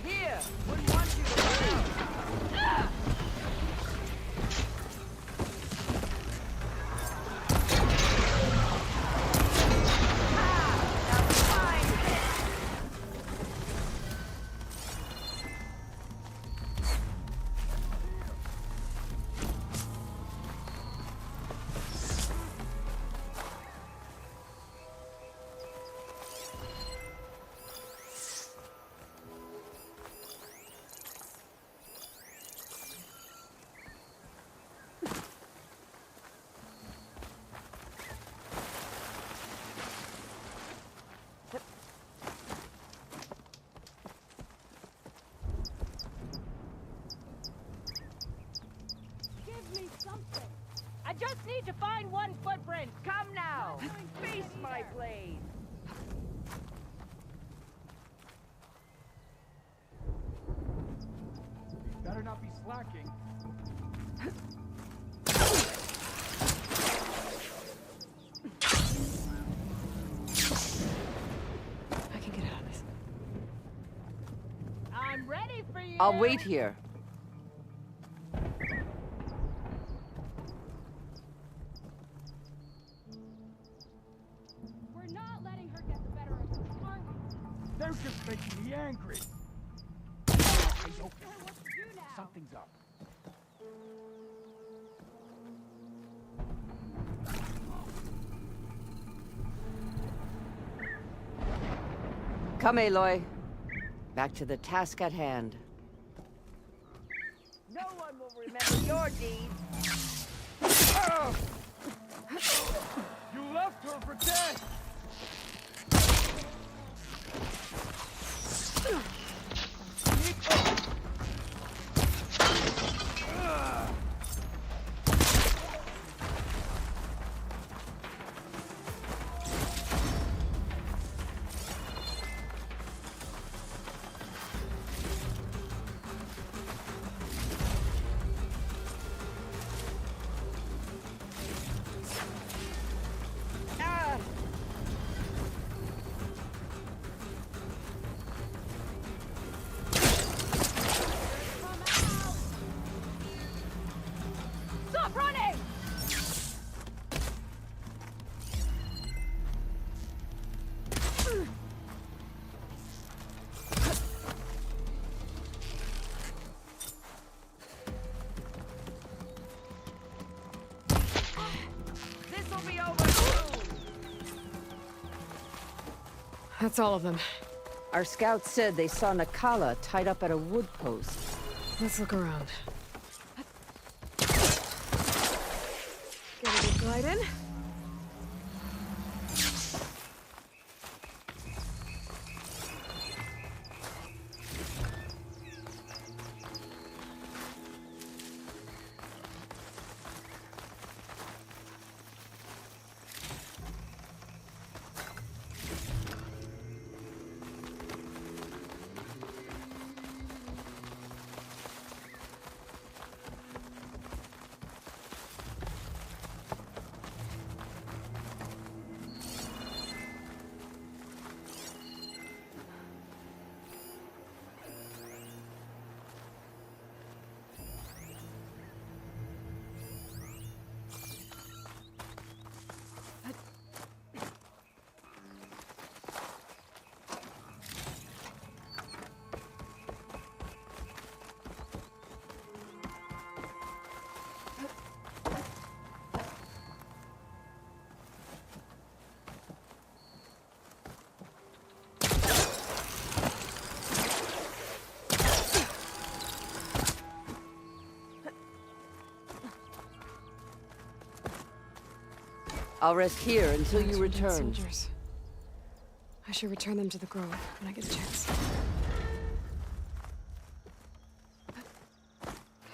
Here! Wouldn't want you to fail. I just need to find one footprint. Come now. Face my blade. Better not be slacking. I can get out of this. I'm ready for you. I'll wait here. We're not letting her get the better of us, are we? They're just making me angry. Okay, okay. Something's up. Come, Aloy. Back to the task at hand. No one will remember your deed. You left her for dead! Stop running! This'll be over soon. That's all of them. Our scouts said they saw Nakala tied up at a wood post. Let's look around. Get a good glide in. I'll rest here until you return. Soldiers. I should return them to the grove when I get a chance.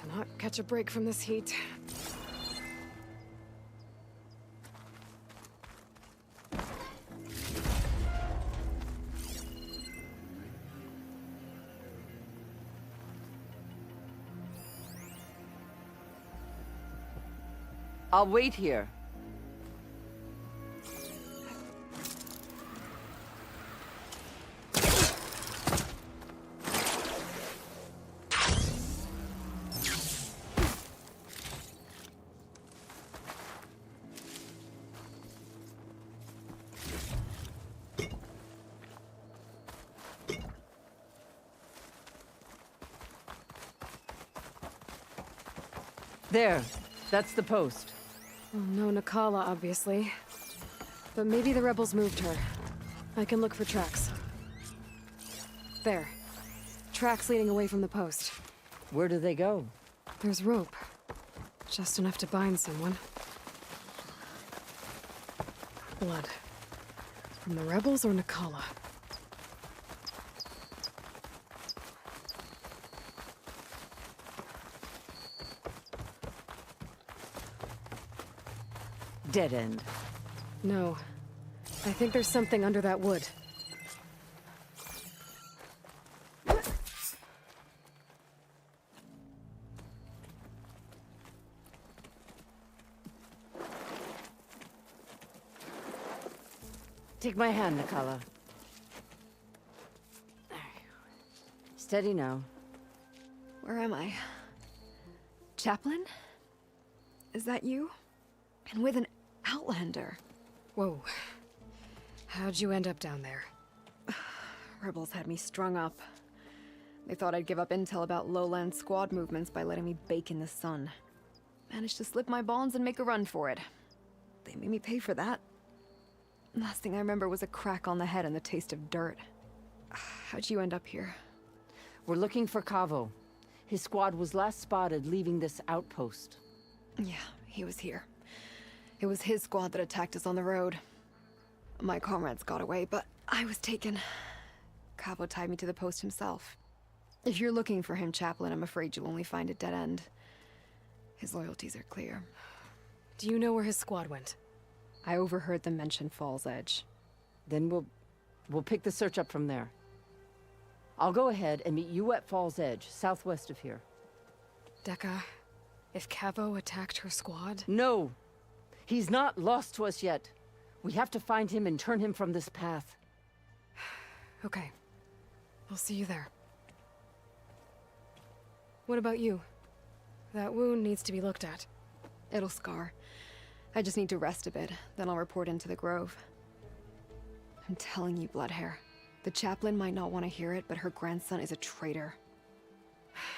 Cannot catch a break from this heat. I'll wait here. There. That's the post. Well, no Nakala, obviously. But maybe the rebels moved her. I can look for tracks. There. Tracks leading away from the post. Where do they go? There's rope. Just enough to bind someone. Blood. From the rebels or Nakala? Dead end. No. I think there's something under that wood. Take my hand, Nakala. Steady now. Where am I? Chaplain? Is that you? And with an Outlander. Whoa. How'd you end up down there? Rebels had me strung up. They thought I'd give up intel about lowland squad movements by letting me bake in the sun. Managed to slip my bonds and make a run for it. They made me pay for that. Last thing I remember was a crack on the head and the taste of dirt. How'd you end up here? We're looking for Kavo. His squad was last spotted leaving this outpost. Yeah, he was here. It was his squad that attacked us on the road. My comrades got away, but I was taken. Kavo tied me to the post himself. If you're looking for him, Chaplain, I'm afraid you'll only find a dead end. His loyalties are clear. Do you know where his squad went? I overheard them mention Fall's Edge. Then we'll pick the search up from there. I'll go ahead and meet you at Fall's Edge, southwest of here. Dekka, if Kavo attacked her squad? No! He's not lost to us yet. We have to find him and turn him from this path. Okay. I'll see you there. What about you? That wound needs to be looked at. It'll scar. I just need to rest a bit, then I'll report into the Grove. I'm telling you, Bloodhair. The chaplain might not want to hear it, but her grandson is a traitor.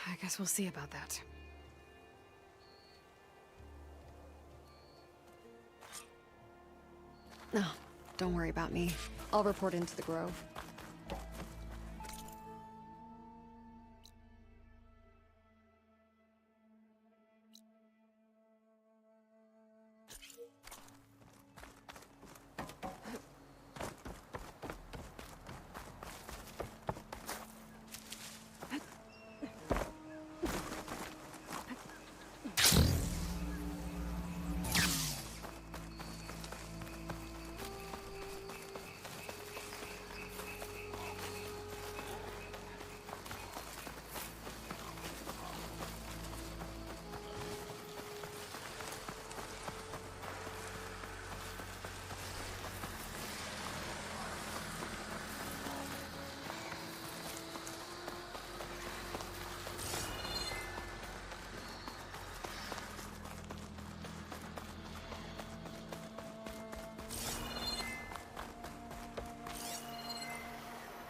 I guess we'll see about that. No, don't worry about me. I'll report into the Grove.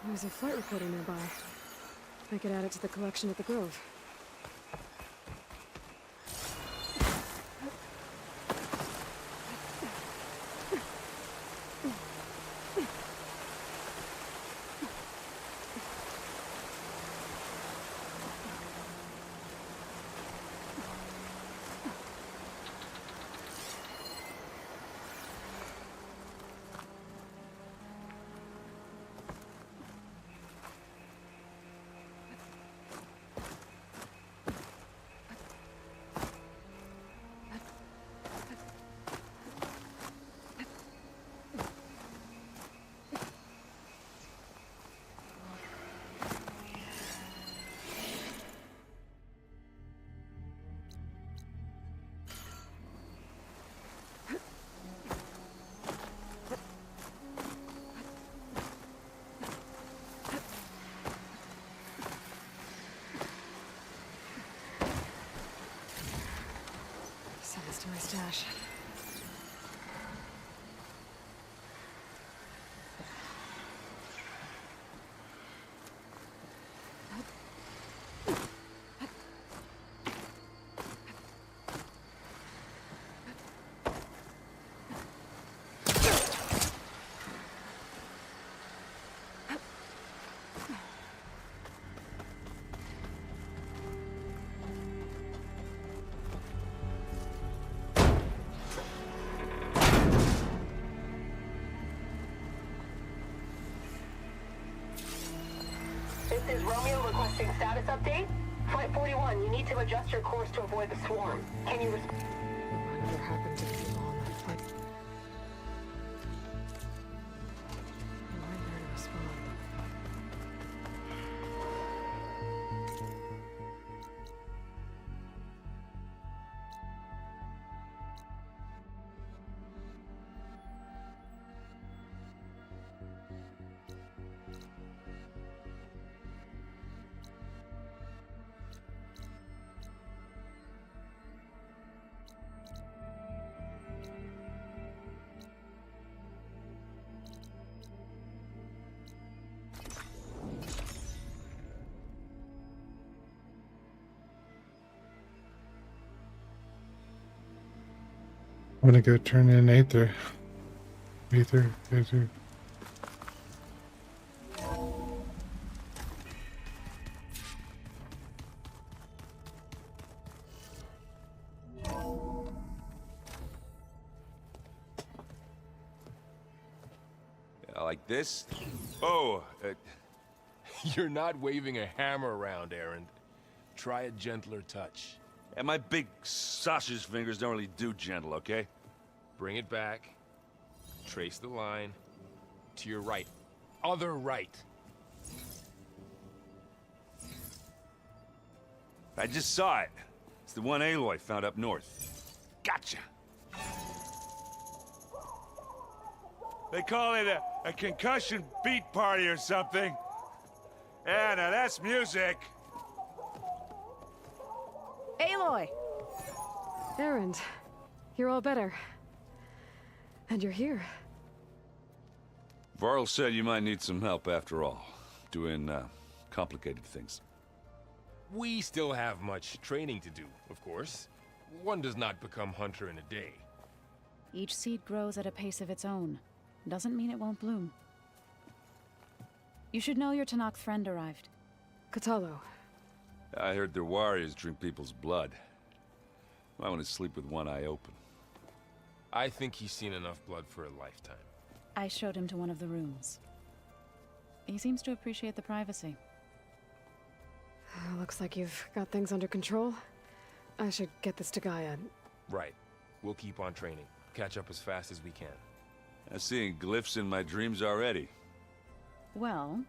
There's a flight recorder nearby. I could add it to the collection at the Grove. to my stash. This is Romeo requesting status update. Flight 41, you need to adjust your course to avoid the swarm. Can you respond? Whatever happened to the people on that flight? Am I there to respond? I'm gonna go turn in Aether. Aether. Like this? Oh, You're not waving a hammer around, Erend. Try a gentler touch. and my big sausage fingers don't really do gentle, okay? Bring it back. Trace the line. To your right. Other right. I just saw it. It's the one Aloy found up north. Gotcha. They call it a concussion beat party or something. Yeah, now that's music. Aloy! Erend, you're all better. And you're here. Varl said you might need some help after all. Doing, complicated things. We still have much training to do, of course. One does not become hunter in a day. Each seed grows at a pace of its own. Doesn't mean it won't bloom. You should know your Tenakth friend arrived. Kotallo. I heard their warriors drink people's blood. I want to sleep with one eye open. I think he's seen enough blood for a lifetime. I showed him to one of the rooms. He seems to appreciate the privacy. Looks like you've got things under control. I should get this to Gaia. Right. We'll keep on training. Catch up as fast as we can. I'm seeing glyphs in my dreams already. Well,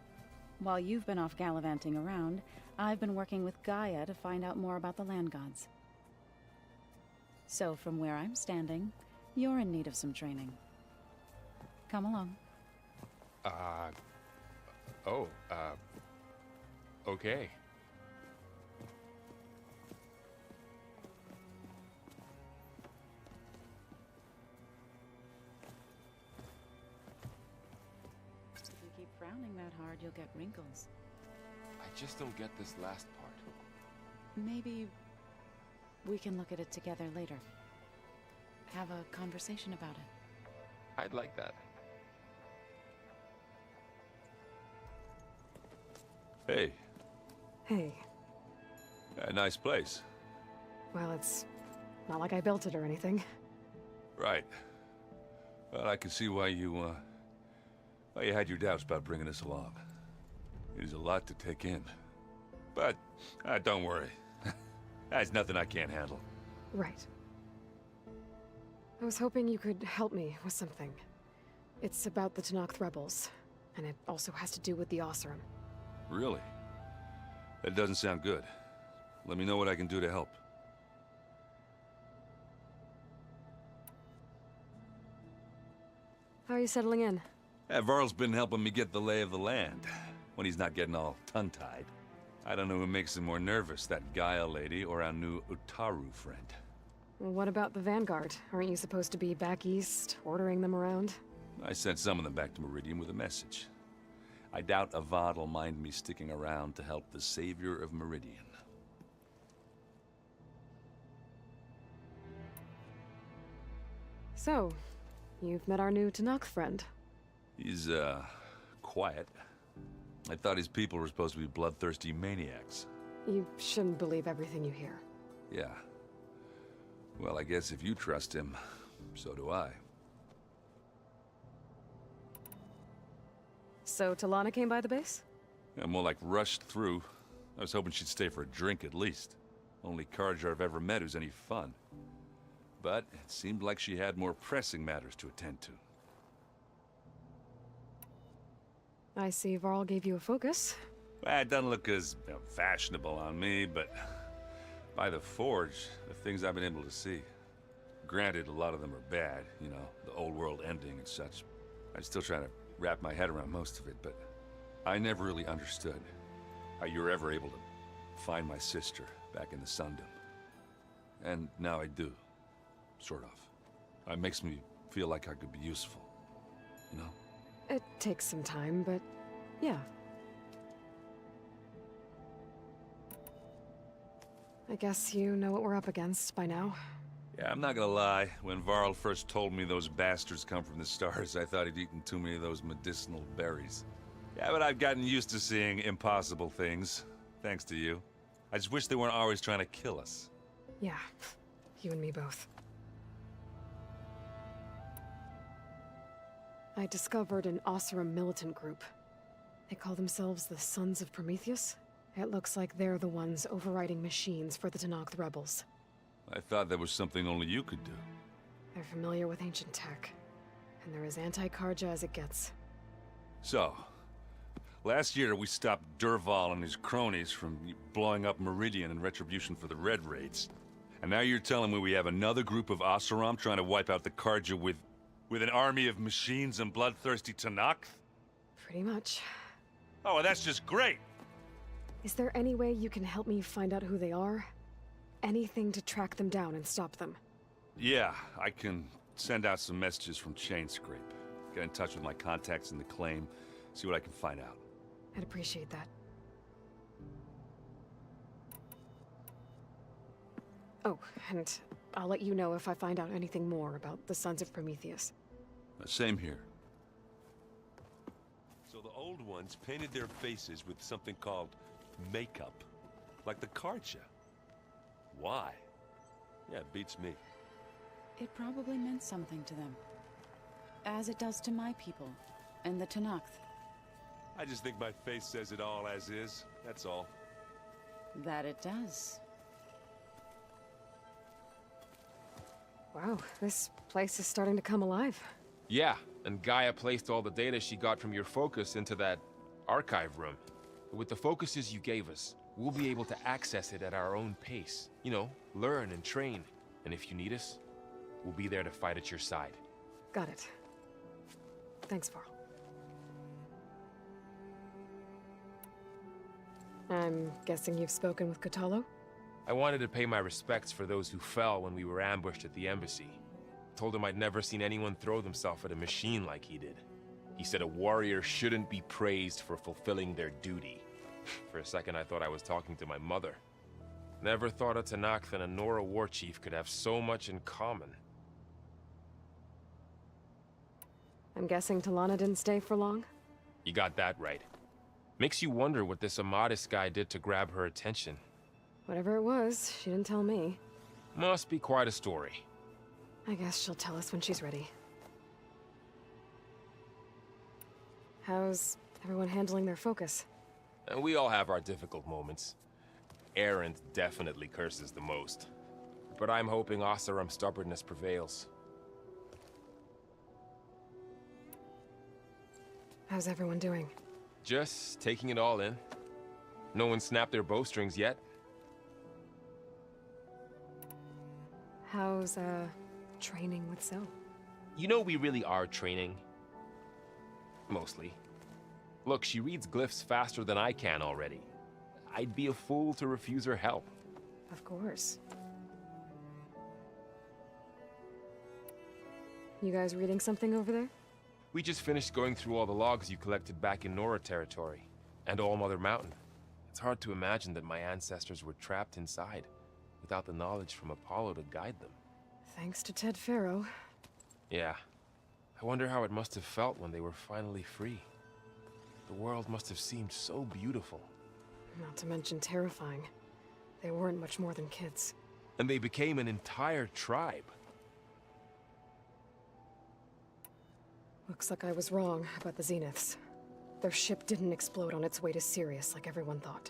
while you've been off gallivanting around, I've been working with Gaia to find out more about the land gods. So from where I'm standing, you're in need of some training. Come along. Okay. If you keep frowning that hard, you'll get wrinkles. I just don't get this last part. Maybe we can look at it together later. Have a conversation about it. I'd like that. Hey. Hey. A nice place. Well, it's not like I built it or anything. Right. Well, I can see why you had your doubts about bringing us along. It is a lot to take in. But, don't worry. That's nothing I can't handle. Right. I was hoping you could help me with something. It's about the Tenakth rebels, and it also has to do with the Oseram. Really? That doesn't sound good. Let me know what I can do to help. How are you settling in? Varl's been helping me get the lay of the land, when he's not getting all tongue-tied. I don't know who makes him more nervous, that Gaia lady or our new Utaru friend. What about the Vanguard? Aren't you supposed to be back east, ordering them around? I sent some of them back to Meridian with a message. I doubt Avad will mind me sticking around to help the savior of Meridian. So, you've met our new Tanakh friend. He's, quiet. I thought his people were supposed to be bloodthirsty maniacs. You shouldn't believe everything you hear. Yeah. Well, I guess if you trust him, so do I. So, Talana came by the base? Yeah, more like rushed through. I was hoping she'd stay for a drink at least. Only Carja I've ever met who's any fun. But it seemed like she had more pressing matters to attend to. I see Varl gave you a focus. Well, it doesn't look as fashionable on me, but by the Forge, the things I've been able to see. Granted, a lot of them are bad, you know, the old world ending and such. I'm still trying to wrap my head around most of it, but I never really understood how you were ever able to find my sister back in the Sundom. And now I do. Sort of. It makes me feel like I could be useful, you know? It takes some time, but yeah. I guess you know what we're up against by now. Yeah, I'm not gonna lie. When Varl first told me those bastards come from the stars, I thought he'd eaten too many of those medicinal berries. Yeah, but I've gotten used to seeing impossible things, thanks to you. I just wish they weren't always trying to kill us. Yeah, you and me both. I discovered an Oseram militant group. They call themselves the Sons of Prometheus. It looks like they're the ones overriding machines for the Tenakth rebels. I thought that was something only you could do. They're familiar with ancient tech, and they're as anti-Carja as it gets. So, last year we stopped Durval and his cronies from blowing up Meridian in retribution for the Red Raids. And now you're telling me we have another group of Oseram trying to wipe out the Carja with an army of machines and bloodthirsty Tenakth? Pretty much. Oh, well, that's just great! Is there any way you can help me find out who they are? Anything to track them down and stop them? Yeah, I can send out some messages from Chainscrape. Get in touch with my contacts in the claim, see what I can find out. I'd appreciate that. Oh, and I'll let you know if I find out anything more about the Sons of Prometheus. Same here. So the old ones painted their faces with something called makeup, like the Carja. Why? Yeah, it beats me. It probably meant something to them. As it does to my people, and the Tenakth. I just think my face says it all as is, that's all. That it does. Wow, this place is starting to come alive. Yeah, and Gaia placed all the data she got from your focus into that archive room. With the focuses you gave us, we'll be able to access it at our own pace. You know, learn and train. And if you need us, we'll be there to fight at your side. Got it. Thanks, Varl. I'm guessing you've spoken with Kotallo? I wanted to pay my respects for those who fell when we were ambushed at the embassy. Told him I'd never seen anyone throw themselves at a machine like he did. He said a warrior shouldn't be praised for fulfilling their duty. For a second I thought I was talking to my mother. Never thought a Tenakth and a Nora war chief could have so much in common. I'm guessing Talana didn't stay for long? You got that right. Makes you wonder what this Amadis guy did to grab her attention. Whatever it was, she didn't tell me. Must be quite a story. I guess she'll tell us when she's ready. How's everyone handling their focus? And we all have our difficult moments. Erend definitely curses the most. But I'm hoping Oseram's stubbornness prevails. How's everyone doing? Just taking it all in. No one snapped their bowstrings yet. How's, training with Syl? You know we really are training. Mostly. Look, she reads glyphs faster than I can already. I'd be a fool to refuse her help. Of course. You guys reading something over there? We just finished going through all the logs you collected back in Nora territory, and All Mother Mountain. It's hard to imagine that my ancestors were trapped inside, without the knowledge from Apollo to guide them. Thanks to Ted Faro. Yeah. I wonder how it must have felt when they were finally free. The world must have seemed so beautiful. Not to mention terrifying. They weren't much more than kids. And they became an entire tribe. Looks like I was wrong about the Zeniths. Their ship didn't explode on its way to Sirius like everyone thought.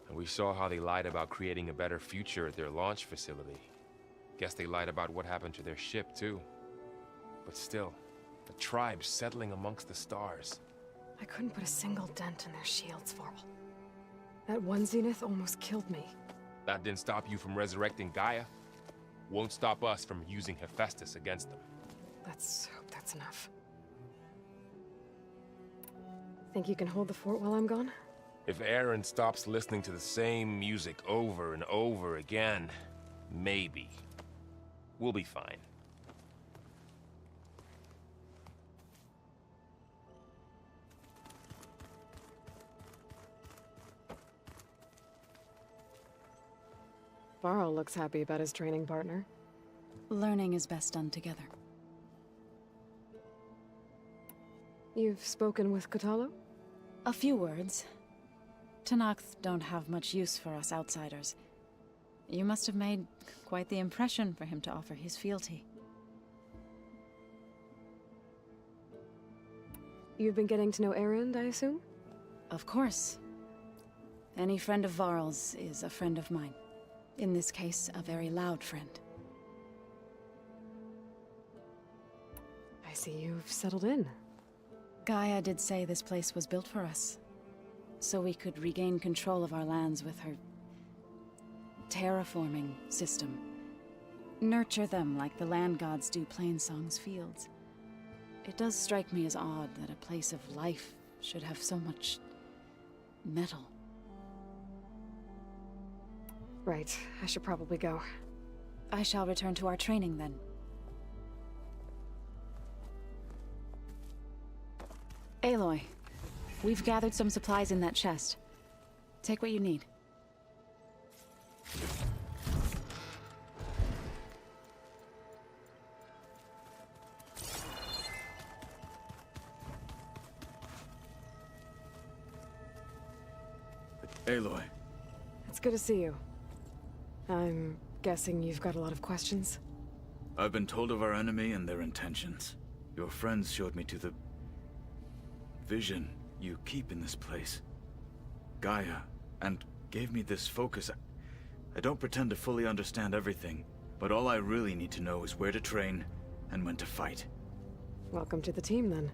And we saw how they lied about creating a better future at their launch facility. Guess they lied about what happened to their ship, too. But still, the tribe settling amongst the stars. I couldn't put a single dent in their shields, Varl. That one Zenith almost killed me. That didn't stop you from resurrecting Gaia. Won't stop us from using Hephaestus against them. Let's hope that's enough. Think you can hold the fort while I'm gone? If Aaron stops listening to the same music over and over again, maybe. We'll be fine. Varl looks happy about his training partner. Learning is best done together. You've spoken with Kotallo? A few words. Tenakth don't have much use for us outsiders. You must have made quite the impression for him to offer his fealty. You've been getting to know Erend, I assume? Of course. Any friend of Varl's is a friend of mine. In this case, a very loud friend. I see you've settled in. Gaia did say this place was built for us, so we could regain control of our lands with her terraforming system. Nurture them like the land gods do Plainsong's fields. It does strike me as odd that a place of life should have so much metal. Right, I should probably go. I shall return to our training then. Aloy, we've gathered some supplies in that chest. Take what you need. Aloy. It's good to see you. I'm guessing you've got a lot of questions? I've been told of our enemy and their intentions. Your friends showed me to the vision you keep in this place. Gaia, and gave me this focus. I don't pretend to fully understand everything, but all I really need to know is where to train and when to fight. Welcome to the team, then.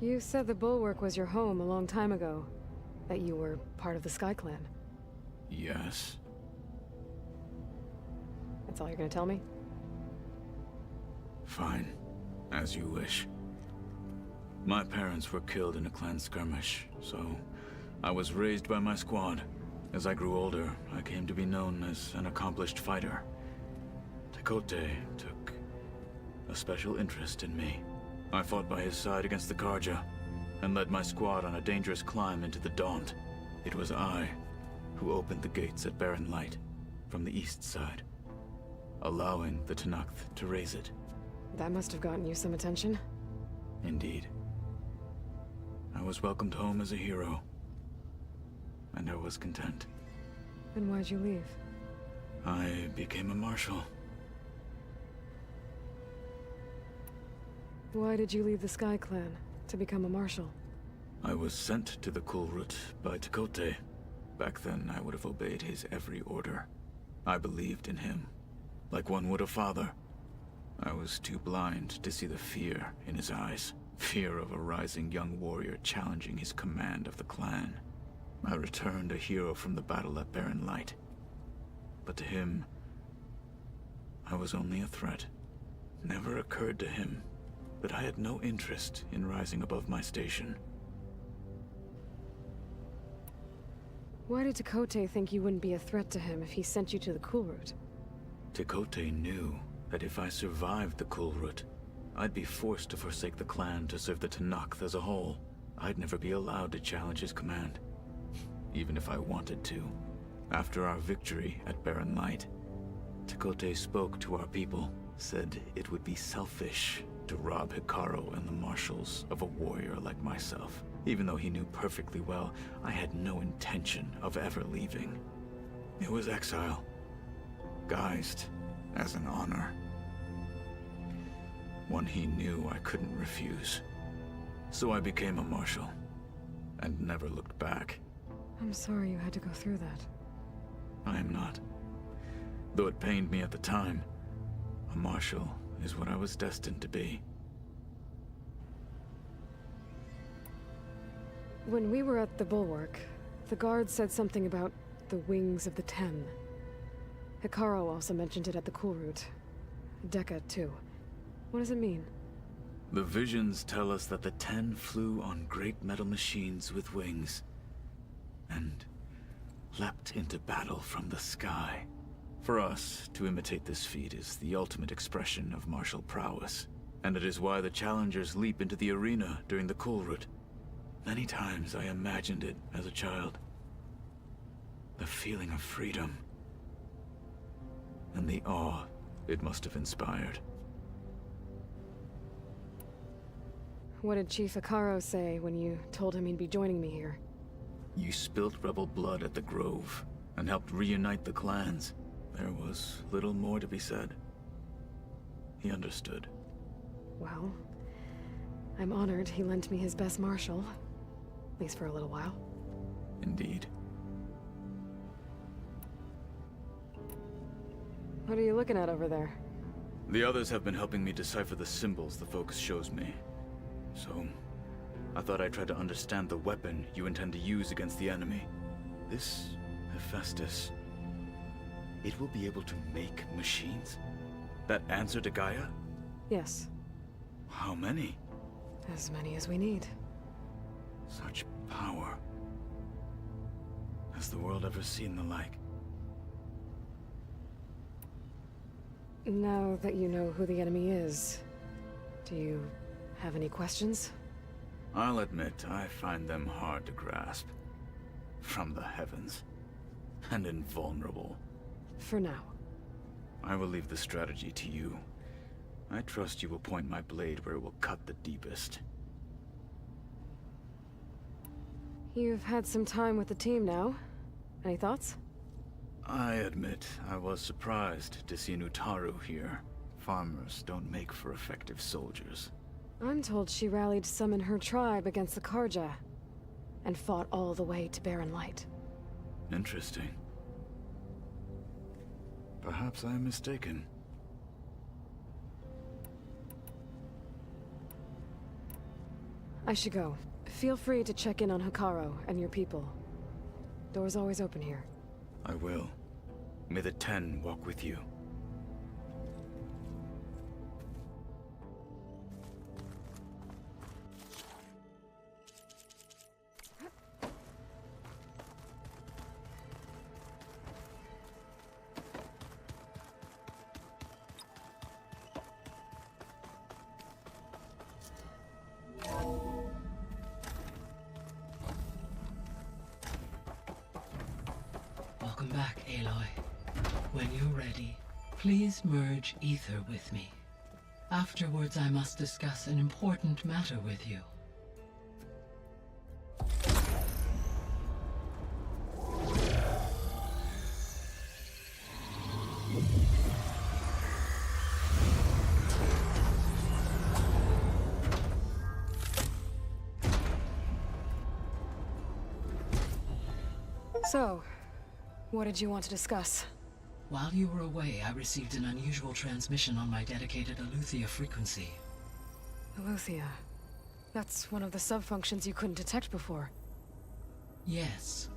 You said the Bulwark was your home a long time ago. That you were part of the Sky Clan. Yes. That's all you're gonna tell me? Fine. As you wish. My parents were killed in a clan skirmish, so I was raised by my squad. As I grew older, I came to be known as an accomplished fighter. Tekotteh took a special interest in me. I fought by his side against the Carja, and led my squad on a dangerous climb into the Daunt. It was I who opened the gates at Barren Light, from the east side, allowing the Tenakth to raise it. That must have gotten you some attention. Indeed. I was welcomed home as a hero, and I was content. Then why'd you leave? I became a marshal. Why did you leave the Sky Clan to become a marshal? I was sent to the Kulrut by Tekotteh. Back then, I would have obeyed his every order. I believed in him, like one would a father. I was too blind to see the fear in his eyes. Fear of a rising young warrior challenging his command of the clan. I returned a hero from the battle at Barren Light. But to him, I was only a threat. Never occurred to him that I had no interest in rising above my station. Why did Tekote think you wouldn't be a threat to him if he sent you to the Kulrut? Tekote knew that if I survived the Kulrut, I'd be forced to forsake the clan to serve the Tenakth as a whole. I'd never be allowed to challenge his command, even if I wanted to. After our victory at Barren Light, Tekote spoke to our people, said it would be selfish to rob Hekarro and the Marshals of a warrior like myself, even though he knew perfectly well I had no intention of ever leaving. It was exile, guised as an honor. One he knew I couldn't refuse. So I became a Marshal, and never looked back. I'm sorry you had to go through that. I am not. Though it pained me at the time, a Marshal is what I was destined to be. When we were at the Bulwark, the guard said something about the Wings of the Ten. Hekarro also mentioned it at the Kulrut. Dekka, too. What does it mean? The visions tell us that the Ten flew on great metal machines with wings, and leapt into battle from the sky. For us, to imitate this feat is the ultimate expression of martial prowess, and it is why the challengers leap into the arena during the Kulrut. Many times I imagined it as a child. The feeling of freedom, and the awe it must have inspired. What did Chief Hekarro say when you told him he'd be joining me here? You spilt rebel blood at the Grove, and helped reunite the clans. There was little more to be said. He understood. Well, I'm honored he lent me his best marshal. At least for a little while. Indeed. What are you looking at over there? The others have been helping me decipher the symbols the Focus shows me. So, I thought I'd try to understand the weapon you intend to use against the enemy. This Hephaestus, it will be able to make machines? That answer to Gaia? Yes. How many? As many as we need. Such power. Has the world ever seen the like? Now that you know who the enemy is, do you have any questions? I'll admit, I find them hard to grasp. From the heavens. And invulnerable. For now. I will leave the strategy to you. I trust you will point my blade where it will cut the deepest. You've had some time with the team now. Any thoughts? I admit, I was surprised to see Nutaru here. Farmers don't make for effective soldiers. I'm told she rallied some in her tribe against the Karja, and fought all the way to Barren Light. Interesting. Perhaps I am mistaken. I should go. Feel free to check in on Hekarro and your people. Door's always open here. I will. May the Ten walk with you. Welcome back, Aloy. When you're ready, please merge ether with me. Afterwards, I must discuss an important matter with you. So, what did you want to discuss? While you were away, I received an unusual transmission on my dedicated Eleuthia frequency. Eleuthia. That's one of the sub-functions you couldn't detect before. Yes.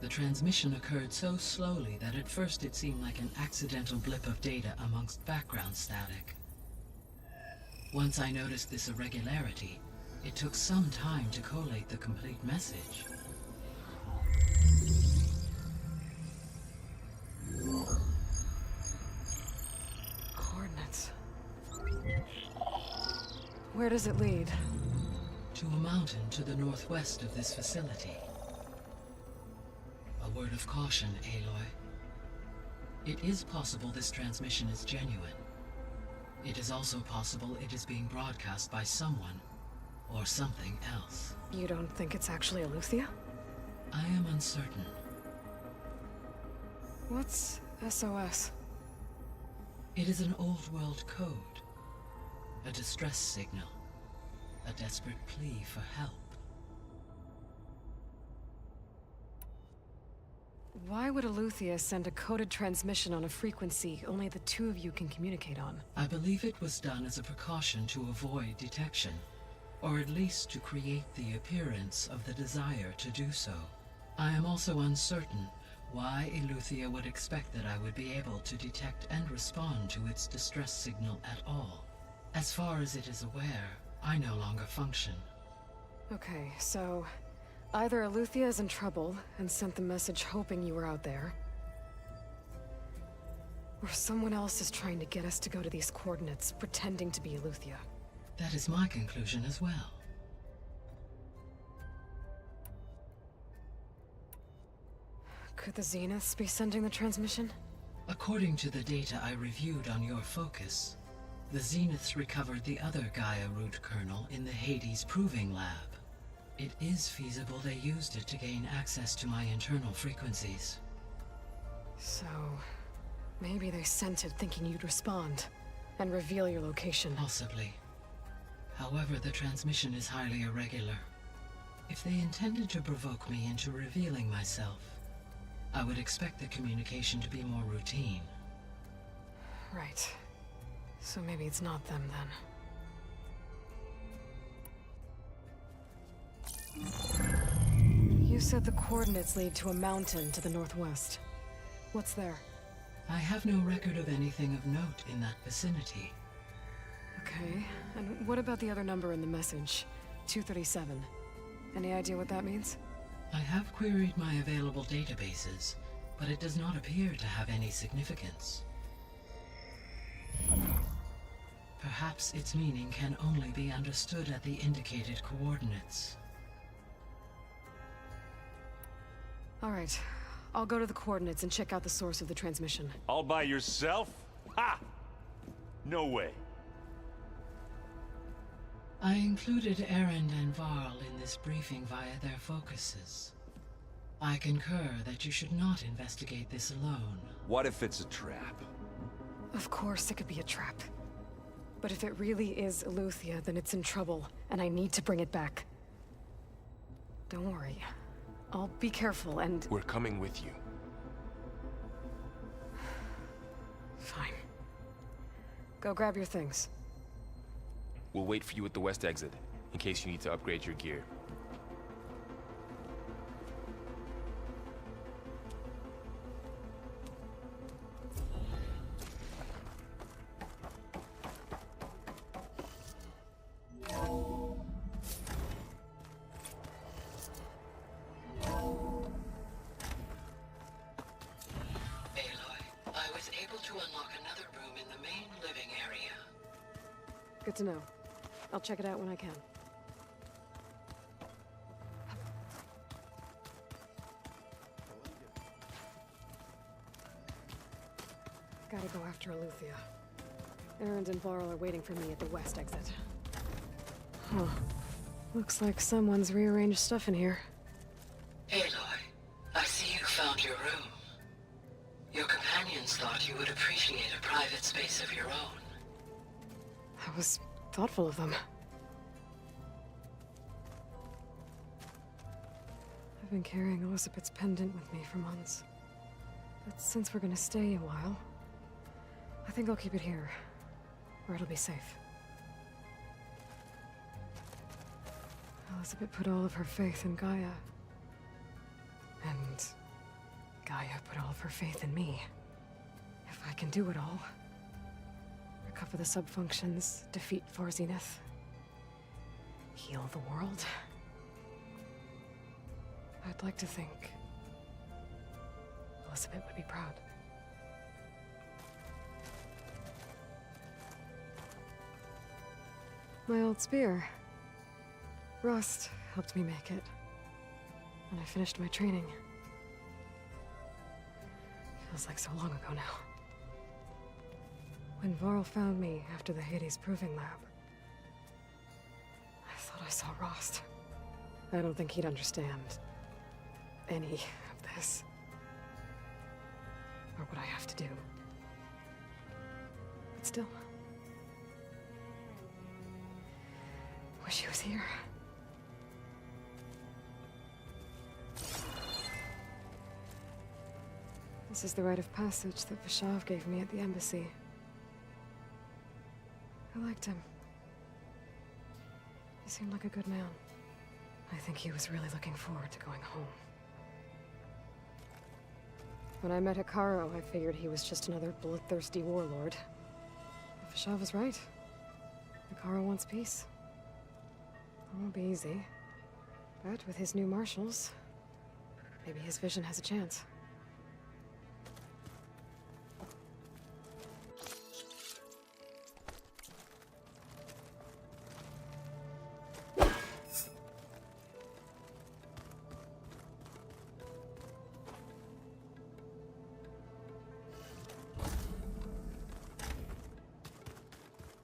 The transmission occurred so slowly that at first it seemed like an accidental blip of data amongst background static. Once I noticed this irregularity, it took some time to collate the complete message. Where does it lead? To a mountain to the northwest of this facility. A word of caution, Aloy. It is possible this transmission is genuine. It is also possible it is being broadcast by someone or something else. You don't think it's actually Eleuthia? I am uncertain. What's SOS? It is an old world code. A distress signal. A desperate plea for help. Why would Eleuthia send a coded transmission on a frequency only the two of you can communicate on? I believe it was done as a precaution to avoid detection, or at least to create the appearance of the desire to do so. I am also uncertain why Eleuthia would expect that I would be able to detect and respond to its distress signal at all. As far as it is aware, I no longer function. Okay, so either Eleuthia is in trouble and sent the message hoping you were out there, or someone else is trying to get us to go to these coordinates, pretending to be Eleuthia. That is my conclusion as well. Could the Zeniths be sending the transmission? According to the data I reviewed on your focus, the Zeniths recovered the other Gaia root kernel in the Hades Proving Lab. It is feasible they used it to gain access to my internal frequencies. So, maybe they sent it thinking you'd respond and reveal your location. Possibly. However, the transmission is highly irregular. If they intended to provoke me into revealing myself, I would expect the communication to be more routine. Right. So maybe it's not them then. You said the coordinates lead to a mountain to the northwest. What's there? I have no record of anything of note in that vicinity. Okay, and what about the other number in the message? 237. Any idea what that means? I have queried my available databases, but it does not appear to have any significance. Perhaps its meaning can only be understood at the indicated coordinates. All right, I'll go to the coordinates and check out the source of the transmission. All by yourself? Ha! No way. I included Erend and Varl in this briefing via their focuses. I concur that you should not investigate this alone. What if it's a trap? Of course it could be a trap. But if it really is Eleuthia, then it's in trouble, and I need to bring it back. Don't worry. I'll be careful and... We're coming with you. Fine. Go grab your things. We'll wait for you at the west exit, in case you need to upgrade your gear. Good to know. I'll check it out when I can. Gotta go after Eleuthia. Erend and Varl are waiting for me at the west exit. Huh. Looks like someone's rearranged stuff in here. Aloy, I see you found your room. Your companions thought you would appreciate a private space of your own. That was thoughtful of them. I've been carrying Elizabeth's pendant with me for months. But since we're gonna stay a while, I think I'll keep it here, where it'll be safe. Elizabeth put all of her faith in Gaia. And Gaia put all of her faith in me. If I can do it all, recover the subfunctions, defeat Zenith, heal the world, I'd like to think Elizabeth would be proud. My old spear. Rust helped me make it. When I finished my training. Feels like so long ago now. When Varl found me after the Hades Proving Lab, I thought I saw Rost. I don't think he'd understand any of this. Or what I have to do. But still. Wish he was here. This is the rite of passage that Vashav gave me at the embassy. I liked him. He seemed like a good man. I think he was really looking forward to going home. When I met Hekarro, I figured he was just another bloodthirsty warlord. But Vashav was right. Hekarro wants peace. It won't be easy. But with his new marshals, maybe his vision has a chance.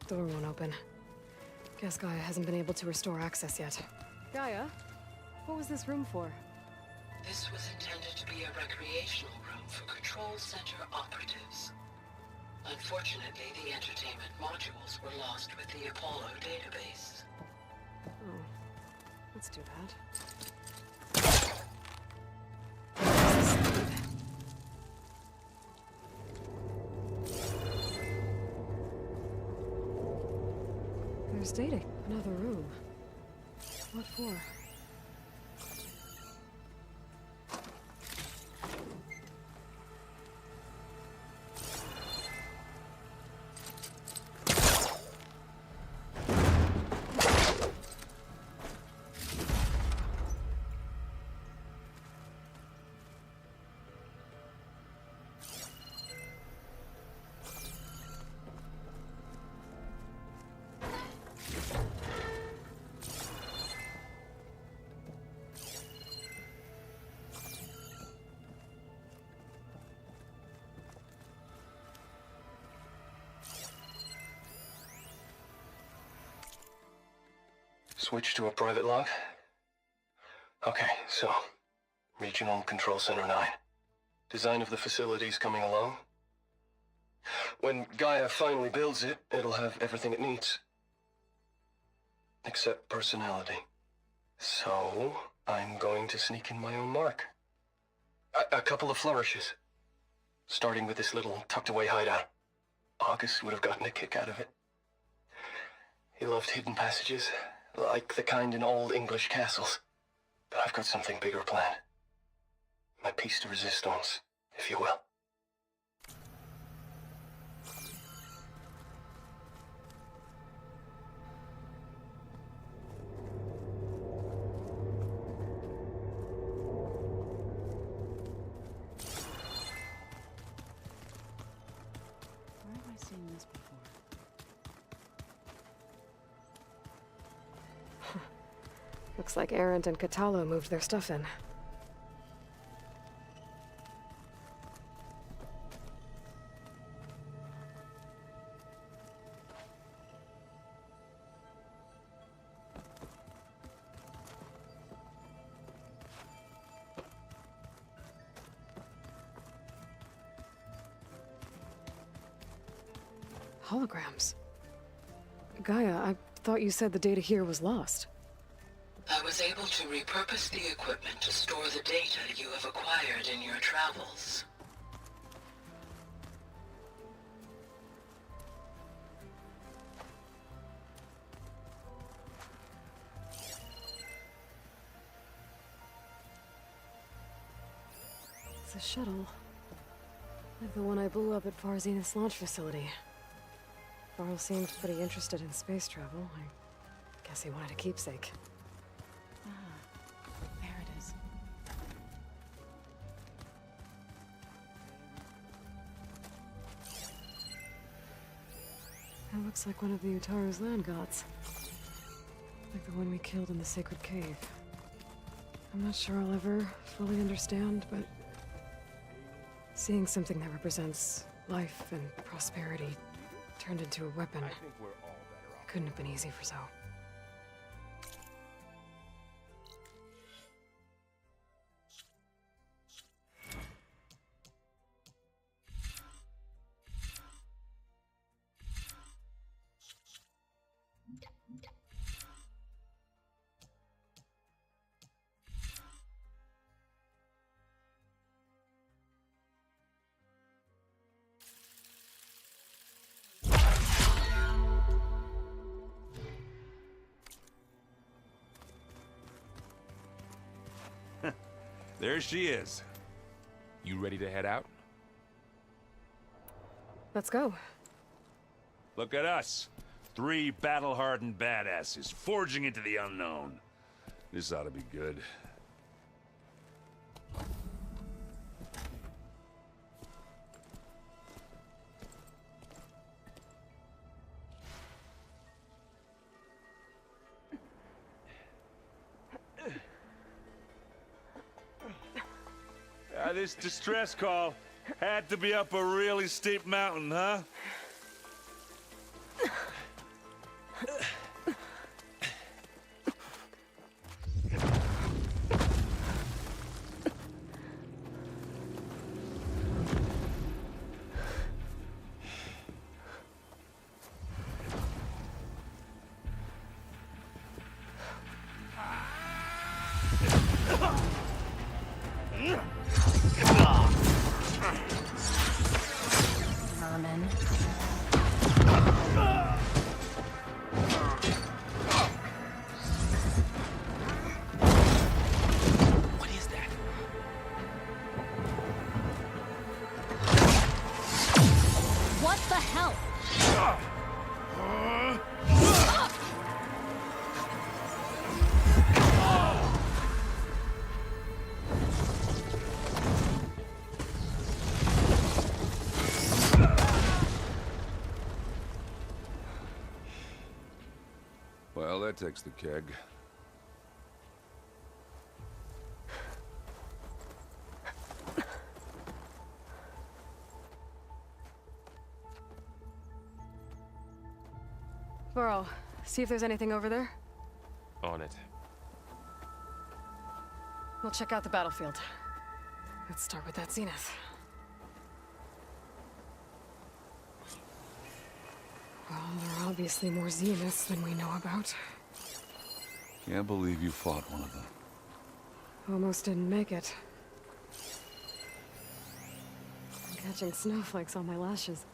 Door won't open. Guess Gaia hasn't been able to restore access yet. Gaia? What was this room for? This was intended to be a recreational room for Control Center operatives. Unfortunately, the entertainment modules were lost with the Apollo database. Oh. Let's do that. There's data. Another room. What for? Switch to a private log? Okay, so, Regional Control Center 9. Design of the facility's coming along. When Gaia finally builds it, it'll have everything it needs. Except personality. So, I'm going to sneak in my own mark. A couple of flourishes. Starting with this little tucked-away hideout. August would have gotten a kick out of it. He loved hidden passages. Like the kind in old English castles. But I've got something bigger planned. My piece de resistance, if you will. Where have I seen this before? Looks like Erend and Kotallo moved their stuff in. Holograms. Gaia, I thought you said the data here was lost. I was able to repurpose the equipment to store the data you have acquired in your travels. It's a shuttle. Like the one I blew up at Far Zenith's launch facility. Varl seemed pretty interested in space travel. I guess he wanted a keepsake. There it is. It looks like one of the Utaru's land gods. Like the one we killed in the sacred cave. I'm not sure I'll ever fully understand, but seeing something that represents life and prosperity turned into a weapon, it couldn't have been easy for Zoe. There she is. You ready to head out? Let's go. Look at us. 3 battle-hardened badasses forging into the unknown. This ought to be good. This distress call had to be up a really steep mountain, huh? Well, that takes the keg. Burrow, see if there's anything over there. On it. We'll check out the battlefield. Let's start with that zenith. Well, there are obviously more zeniths than we know about. Can't believe you fought one of them. Almost didn't make it. I'm catching snowflakes on my lashes.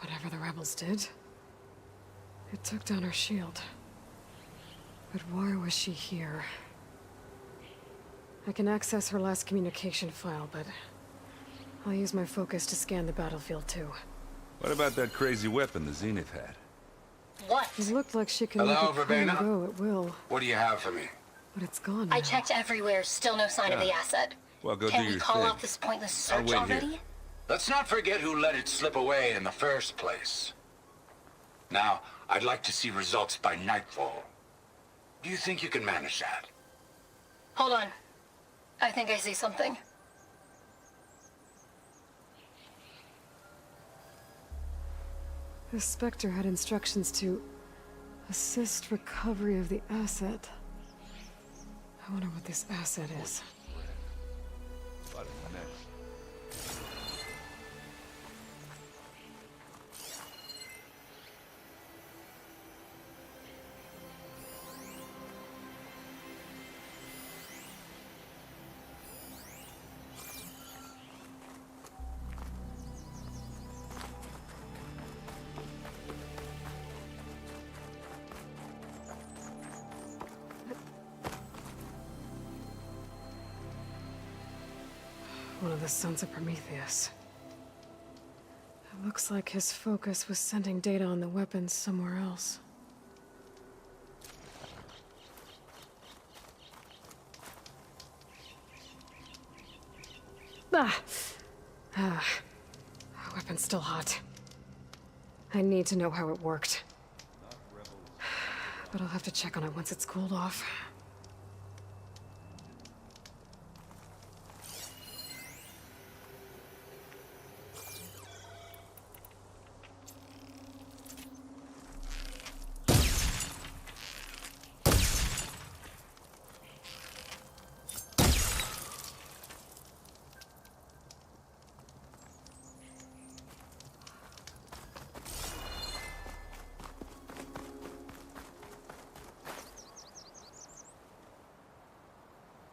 Whatever the rebels did, it took down her shield. But why was she here? I can access her last communication file, but I'll use my focus to scan the battlefield too. What about that crazy weapon the Zenith had? What? It looked like she could Hello, make it come and Verbena? go at will, What do you have for me? but it's gone I now. checked everywhere, still no sign of the asset. Well, go Can do we your call thing. off this pointless I'll search wait already? here. Let's not forget who let it slip away in the first place. Now, I'd like to see results by nightfall. Do you think you can manage that? Hold on. I think I see something. The Spectre had instructions to assist recovery of the asset. I wonder what this asset is. One of the sons of Prometheus. It looks like his focus was sending data on the weapons somewhere else. Ah, weapon's still hot. I need to know how it worked. but I'll have to check on it once it's cooled off.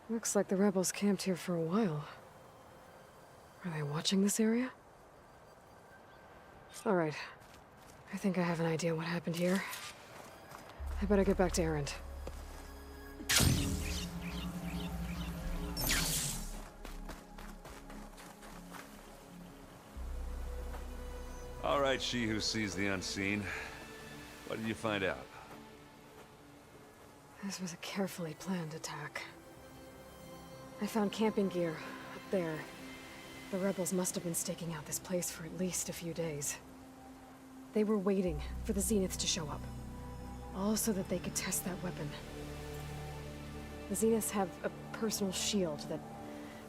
Looks like the rebels camped here for a while. Are they watching this area? Alright. I think I have an idea what happened here. I better get back to Erend. Alright, she who sees the unseen. What did you find out? This was a carefully planned attack. I found camping gear up there. The rebels must have been staking out this place for at least a few days. They were waiting for the Zeniths to show up, all so that they could test that weapon. The Zeniths have a personal shield that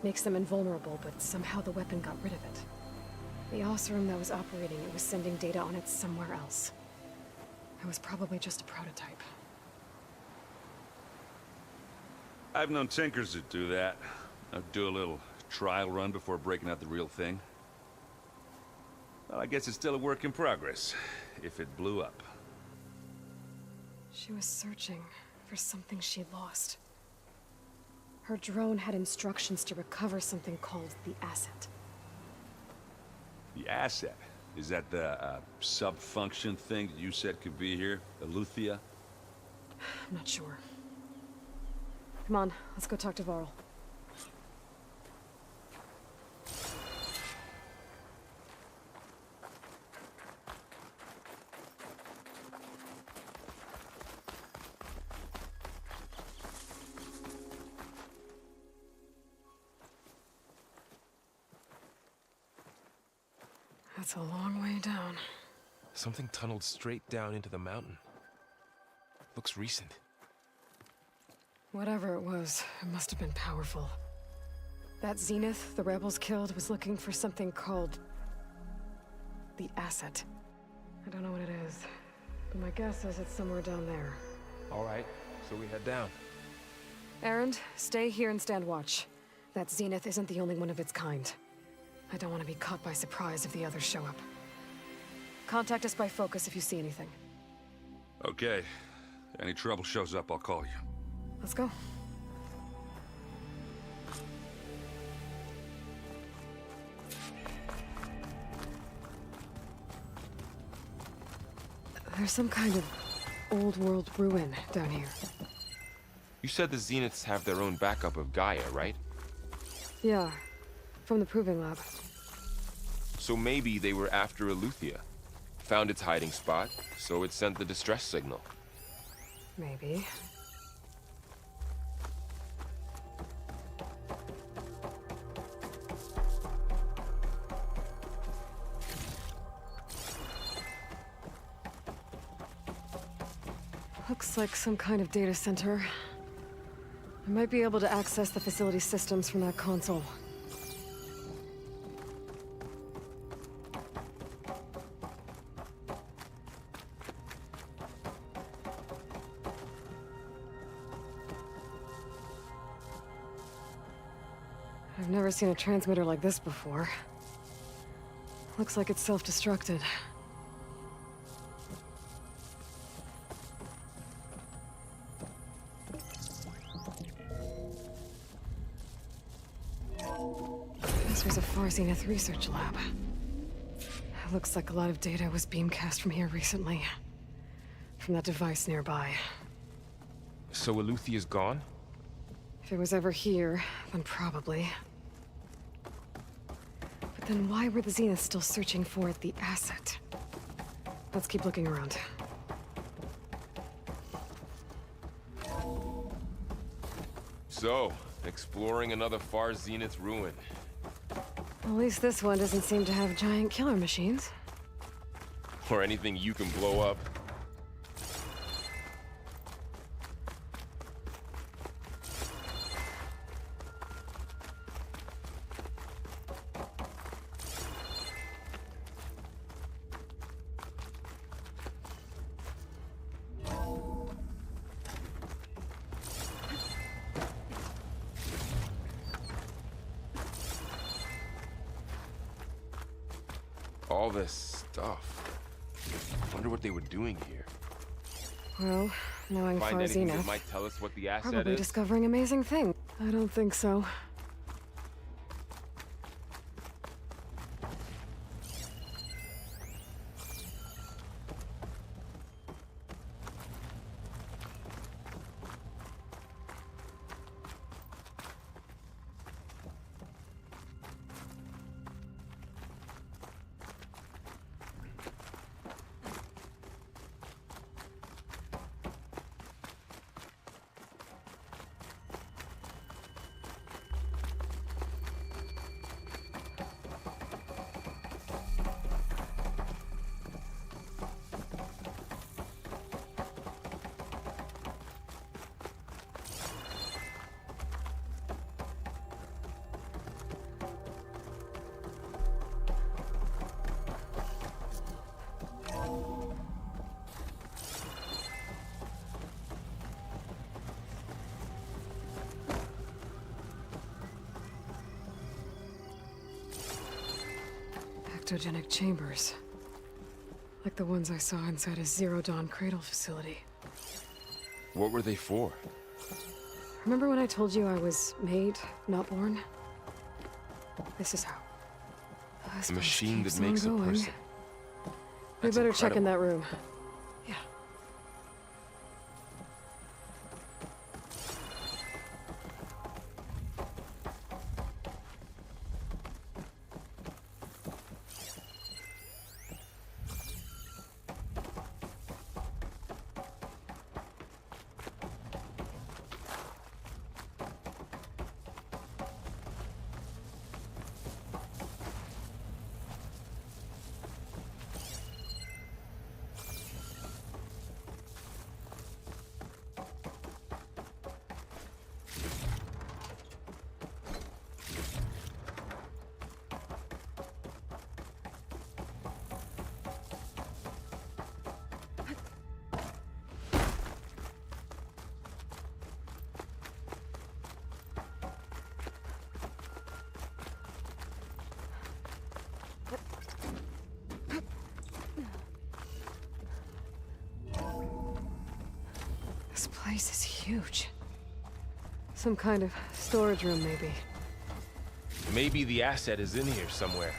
makes them invulnerable, but somehow the weapon got rid of it. The Oseram that was operating it was sending data on it somewhere else. It was probably just a prototype. I've known tinkers that do that. I'd do a little trial run before breaking out the real thing. Well, I guess it's still a work in progress, if it blew up. She was searching for something she lost. Her drone had instructions to recover something called the Asset. The Asset? Is that the sub-function thing that you said could be here? Eleuthia? I'm not sure. Come on, let's go talk to Varl. That's a long way down. Something tunneled straight down into the mountain. Looks recent. Whatever it was, it must have been powerful. That Zenith the rebels killed was looking for something called the Asset. I don't know what it is, but my guess is it's somewhere down there. All right, so we head down. Erend, stay here and stand watch. That Zenith isn't the only one of its kind. I don't want to be caught by surprise if the others show up. Contact us by focus if you see anything. Okay. Any trouble shows up, I'll call you. Let's go. There's some kind of old world ruin down here. You said the Zeniths have their own backup of Gaia, right? Yeah, from the Proving Lab. So maybe they were after Eleuthia. Found its hiding spot, so it sent the distress signal. Maybe. Looks like some kind of data center. I might be able to access the facility systems from that console. I've never seen a transmitter like this before. Looks like it's self-destructed. This was a Far Zenith research lab. It looks like a lot of data was beamcast from here recently. From that device nearby. So Eleuthia's gone? If it was ever here, then probably. But then why were the Zeniths still searching for the Asset? Let's keep looking around. So, exploring another Far Zenith ruin. At least this one doesn't seem to have giant killer machines. Or anything you can blow up. All this stuff. I wonder what they were doing here. Well, knowing Find Far anything that Zenith, might tell us what the asset probably is? discovering amazing things. I don't think so. Ectogenic chambers. Like the ones I saw inside a Zero Dawn cradle facility. What were they for? Remember when I told you I was made, not born? This is how. A machine that makes a person. We That's better check in incredible. that room. Yeah. This place is huge. Some kind of storage room, maybe. Maybe the asset is in here somewhere.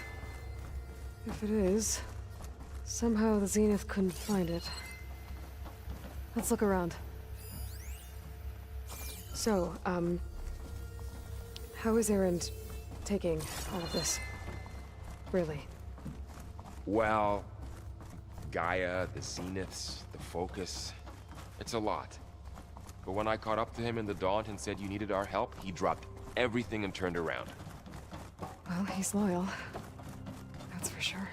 If it is, somehow the Zenith couldn't find it. Let's look around. So, how is Erend taking all of this? Really? Well, Gaia, the Zeniths, the Focus. It's a lot. But when I caught up to him in the Daunt and said you needed our help, he dropped everything and turned around. Well, he's loyal. That's for sure.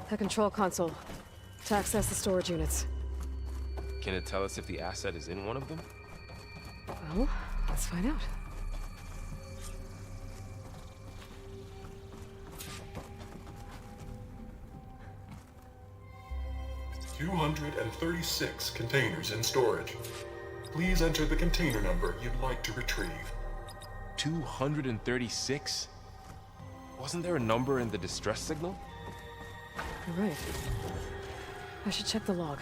The control console. To access the storage units. Can it tell us if the asset is in one of them? Well, let's find out. $236 containers in storage. Please enter the container number you'd like to retrieve. 236? Wasn't there a number in the distress signal? You're right. I should check the log.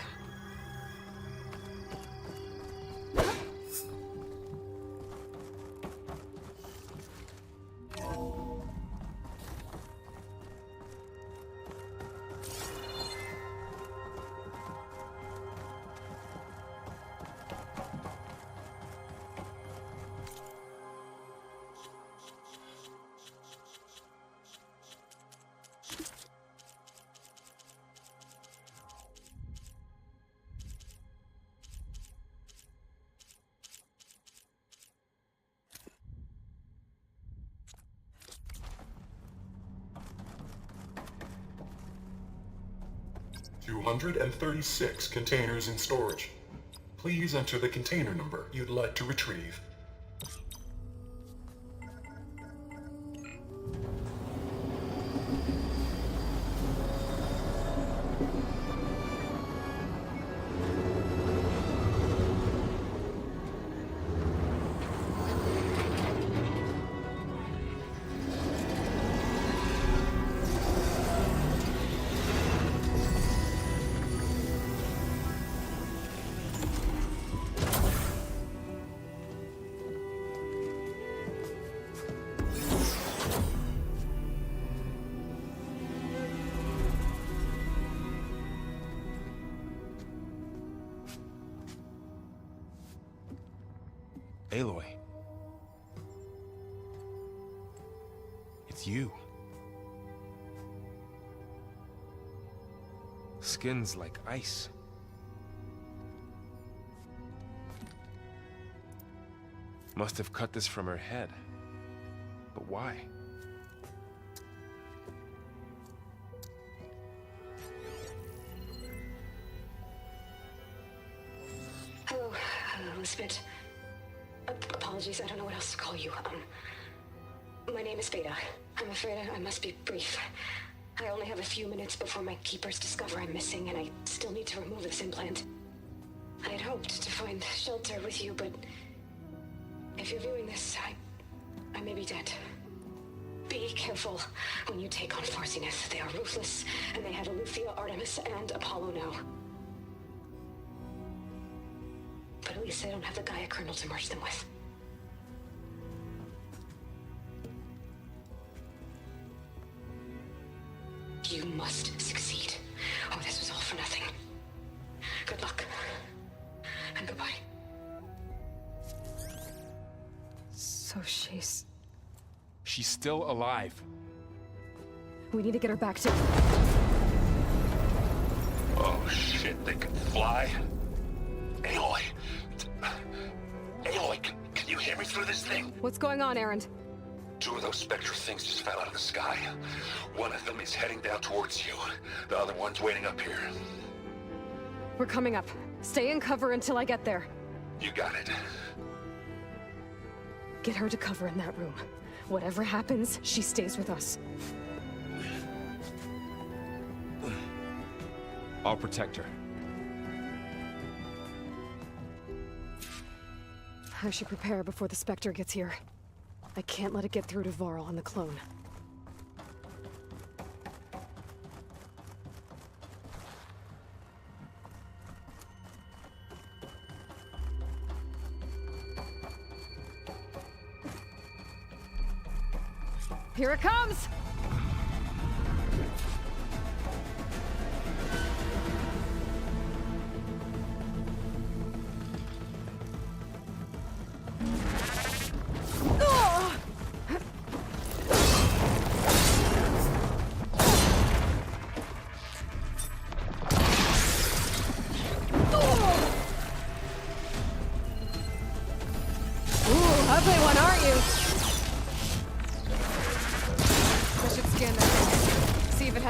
$236 containers in storage. Please enter the container number you'd like to retrieve. Aloy. It's you. Skin's like ice. Must have cut this from her head. But why? Hello, Elizabeth. Apologies, I don't know what else to call you. My name is Beta. I'm afraid I must be brief. I only have a few minutes before my keepers discover I'm missing, and I still need to remove this implant. I had hoped to find shelter with you, but if you're viewing this, I may be dead. Be careful when you take on Far Zenith. They are ruthless, and they have Eleuthia, Artemis, and Apollo now. But at least they don't have the Gaia kernel to merge them with. You must succeed, or this was all for nothing. Good luck, and goodbye. So she's still alive. We need to get her back to... Oh shit, they can fly? Aloy! Aloy, can you hear me through this thing? What's going on, Erend? 2 of those Spectre things just fell out of the sky. One of them is heading down towards you. The other one's waiting up here. We're coming up. Stay in cover until I get there. You got it. Get her to cover in that room. Whatever happens, she stays with us. I'll protect her. I should prepare before the Spectre gets here. I can't let it get through to Varl on the clone. Here it comes!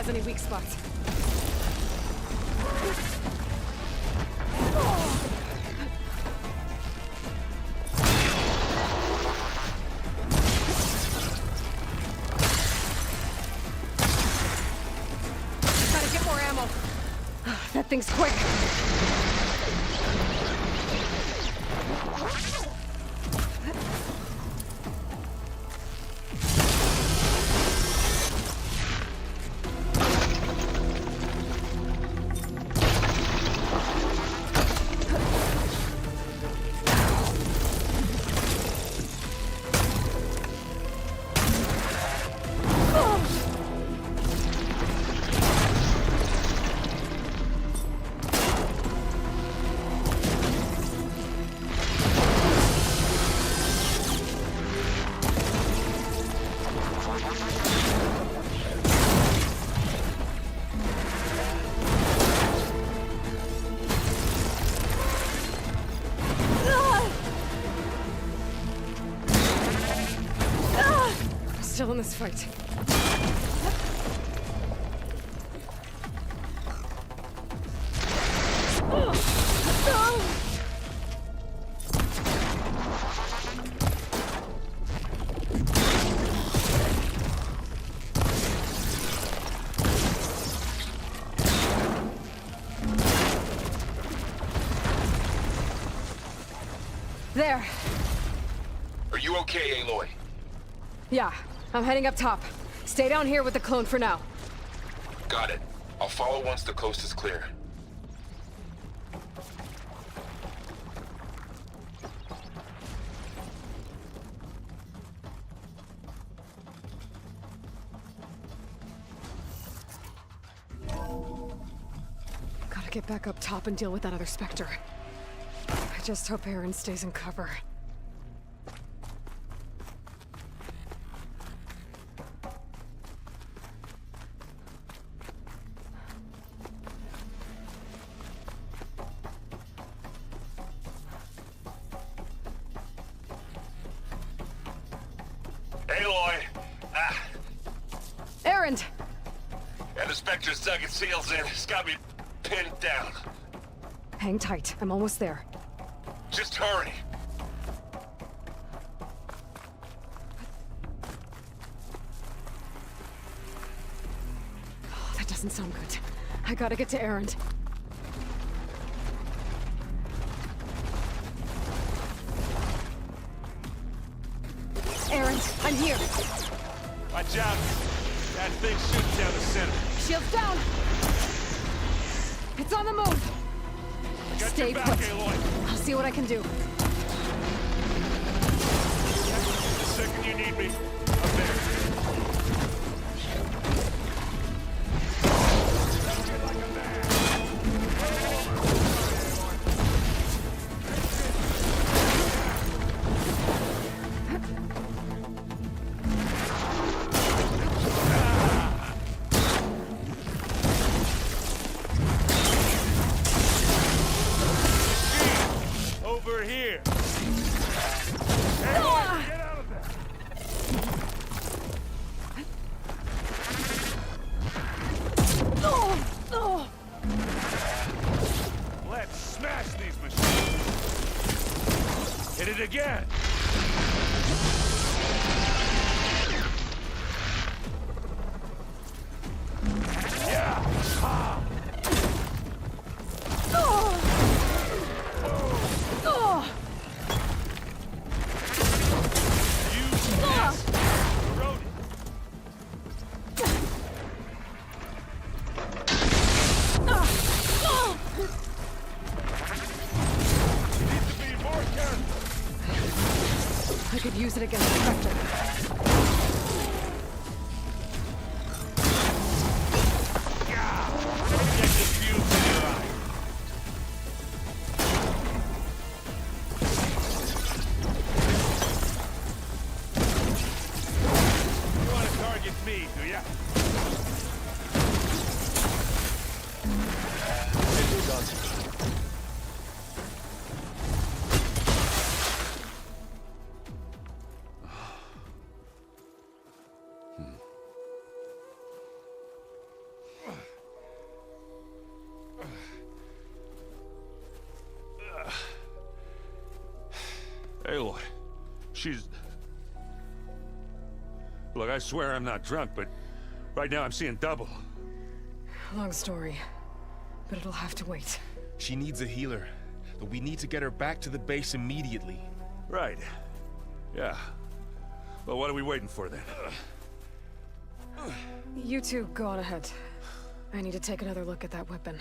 Any weak spots. Gotta get more ammo. That thing's quick. Still in this fight. There. Are you okay, Aloy? Yeah. I'm heading up top. Stay down here with the clone for now. Got it. I'll follow once the coast is clear. Gotta get back up top and deal with that other Spectre. I just hope Erend stays in cover. the Spectre's dug its heels in. It's got me pinned down. Hang tight. I'm almost there. Just hurry. Oh, that doesn't sound good. I gotta get to Erend. Erend, I'm here. Watch out. That thing shoots down the center. Shields down. It's on the move. Stay your back, put. Aloy. I'll see what I can do. The second you need me, I'm there. Over here. Hey, get out of there. Let's smash these machines. Hit it again. Yeah. Ah. I could use it against the Spectre. You want to target me, do ya? Aloy, she's... Look, I swear I'm not drunk, but right now I'm seeing double. Long story, but it'll have to wait. She needs a healer, but we need to get her back to the base immediately. Right. Yeah. Well, what are we waiting for then? You two go on ahead. I need to take another look at that weapon.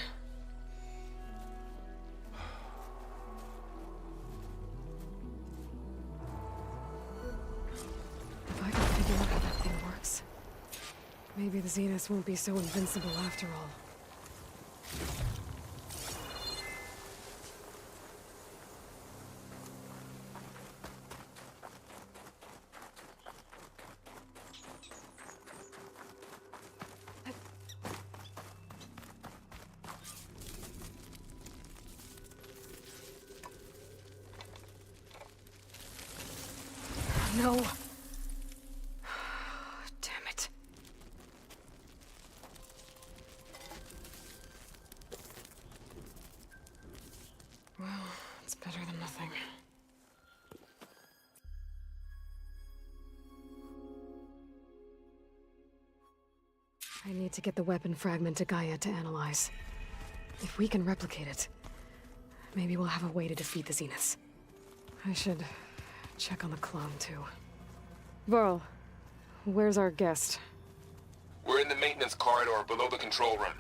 If I can figure out how that thing works, maybe the Zeniths won't be so invincible after all. No. Damn it. Well, it's better than nothing. I need to get the weapon fragment to Gaia to analyze. If we can replicate it, maybe we'll have a way to defeat the Zeniths. I should check on the clone, too. Varl, where's our guest? We're in the maintenance corridor below the control room.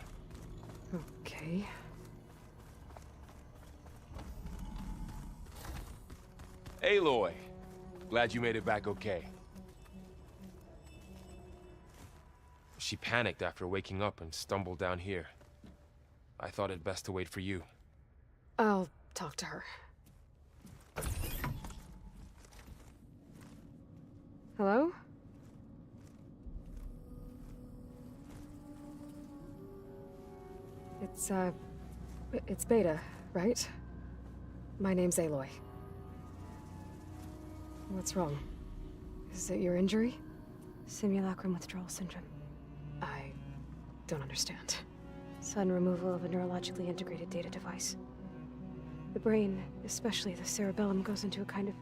Okay. Aloy, glad you made it back okay. She panicked after waking up and stumbled down here. I thought it best to wait for you. I'll talk to her. Hello? It's Beta, right? My name's Aloy. What's wrong? Is it your injury? Simulacrum withdrawal syndrome. I don't understand. Sudden removal of a neurologically integrated data device. The brain, especially the cerebellum, goes into a kind of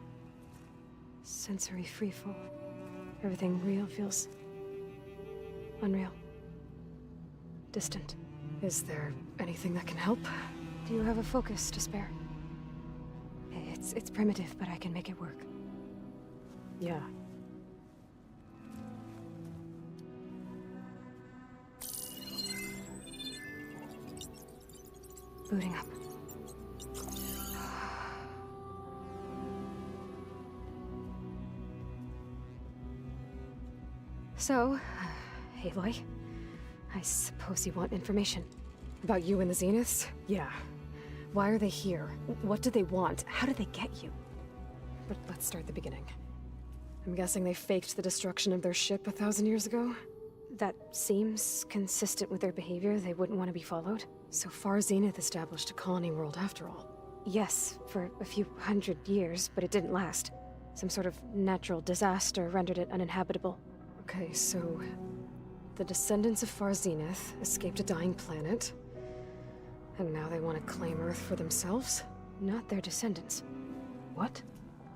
sensory freefall. Everything real feels unreal. Distant. Is there anything that can help? Do you have a focus to spare? It's primitive, but I can make it work. Yeah. Booting up. So, Aloy, I suppose you want information. About you and the Zeniths? Yeah. Why are they here? What do they want? How did they get you? But let's start at the beginning. I'm guessing they faked the destruction of their ship 1,000 years ago? That seems consistent with their behavior. They wouldn't want to be followed. So far, Zenith established a colony world after all. Yes, for a few hundred years, but it didn't last. Some sort of natural disaster rendered it uninhabitable. Okay, so the descendants of Far Zenith escaped a dying planet, and now they want to claim Earth for themselves? Not their descendants. What?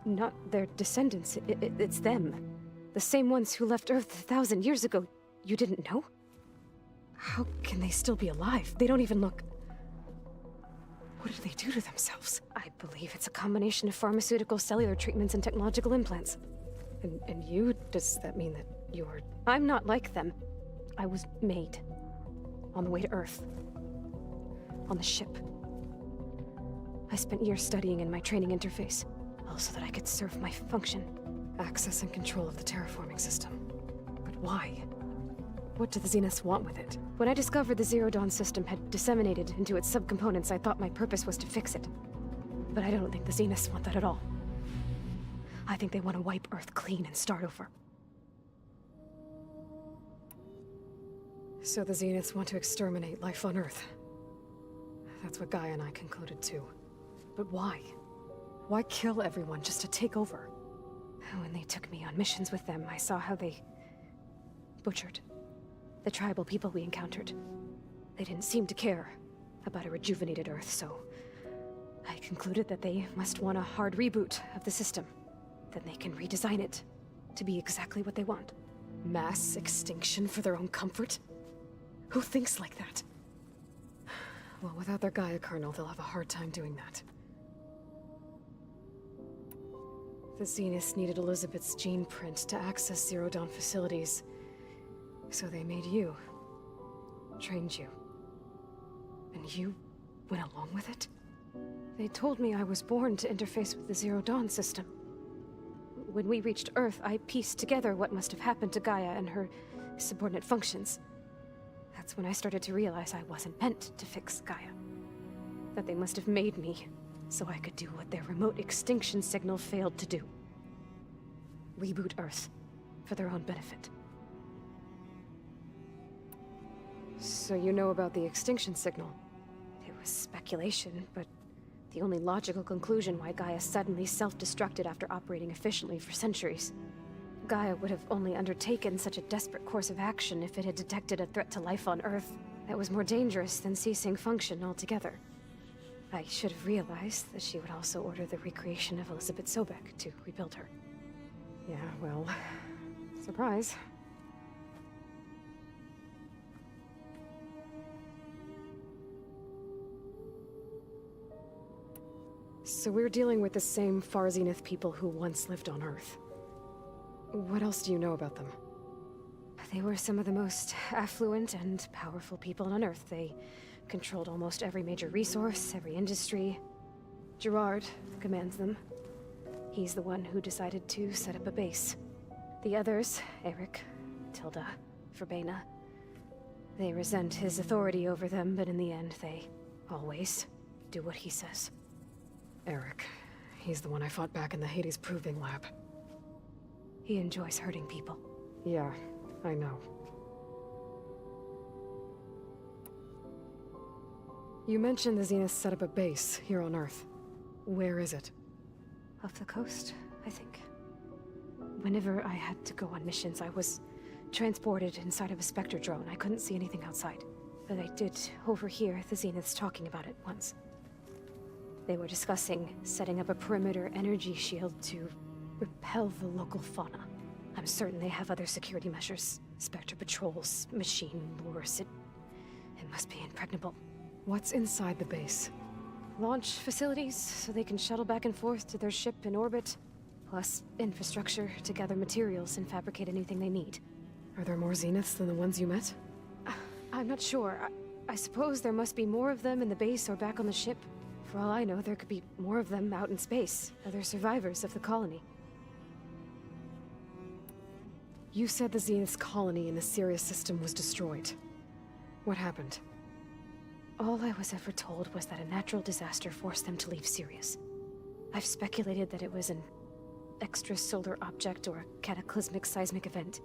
Not their descendants. It's them. The same ones who left Earth 1,000 years ago. You didn't know? How can they still be alive? They don't even look... What did they do to themselves? I believe it's a combination of pharmaceutical, cellular treatments, and technological implants. And you? Does that mean that you're... I'm not like them. I was made. On the way to Earth. On the ship. I spent years studying in my training interface, all so that I could serve my function. Access and control of the terraforming system. But why? What do the Zeniths want with it? When I discovered the Zero Dawn system had disseminated into its subcomponents, I thought my purpose was to fix it. But I don't think the Zeniths want that at all. I think they want to wipe Earth clean and start over. So the Zeniths want to exterminate life on Earth. That's what Gaia and I concluded too. But why? Why kill everyone just to take over? When they took me on missions with them, I saw how they butchered the tribal people we encountered. They didn't seem to care about a rejuvenated Earth, so I concluded that they must want a hard reboot of the system. Then they can redesign it to be exactly what they want. Mass extinction for their own comfort? Who thinks like that? Well, without their Gaia kernel, they'll have a hard time doing that. The Zeniths needed Elizabeth's gene print to access Zero Dawn facilities. So they made you. Trained you. And you went along with it? They told me I was born to interface with the Zero Dawn system. When we reached Earth, I pieced together what must have happened to Gaia and her subordinate functions. That's when I started to realize I wasn't meant to fix Gaia. That they must have made me so I could do what their remote extinction signal failed to do. Reboot Earth for their own benefit. So you know about the extinction signal? It was speculation, but the only logical conclusion why Gaia suddenly self-destructed after operating efficiently for centuries. Gaia would have only undertaken such a desperate course of action if it had detected a threat to life on Earth that was more dangerous than ceasing function altogether. I should have realized that she would also order the recreation of Elizabeth Sobek to rebuild her. Yeah, well, surprise. So we're dealing with the same Far Zenith people who once lived on Earth. What else do you know about them? They were some of the most affluent and powerful people on Earth. They controlled almost every major resource, every industry. Gerard commands them. He's the one who decided to set up a base. The others, Eric, Tilda, Verbena, they resent his authority over them, but in the end, they always do what he says. Eric. He's the one I fought back in the Hades Proving Lab. He enjoys hurting people. Yeah, I know. You mentioned the Zeniths set up a base here on Earth. Where is it? Off the coast, I think. Whenever I had to go on missions, I was transported inside of a Spectre drone. I couldn't see anything outside. But I did overhear the Zeniths talking about it once. They were discussing setting up a perimeter energy shield to repel the local fauna. I'm certain they have other security measures. Spectre patrols, machine lures. It must be impregnable. What's inside the base? Launch facilities, so they can shuttle back and forth to their ship in orbit. Plus infrastructure to gather materials and fabricate anything they need. Are there more Zeniths than the ones you met? I'm not sure. I suppose there must be more of them in the base or back on the ship. For all I know, there could be more of them out in space, other survivors of the colony. You said the Zenith's colony in the Sirius system was destroyed. What happened? All I was ever told was that a natural disaster forced them to leave Sirius. I've speculated that it was an extrasolar object or a cataclysmic seismic event.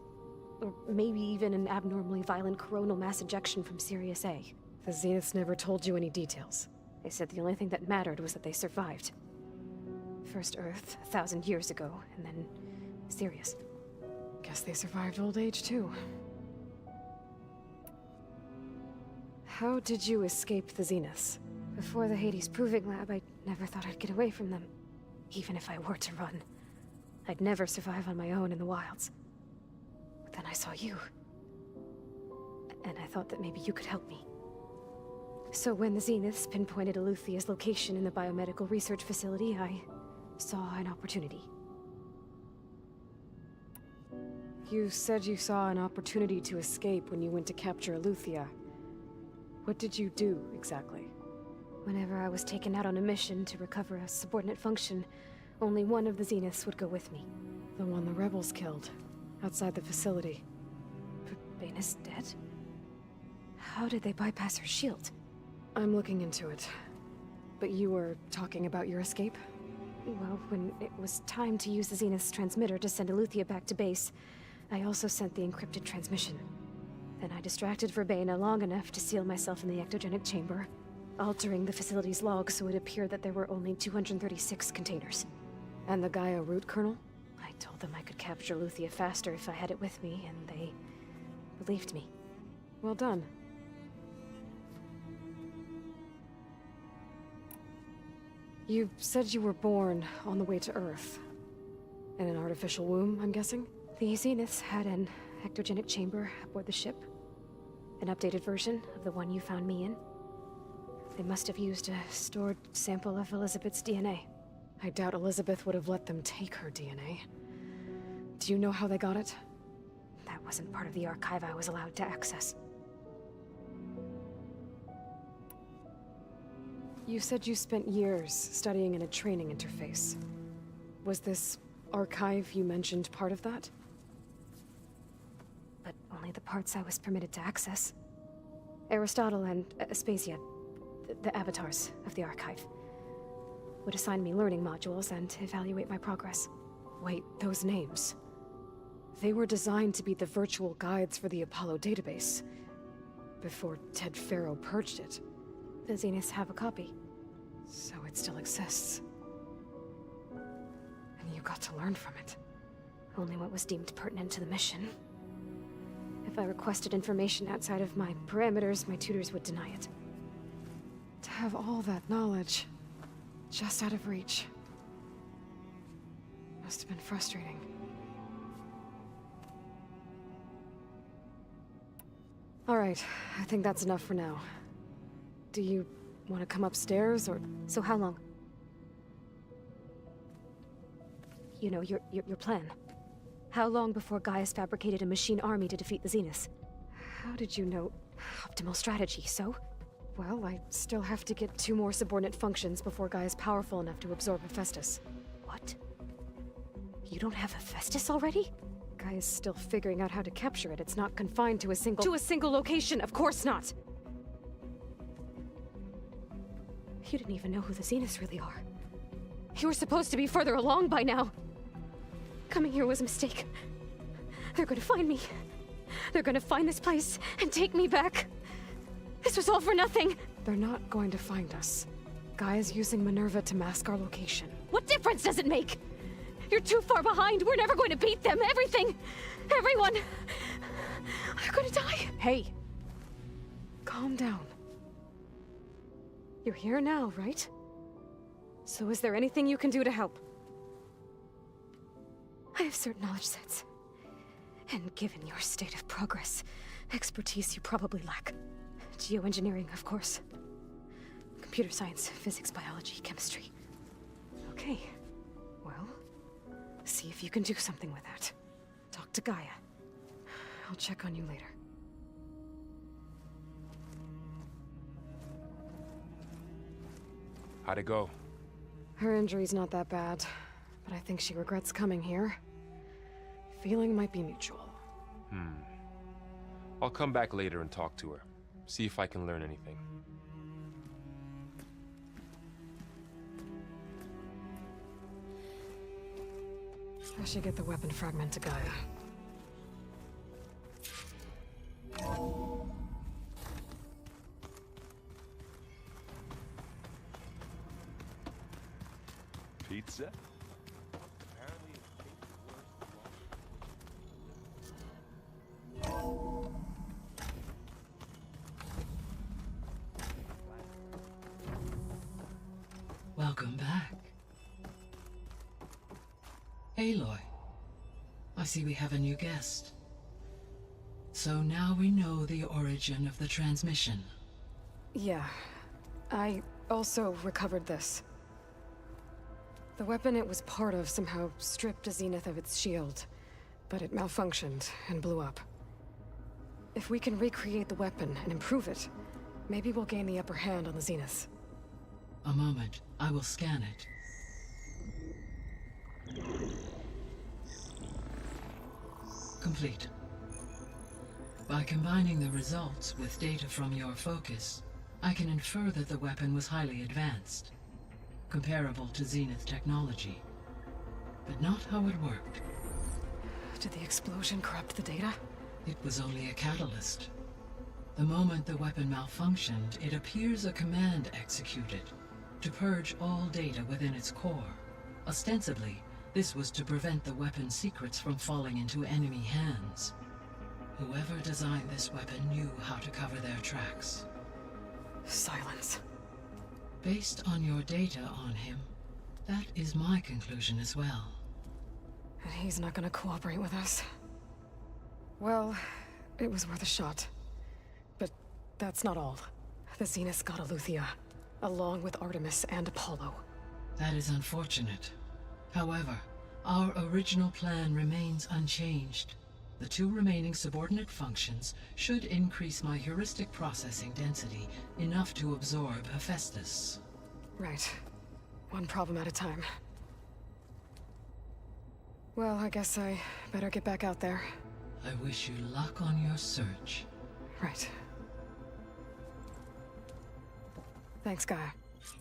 Or maybe even an abnormally violent coronal mass ejection from Sirius A. The Zeniths never told you any details. They said the only thing that mattered was that they survived. First Earth, 1,000 years ago, and then Sirius. Guess they survived old age, too. How did you escape the Zeniths? Before the Hades Proving Lab, I never thought I'd get away from them. Even if I were to run. I'd never survive on my own in the wilds. But then I saw you. And I thought that maybe you could help me. So when the Zeniths pinpointed Eluthia's location in the biomedical research facility, I saw an opportunity. You said you saw an opportunity to escape when you went to capture Eluthia. What did you do, exactly? Whenever I was taken out on a mission to recover a subordinate function, only one of the Zeniths would go with me. The one the rebels killed, outside the facility. But Baina's dead? How did they bypass her shield? I'm looking into it. But you were talking about your escape? Well, when it was time to use the Zenith's transmitter to send Eluthia back to base, I also sent the encrypted transmission. Then I distracted Verbena long enough to seal myself in the ectogenic chamber, altering the facility's log so it appeared that there were only 236 containers. And the Gaia root kernel? I told them I could capture Eluthia faster if I had it with me, and they believed me. Well done. You said you were born on the way to Earth. In an artificial womb, I'm guessing? The Zeniths had an ectogenic chamber aboard the ship. An updated version of the one you found me in. They must have used a stored sample of Elizabeth's DNA. I doubt Elizabeth would have let them take her DNA. Do you know how they got it? That wasn't part of the archive I was allowed to access. You said you spent years studying in a training interface. Was this archive you mentioned part of that? But only the parts I was permitted to access. Aristotle and Aspasia, the avatars of the archive, would assign me learning modules and evaluate my progress. Wait, those names. They were designed to be the virtual guides for the Apollo database, before Ted Faro purged it. The Zeniths have a copy, so it still exists. And you got to learn from it. Only what was deemed pertinent to the mission. If I requested information outside of my parameters, my tutors would deny it. To have all that knowledge, just out of reach, must have been frustrating. All right, I think that's enough for now. Do you want to come upstairs, or... So how long? You know, your plan. How long before Gaius fabricated a machine army to defeat the Zeniths? How did you know? Optimal strategy, so? Well, I still have to get 2 more subordinate functions before Gaia's powerful enough to absorb Hephaestus. What? You don't have Hephaestus already? Gaia's still figuring out how to capture it. It's not confined to a single... To a single location, of course not! You didn't even know who the Zeniths really are. You were supposed to be further along by now. Coming here was a mistake. They're gonna find me. They're gonna find this place and take me back. This was all for nothing. They're not going to find us. Gaia's using Minerva to mask our location. What difference does it make? You're too far behind. We're never going to beat them. Everything. Everyone. I'm gonna die! Hey! Calm down. You're here now, right? So is there anything you can do to help? I have certain knowledge sets. And given your state of progress, expertise you probably lack. Geoengineering, of course. Computer science, physics, biology, chemistry. Okay. Well, see if you can do something with that. Talk to Gaia. I'll check on you later. How'd it go? Her injury's not that bad, but I think she regrets coming here. Feeling might be mutual. I'll come back later and talk to her. See if I can learn anything. I should get the weapon fragment to Gaia. Pizza? Welcome back. Aloy, I see we have a new guest. So now we know the origin of the transmission. Yeah. I also recovered this. The weapon it was part of somehow stripped Zenith of its shield, but it malfunctioned and blew up. If we can recreate the weapon and improve it, maybe we'll gain the upper hand on the Zeniths. A moment, I will scan it. Complete. By combining the results with data from your focus, I can infer that the weapon was highly advanced, comparable to Zenith technology, but not how it worked. Did the explosion corrupt the data? It was only a catalyst. The moment the weapon malfunctioned, it appears a command executed to purge all data within its core. Ostensibly, this was to prevent the weapon's secrets from falling into enemy hands. Whoever designed this weapon knew how to cover their tracks. Silence. Based on your data on him, that is my conclusion as well. And he's not gonna cooperate with us. Well, it was worth a shot. But that's not all. The Zeniths got Eleuthia, along with Artemis and Apollo. That is unfortunate. However, our original plan remains unchanged. The 2 remaining subordinate functions should increase my heuristic processing density enough to absorb Hephaestus. Right. One problem at a time. Well, I guess I better get back out there. I wish you luck on your search. Right. Thanks, Gaia.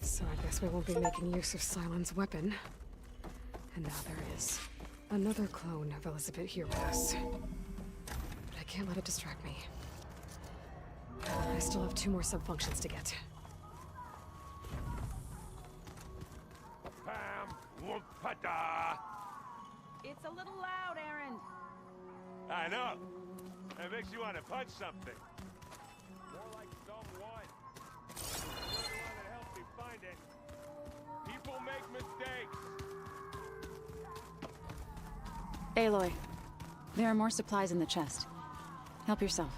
So I guess we won't be making use of Sylens' weapon. And now there is another clone of Elizabeth here with us. But I can't let it distract me. I still have 2 more sub-functions to get. It's a little loud, Aaron. I know. It makes you want to punch something. More like someone. You're the one that helped me find it. People make mistakes. Aloy, there are more supplies in the chest. Help yourself.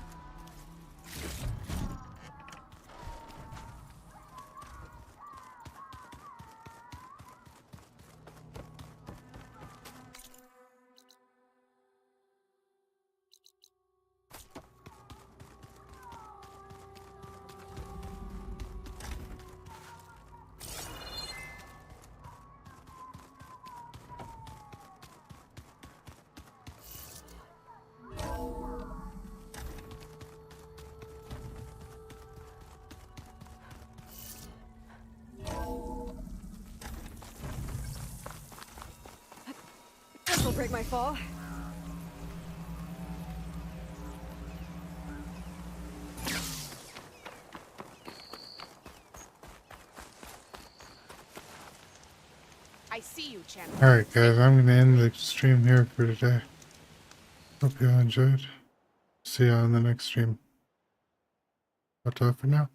This'll break my fall. I see you, Chen. Alright guys, I'm gonna end the stream here for today. Hope you all enjoyed. See you on the next stream. Ta-ta for now.